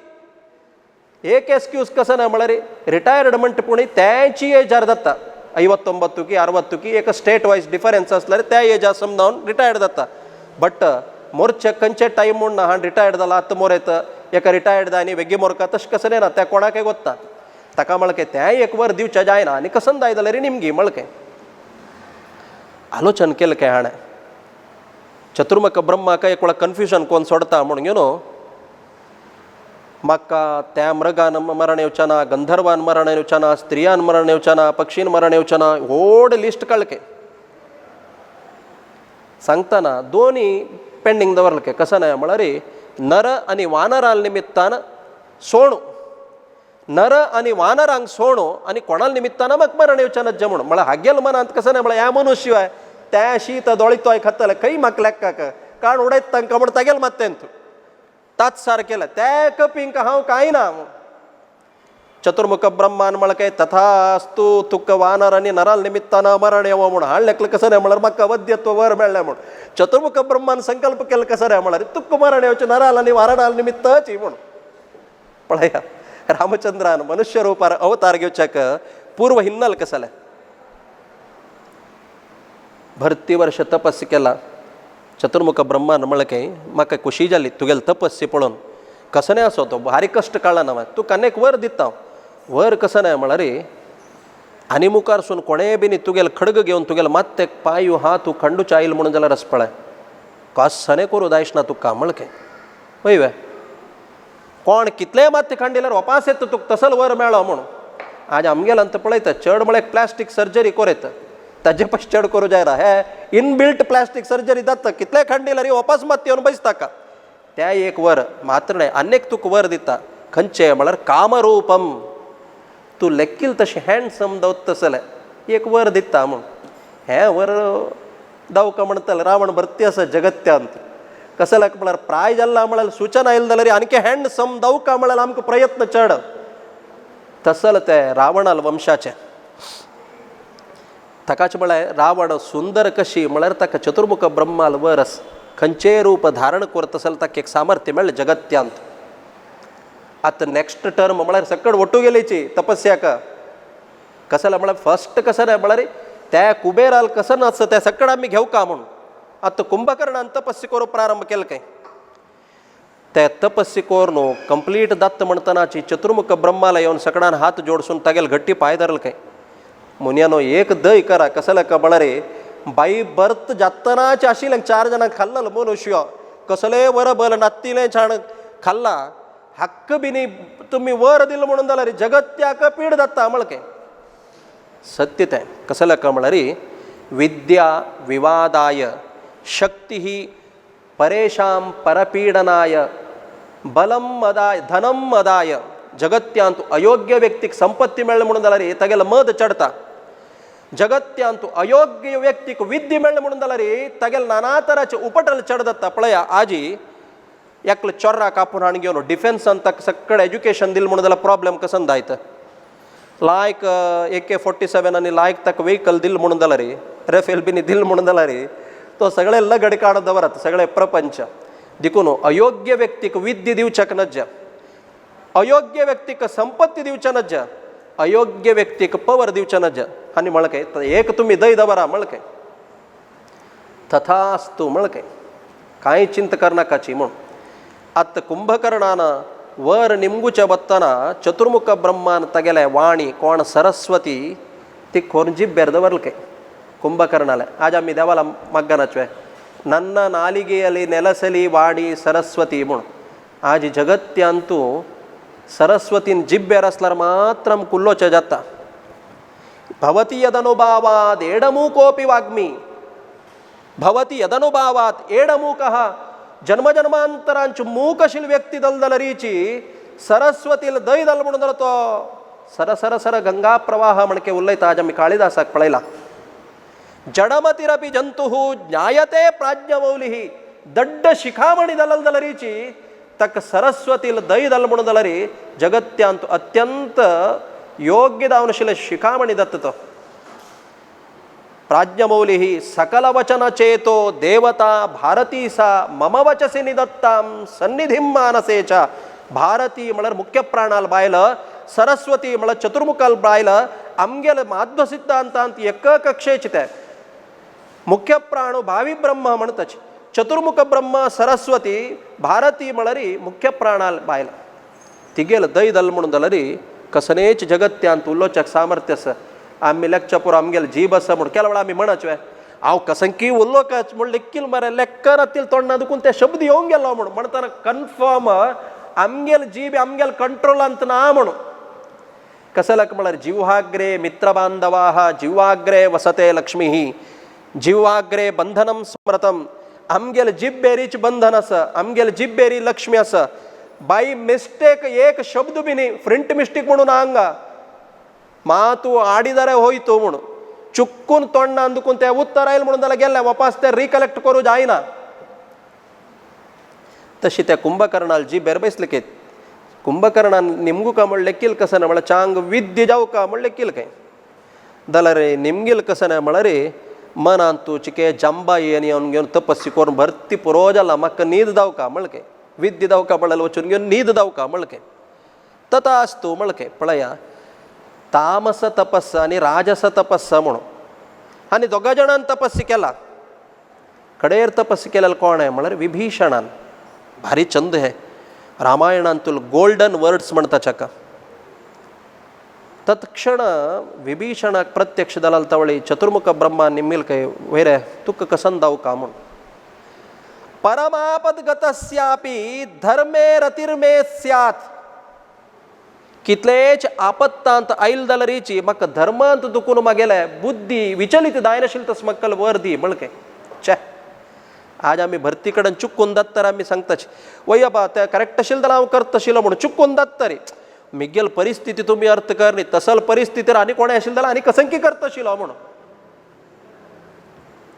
एक एक्सक्यूज कसं ना म्हळ्यार रिटायर्ड म्हणटा पूण त्याची एजार जाता 59 की 60 की एक स्टेट वायज डिफरन्स असल्यार त्या एजा समजावन रिटायर्ड जाता. बट मोरचे खंयचे टायम म्हूण ना, हां रिटायर्ड जाला आतां मोर येता एका रिटायर्ड जाय आनी वेगळी मोरका तशें कसं ना, त्या कोणाकय गोत्ता. ताका मळके तें एक वर दिवचें जायना आनी कसन जाय जाल्यार निमगी मळके. आलोचन केलें काय हाणें चतुर्मुख ब्रह्माक एक वेळा कन्फ्युजन कोण सोडता म्हणून यू नो. म्हाका त्या मृगान मरण येवचें ना, गंधर्वान मरण येवचें ना, स्त्रियान मरण येवचें ना, पक्षीन मरण येवचें ना, व्हड लिस्ट काडलें. सांगतना दोनी पेंडींग दवरलें. कसं ना म्हळ्यार नर आनी वानराल निमित्तान सोणू, नर आनी वानरांक सोणू आनी कोणाल निमित्तान म्हाका मरण येवचें नज्ज म्हणून. म्हळ्यार हागेल मनांत कसं ना म्हळ्यार ह्या मनुष्य त्या शीत दोळीतोय खातले खंय म्हाका लेक्काक काण उडयत तांकां म्हण तागेल मात्तेन ताच सार केलं त्या कपिंक हांव कांय ना. चतुर्मुख ब्रह्मान म्हळके तथास्तु तुक वानर आनी नराल निमित्तान मरण येवं म्हणून हाड लेखलं कसं नाही म्हळ्यार म्हाका वद्यत्व वर मेळ्ळें म्हणून. चतुर्मुख ब्रह्मान संकल्प केलं कसं नाही म्हळ्यार तुक मरण येवचें नराल आनी वारणाल निमित्तची म्हणून. पळया रामचंद्रान मनुष्य रुपार अवतार घेवच्याक पूर्व हिन्नल कसलें. भरती वर्ष तपस्या केला. चतुर्मुख ब्रह्मान म्हळके म्हाका खुशी जाली तुगेल तपस्या पळोवन. कसं नाही असो तो भारी कश्ट काडला ना, तूं कनेक वर दिता. वर कसं नाही म्हळ्यार आनी मुखारसून कोणेय बी तुगेल खडग घेवन तुगेल मात्तेक पांय हात तूं खंडूच्या आयल म्हणून जाल्यार रस पळय कसने करूं जायच ना तुका म्हळके. वय वे कोण कितलेय मात्ते खंडिल्यार वपास येता तुका तसल वर मेळ्ळो म्हणून. आज आमगेलांत पळयता चड म्हळ्यार प्लास्टीक सर्जरी कोरयता, ताजे पयस चड करूं जायना. हे इनबिल्ट प्लास्टीक सर्जरी जाता, कितले खंडिल्यार वपास मात येवन बसता का. त्या एक वर मात्र नाही अनेक तुका वर दिता. खंयचे म्हळ्यार कामरूपम, तूं लेखील तशें हँडसम दवत तसलें एक वर दिता म्हूण. हें वर दावका म्हणटाले रावण भरती आसा जगत्यांत. कसं लाग म्हळ्यार प्राय जाल्ला म्हळ्यार सूचना येयला जाल्यार आनीक हँडसम दावका म्हळ्यार आमकां प्रयत्न चड. तसल तें रावणाल वंशाचें. ताकाच म्हळ्यार रावण सुंदर कशी म्हळ्यार ताका चतुर्मुख ब्रह्माल वरस खंयचेय रूप धारण करत आसलें ताका एक सामर्थ्य मेळ्ळें जगत्यांत. आतां नेक्स्ट टर्म म्हळ्यार सकड वटू गेलीची तपस्याक. कसं म्हळ्यार फस्ट कसं नाही म्हळ्यार त्या कुबेराल कसं नाच त्या सकड आमी घेवका म्हणून. आतां कुंभकर्णान तपस्या करूंक प्रारंभ केलें काय. ते तपस्या कोर न्हू कंप्लीट जाता म्हणटनाची चतुर्मुख ब्रह्माला येवन सकडान हात जोडसून तागेल घट्टी पांय धरले काय. मुनियानो एक दय करा. कसं लाग म्हळ्यार बाई बर्त जातनाच आशिल्लें 4 जाणांक खाल्लं मनुष्य. कसले वर बल नात्तिलें छाण खाल्ला. हक्क बी न्ही तुमी वर दिल म्हणून जाल्यार जगत्याक पीड जाता म्हळके. सत्य तें. कसं लाग म्हळ्यार विद्या विवादाय शक्ती परेशां परपीडनाय बलम मदाय धनम मदाय. जगत्यांत अयोग्य व्यक्तीक संपत्ती मेळ्ळी म्हणून जाल्यार तागेलो मद चडता. जगत्यांतू अयोग्य व्यक्तीक विद्य मेळ्ळें म्हणून जाल्यार तागेले नाना तरांचे उपटल चढदत्ता पळया आजी एकलो चोर्रा कापून हाडून घेवन डिफेन्सान ताका सगळें एज्युकेशन दिलें म्हणून जाल्यार प्रॉब्लेम कसं जायत लायक AK-47 आनी लायक ताका वेहिकल दिलें म्हणून जाल्यार रेफेल बिनी दिलें म्हणून जाल्यार तो सगळें लगड काडून दवरत सगळें प्रपंच देखून अयोग्य व्यक्तीक विद्य दिवचेक नज अयोग्य व्यक्तीक संपत्ती दिवचे नज अयोग्य व्यक्तीक पवर दिवचे नज आनी म्हळके एक तुमी दय दवरा म्हळके तथास्तु म्हळके कांय चिंत करनाकाची म्हूण आत कुंभकर्णान वर निमगुचे बत्तना चतुर्मुख ब्रह्मान तगेले वाणी कोण सरस्वती ती कोण जिब्बेर दवरलके कुंभकर्णाले आज आमी देवाला मग्गनाचवे ನನ್ನ ನಾಲಿಗೆಯಲ್ಲಿ ನೆಲಸಲಿ ವಾಡಿ ಸರಸ್ವತಿ ಮುಣ್ ಆಜಿ ಜಗತ್ಯಾಂತೂ ಸರಸ್ವತಿನ ಜಿಬ್ಬೆರಸ್ಲಾರ ಮಾತ್ರ ಕುಲ್ಲೋಚ ಜಾತ ಭವತಿ ಯದನುಭಾವಾತ್ ಏಡಮೂಕೋಪಿ ವಾಗ್ಮಿ ಭವತಿ ಯದನುಭಾವಾತ್ ಏಡಮೂಕಃ ಜನ್ಮ ಜನ್ಮಾಂತರಾಂಚು ಮೂಕಶಿಲ್ ವ್ಯಕ್ತಿ ದಲ್ದಲ ರೀಚಿ ಸರಸ್ವತಿಲ್ ದೈದಲ್ ಮುಣದಲತೋ ಸರ ಸರ ಸರ ಗಂಗಾ ಪ್ರವಾಹ ಮಣಕೆ ಉಲ್ಲೈತ ಆಜಮ್ಮಿ ಕಾಳಿದಾಸಕ್ ಪಳೈಲ ಜಡಮತಿರಪಿ ಜಂತು ಜ್ಞಾಯತೆ ಪ್ರಾಜ್ಞಮೌಲಿ ದಡ್ಡ ಶಿಖಾಮಣಿ ದಲಲ್ದಲ ರೀಚಿ ತಕ್ಕ ಸರಸ್ವತಿಲ್ ದೈದಲ್ ಮುಣದಲರಿ ಜಗತ್ಯಾಂತು ಅತ್ಯಂತ ಯೋಗ್ಯದಾವನಶಿಲ ಶಿಖಾಮಣಿ ದತ್ತತ ಪ್ರಾಜ್ಞಮೌಲಿ ಸಕಲ ವಚನ ಚೇತೋ ದೇವತಾ ಭಾರತೀ ಸಾ ಮಮ ವಚಸಿ ನಿದತ್ತಾಂ ಸನ್ನಿಧಿಂ ಮಾನಸೇ ಚ ಭಾರತಿ ಮಳರ್ ಮುಖ್ಯ ಪ್ರಾಣಾಲ್ ಬಾಯ್ಲ ಸರಸ್ವತಿ ಮಳ ಚತುರ್ಮುಖಾಲ್ ಬಾಯ್ಲ ಅಮ್ಗೆಲ ಮಾಧ್ವ ಸಿದ್ಧಾಂತ ಅಂತ ಎಕ್ಕ ಕಕ್ಷೇಚಿತೆ ಮುಖ್ಯ ಪ್ರಾಣು ಭಾವಿ ಬ್ರಹ್ಮ म्हणतच चतुर्मुख ब्रह्म सरस्वती भारती मळरी मुख्य प्राणाल बायल तिगेल दैदल म्हणून जाल्यारी कसनेच जगत्यांत उल्लोचक सामर्थ्यस आम्ही लेक्चपूर आमगेल जीब आसा म्हूण केला वेळा आमी म्हणचवे हांव कसंकी उल्लोकच म्हूण लेक्कील मरे लेक्करातील तोंडां दुखून ते शब्द येवंक गेलो म्हणून म्हणटाना कन्फर्म आमगेल जीब आमगेल कंट्रोलांत ना म्हणून कसलक म्हळ्यार जिव्हाग्रे मित्रबांधवाः जिव्हाग्रे वसते लक्ष्मीः जिव्हाग्रे बंधनम स्मृतम आमगेल जिब्बेरीच बंधन आसा आमगेल जिब्बेरी लक्ष्मी आसा बाय मिस्टेक एक शब्द बी न्ही फ्रिंट मिस्टेक म्हणून हांगा मातू आडिदारे होयतो म्हणून चुक्कून तोंडां दुखून ते उत्तर आयलें म्हणून जाल्यार गेल्ले वापस ते रिकलेक्ट करूं जायना तशी त्या कुंभकर्णाल जिब्बेर बैसले कुंभकर्णान निमगुका म्हण लेखील कसं म्हळ्यार चांग विद्य जावका म्हण लेखील काय जाल्यार निमगेल कसं म्हळ्यार मनांतू चिके जंबाई आनी येवन घेवन तपस्सी करून भरती पुरो जाला म्हाका न्हीद जावका म्हळके विद्य जावका पळयल वचून घेवन न्हीद जावका म्हळके तथास्तु म्हळके पळया तामस तपस्स आनी राजस तपस्स म्हणून आनी दोगा जाणांन तपस्सी केला कडेर तपस्सी केलेलो कोण आहे म्हळ्यार विभीषणान भारी छंद हे रामायणांतूल गोल्डन वर्ड्स म्हणटा चाका तत्क्षण विभीषणाक प्रत्यक्ष दलाल तवळी चतुर्मुख ब्रह्मा निम्मिल कय वैरे तुक कसंदाव का म्हूण परमापदगतस्यापि धर्मे रतिर्मे स्यात् कितलेच आपत्तांत आयल जाल्यारीची म्हाका धर्मांत दुखून मागेले बुद्धी विचलित जायनाशिल्ली तस मक्कल वर दी म्हळके चे आज आमी भरती कडेन चुकून जात तर आमी सांगताच वय बा ते करेक्ट आशिल्लें जाल्यार हांव करता आशिल्लो म्हणून चुकून जात तरी मिगेल परिस्थिती तुम्ही अर्थ करनी तसल परिस्थितीर आनी कोणें आशिल्लें जाल्यार आनी कसंकी करता आशिल्लो म्हणून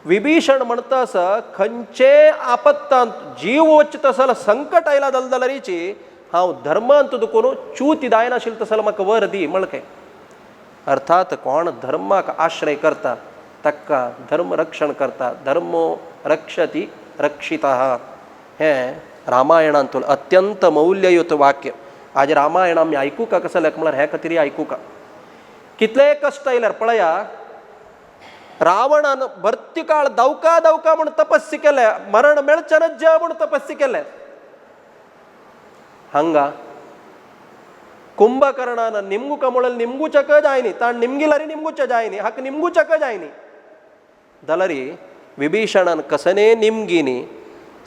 विभीषण म्हणटा आसा खंयचे आपत्तांत जीव वच तसल संकट आयला जाल्यारीची हांव धर्मांत दुखून च्यूती जायनाशिल्ली तसल म्हाका वर दी म्हळके अर्थात कोण धर्माक आश्रय करता ताका धर्म रक्षण करता धर्मो रक्षति रक्षितः हें रामायणांतूल अत्यंत मौल्ययुत वाक्य आज रामायण आमी आयकूं का कसं म्हळ्यार हे खातीर आयकूं का कितले कश्ट आयल्यार पळया रावणान भरती काळ दवका दवका म्हूण तपस्सी केले मरण मेळचें नज म्हूण तपस्सी केले हांगा कुंभकर्णान निमगुका म्हळ्यार निमगुचक जायनी ताण निमगिलारी निमगुचे जायनी हाका निमगुचक जायनी जाल्यार विभीषणान कसने निमगिनी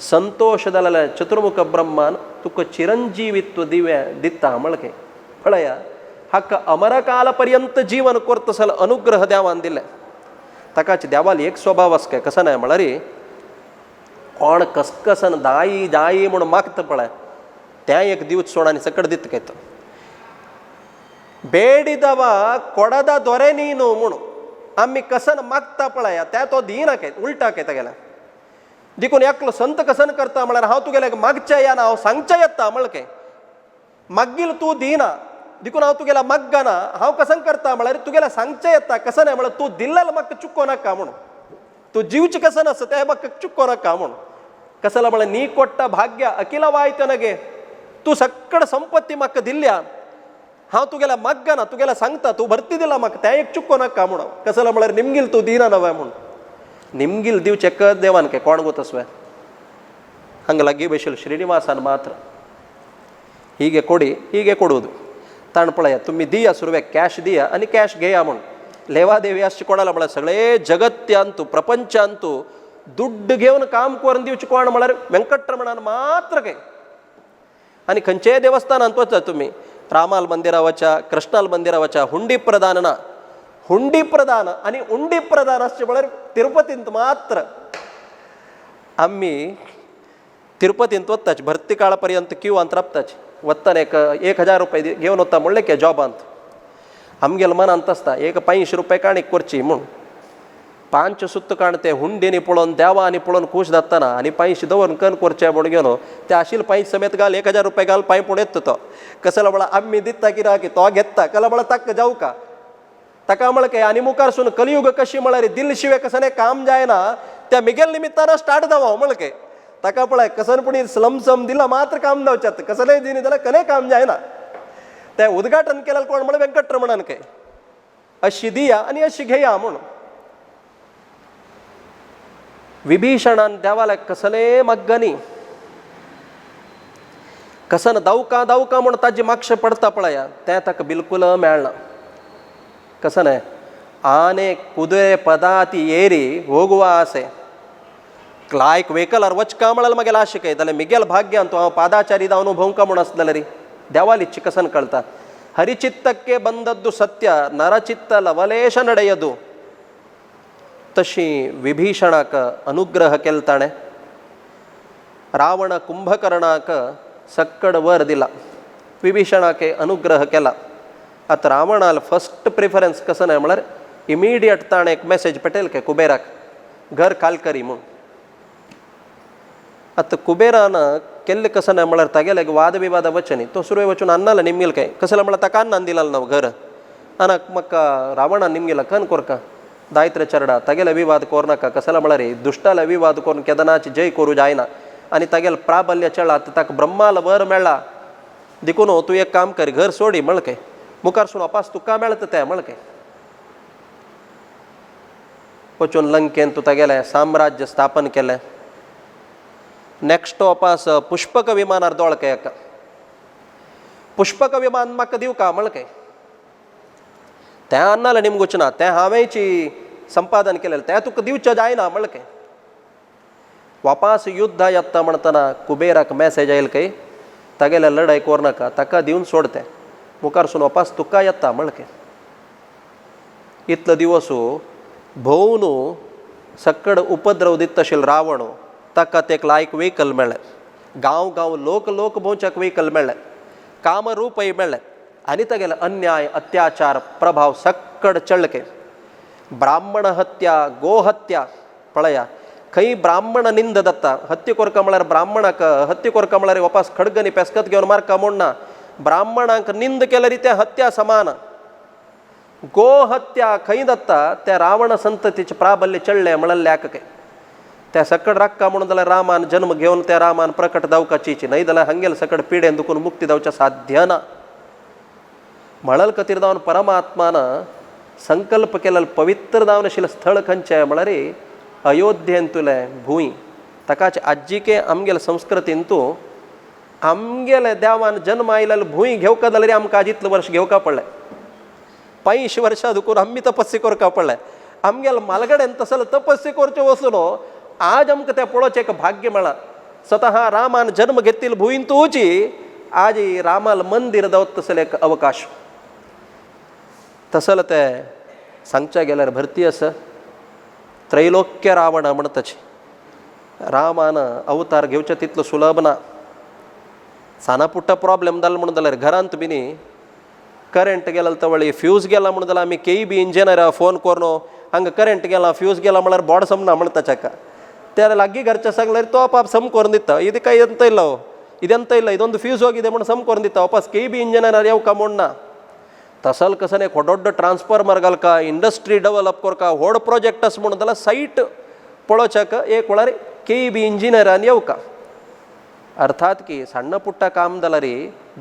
संतोष जाल्यार चतुर्मुख ब्रह्मान तुका चिरंजीवित्व दिता म्हळके पळया हाका अमरकाल पर्यंत जीवन करतसल अनुग्रह देवान दिले ताकाच देवाल एक स्वभाव आस काय कसं नाही म्हळ्यार कोण कसकसन दाई दाई म्हूण मागता पळय त्या एक दिवस सोड आनी सकट दिता काय ಬೇಡಿದವ ಕೊಡದ ದೊರೆ ನೀನು ಮುಣು आम्ही कसन मागता पळया त्या तो दिना काय उलटा काय गेला देखून एकलो संत कसन करता म्हळ्यार हांव तुगेले मागच्या या ना हांव सांगच्या येता म्हळके मागील तू दिना देखून हांव तुगेला मागना हांव कसन करता म्हळ्यार तुगेला सांगच्या येता कसन आहे म्हळ्यार तू दिल्ल्याला म्हाका चुको नाका म्हणून तू जीवची कसन आसा त्या म्हाका चुको नाका म्हणून कसला म्हळ्यार नी कोट्टा भाग्य अकिला वायत नगे तू सक्कड संपत्ती म्हाका दिल्ल्या हांव तुगेला मागना तुगेला सांगता तू भरती दिला म्हाका त्या एक चुको नाका म्हणून कसला म्हळ्यार निमगील तू दिना नव्हे म्हणून निमगील दिवचे क देवान काय कोण ಗೊತ್ತಸ್ವೆ ಹಂಗೆ ಲಗ್ಗಿ ಬೇಷಲ್ ಶ್ರೀನಿವಾಸನ್ ಮಾತ್ರ ಹೀಗೆ ಕೊಡಿ ಹೀಗೆ ಕೊಡುವುದು ताणपळया तुम्ही दिया सुरवे कॅश दिया आणि कॅश घेया म्हणून लेवादेवी अशी कोणाला म्हळ्यार सगळे जगत्यांतू प्रपंचांतू दुड्ड घेऊन काम करून दिवचे कोण म्हळ्यार व्यंकटरमणान मात्र काय आणि खंयचेय देवस्थानांत वचा तुम्ही रामाल मंदिरा वचा कृष्णाल मंदिरा वचा हुंडी प्रदान ना हुंडी प्रदान आणि उंडी प्रदान असे म्हळ्यार तिरुपतींत मात्र आम्ही तिरुपतींत वत्ताच भरती काळापर्यंत क्यू अंत राबताच वत्ताना 1000 रुपये घेऊन वता म्हणले की जॉबांत आमगेल मनांत आसता 500 रुपये काणीक करची म्हूण 5 सुत्त काणते हुंडीनी पळोवन देवानी पळोवन खूश जाताना आणि 500 दवरून कन करचे म्हूण घेवन ते आशिल्ले 5 समेत घाल 1000 रुपये घाल पांय पूण येता तो कसला म्हळ्यार आम्ही दिता किरा की तो घेता कला म्हळ्यार ताका जाऊ का ताका म्हळ्यार काय आनी मुखार सून कलियुग कशी म्हळ्यार दिल शिवाय कसने काम जायना त्या मिगेल निमित्तान स्टार्ट जावं म्हळ्यार काय ताका पळय कसनपणी स्लमसम दिला मात्र काम जावच्यात कसलेय दिनी जाल्यार कने काम जायना ते उद्घाटन केलें कोण म्हळ्यार व्यंकटरमणान काय अशी दिया आणि अशी घेया म्हणून विभीषणान देवाला कसले मग्गनी कसन दावका दावका म्हणून ताजी मागशे पडता पळया तें ताका बिलकुल मेळना कसने आने कुದುರೆ पदाती ಏರಿ ಹೋಗುವ ಆಸೆ लायक वेहिकलार वचका म्हळ्यार मागेल आशिकय जाल्यार मिगेल भाग्य तूं हांव पादाचारी जावन भोंवका म्हूण आसलें रे देवाल इच्छी कसन कळता हरिचित्तಕ್ಕೆ ಬಂದದ್ದು सत्य नरचित्त लवलेश ನಡೆಯದು तशी विभीषणाक अनुग्रह केल ताणें रावण कुंभकर्णाक सक्कड वर दिला विभीषणाके अनुग्रह केला आता रावणाल फर्स्ट प्रिफरन्स कसं नाही म्हळ्यार इमिडिएट ताणें एक मेसेज पटेल के कुबेराक घर खाल करी म्हूण आता कुबेरान केल्ले कसं नाही म्हळ्यार तागेले वाद विवाद वचनी तो सुरवे वचून अन्नाला निमगेल काय कसं म्हळ्यार ताका अन्न दिलाल न्हू घर आनाक म्हाका रावणान निमगेला कन कोरका दायत्र चरडा तागेले विवाद कोरनाका कसला म्हळ्यार दुष्टाला विवाद करून केदनाची जय करूं जायना आनी तागेले प्राबल्य चळा ताका ब्रह्माला वर मेळ्ळा देखून तूं एक काम कर घर सोडी म्हळ काय मुखार सून वापास तुका मेळता तें म्हळ काय वचून लंकेन तूं तागेलें साम्राज्य स्थापन केलें नेक्स्ट वापास पुष्पक विमानार दोळ काय हाका पुष्पक विमान म्हाका दिव का म्हळ काय तें अन्नाला निमगुच ना तें हांवेंची संपादन केलेलें तें तुका दिवचें जायना म्हळ काय वापास युद्ध येता म्हणटना कुबेराक मेसेज आयल काय तागेले लढाई कोरनाका ताका दिवन सोडते मुखार सून वापास तुका येता म्हळ काय इतलो दिवसू भोवन सक्कड उपद्रव दिता आशिल्लो रावण ताका तेक लायक वेहिकल मेळ्ळें गांव गांव लोक लोक भोंवच्याक वेहिकल मेळ्ळें कामरूपय मेळ्ळें आनी तागेले अन्याय अत्याचार प्रभाव सक्कड चळके ब्राह्मण हत्या गोहत्या पळया खंय ब्राह्मण निंद दत्ता हत्ये कोरका म्हळ्यार ब्राह्मणाक हत्ये कोरका म्हळ्यार वापास खडगनी पेस्कत घेवन मारका म्हूण ना ब्राह्मणांक निंद केल्यार तें हत्या समान गोहत्या खंय दत्ता त्या रावण संततीचे प्राबल्य चळ्ळें म्हळ्यार काय त्या सकड राक्का म्हणून जाल्यार रामान जन्म घेवन त्या रामान प्रकट जावपाची न्हय जाल्यार हंगेल सकड पिडेन दुखून मुक्ती जावचें साध्य ना म्हळल खातीर जावन परमात्मान संकल्प केलेलें पवित्र जावन आशिल्लें स्थळ खंयचें म्हळ्यार अयोध्येंतुलें भूंय ताकाच आज्जीके आमगेले संस्कृतींतू आमगेले देवान जन्म आयलेलो भूंय घेवका जाल्यार आमकां आज इतलें वर्ष घेवका पडलें 500 वर्सां दुखून आमी तपस्या करका पडलें आमगेले मालगड्यान तसले तपस्या करच्यो वचून आज आमकां तें पळोवचें एक भाग्य मेळ्ळां स्वता रामान जन्म घेतिल्ले भुंयतूची आज रामाल मंदिर जावत तसलें एक अवकाश तसलें तें सांगचें गेल्यार भरती आसा त्रैलोक्य रावण म्हणटाचे रामान अवतार घेवचें तितलो सुलभ ना साना पुट्टा प्रॉब्लेम जालो म्हणून जाल्यार घरांत बिनी करंट गेलो तवळी फ्यूज गेला म्हणून जाल्यार आमी केय बी इंजिनियरा फोन करून हांगा करंट गेला फ्यूज गेला म्हळ्यार बोर्ड समना म्हणटा ताका त्या लागीं घरचे सांगल्यार तो पाप सम करून दिता ಇದು ಕೈ ಎಂತ ಇಲ್ಲ ಇದೆಂತ ಇಲ್ಲ ಇದೊಂದು ಫ್ಯೂಸ್ ಹೋಗಿದೆ म्हणून सम करून दिता वापस के बी इंजिनियर येवका म्हणना तसल कसं एक व्हडलो ट्रान्सफॉर्मर घालका इंडस्ट्री डेव्हलप करका व्हड प्रोजेक्ट आसा म्हणून जाल्यार सायट पळोवच्याक एक वेळार के बी इंजिनियरान येवका अर्थात की सಣ್ಣ ಪುಟ್ಟ काम जाल्यार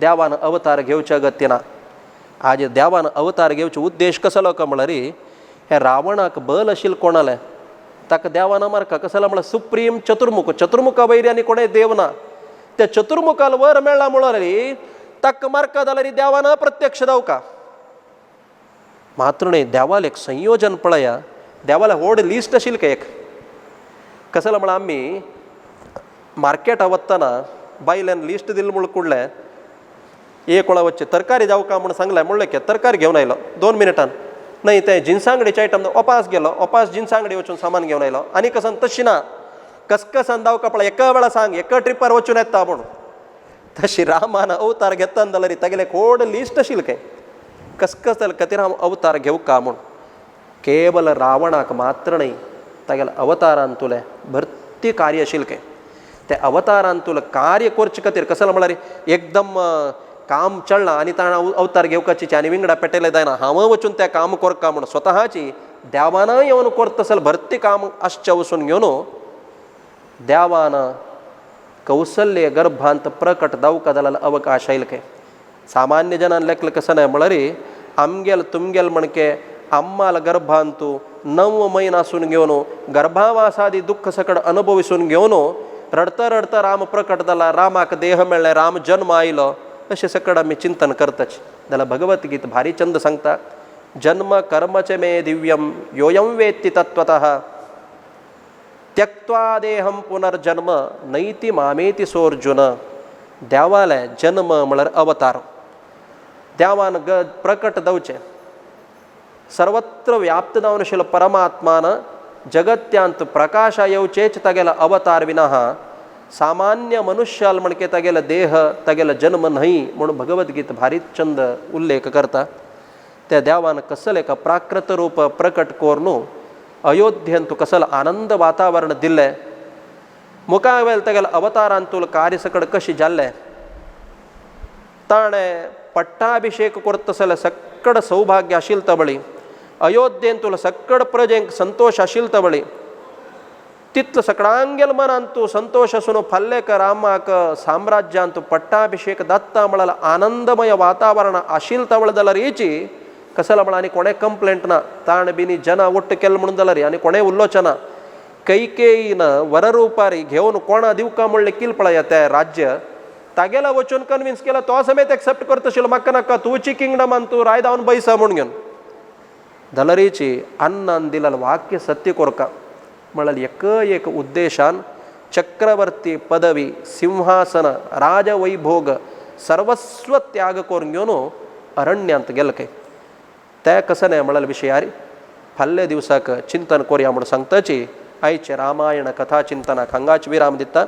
देवान अवतार घेवच्या गतीना आज देवान अवतार घेवचे उद्देश कसलो का म्हळ्यार हे रावणाक बल आशिल्लो कोणाले ताका देवान मारका कसलो म्हळ्यार सुप्रीम चतुर्मुख वैर्यानी कोणें देव ना त्या चतुर्मुखाल वर मेळ्ळा म्हळ्यार ताका मारका जाल्यार देवान अप्रत्यक्ष जावका मात्र न्ही देवाल एक संयोजन पळया देवाला व्हड लिस्ट आशिल्ली का एक कसलो म्हळ्यार आमी मार्केटा वतना बायल्यान लिस्ट दिलें म्हूण कुडलें एक वेळा वच्चे तरकारी जावका म्हूण सांगलें म्हणलें की तरकारी घेवन आयलो 2 मिनटान नाही ते जिन्सा अंगडीचे आयटम ओपास गेलो ओपास जिन्सा अंगडी वचून सामान घेवन आयलो आनी कसन तशी ना कसकसान जावका पळय एका वेळा सांग एका ट्रिपार वचून येता म्हणून तशी रामान अवतार घेतना जाल्यार तागेले व्हड लिस्ट आशिल्लें काय कसकस जाल्यार खातीर हांव अवतार घेवका म्हूण केवल रावणाक मात्र न्ही तागेल्या अवतारान तुलें भरती कार्य आशिल्लें काय त्या अवतारान तुला कार्य करचे खातीर कसलो म्हळ्यार एकदम काम चलना आनी ताणें अवतार घेवपाची आनी विंगडा पेटयले जायना हांव वचून तें काम करता म्हणून स्वताची देवान येवन करता तसलें भरती काम आसचें वचून घेवन देवान कौशल्य गर्भांत प्रकट जावका जाल्यार अवकाश आयले काय सामान्य जनान लेखलें कसं नाही म्हळ्यार आमगेल तुमगेल म्हणके अम्माल गर्भांतू 9 महिना आसून घेवन गर्भावासादी दुःख सकट अनुभविसून घेवन रडता रडता राम प्रकट जाला रामाक देह मेळ्ळे राम जन्म आयलो अशें सकट आमी चिंतन करताचे जाल्यार भगवतगीत भारी चंद सांगता जन्म कर्मचे मे दिव्यम योयम वेत्ति तत्वतः त्यक्त्वा देहम पुनर्जन्म नैति मामेति सोर्जुन देवाले जन्म म्हळ्यार अवतार देवान प्रकट जावचें सर्वत्र व्याप्त जावन आशिल्लो परमात्मान जगत्यांत प्रकाश येवचेच तागेलो अवतार विना सामान्य मनुष्याल म्हणके तागेलो देह तागेलो जन्म न्हय म्हणून भगवतगीत भारी चंद उल्लेख करता त्या देवान कसलें एक प्राकृत रूप प्रकट करून अयोध्येंत कसलें आनंद वातावरण दिल्लें मुखार वेळ तागेल्या अवतारान तुला कार्य सकट कशी जाल्लें ताणें पट्टाभिषेक करता जाल्यार सक्कड सौभाग्य आशिल्लो तबळी अयोध्येन तुला सक्कड प्रजेंक संतोष आशिल्लो तबळी तितलो सगळ्यांगेल मनान तूं संतोष आसून फाल्लेक रामाक साम्राज्यान तूं पट्टाभिषेक जाता म्हळ्यार आनंदमय वातावरण आशिल्लो तबळ जाल्यार हेची कसलो म्हळ्यार आनी कोणें कंप्लेंट ना ताण बिनी जना वट्ट केलें म्हणून जाल्यार आनी कोणें उल्लोचना कैकेयीन वररूपारी घेवन कोणा दिवका म्हणलें किल पळया तें राज्य तागेला वचून कन्विन्स केला तो समेत एक्सेप्ट करता आशिल्लो म्हाका नाका तुजी किंगडमान तूं राय जावन बैसा म्हूण घेवन दलरीची अन्नान दिलेलें वाक्य सत्य कोरका म्हळ्यार एक उद्देशान चक्रवर्ती पदवी सिंहासन राजवैभोग सर्वस्व त्याग करून घेवन अरण्यांत गेले काय ते कसं नाही म्हळ्यार विशयार फाल्ले दिवसाक चिंतन करूया म्हणून सांगताची आयचे रामायण कथा चिंतनाक हांगाच विराम दिता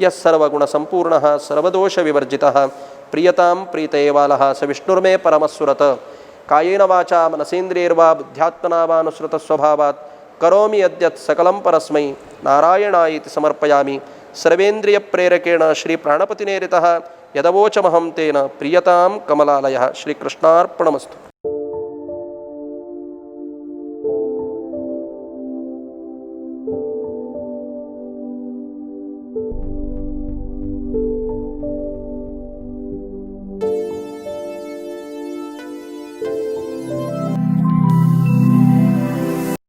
यः सर्वगुण संपूर्णः सर्वदोष विवर्जितः प्रियतां प्रीतयेवालः स विष्णुर्मे परमस्सुरत कायेन वाचा मनसेन्द्रियैर्वा बुद्ध्यात्मना वा अनुसृतस्वभावात् करोमि यद्यत् सकलं परस्मै नारायणायेति समर्पयामि सर्वेन्द्रियप्रेरकेण श्रीप्राणपतिनेरितः यदवोचमहं तेन प्रियतां कमलालयः श्रीकृष्णार्पणमस्तु।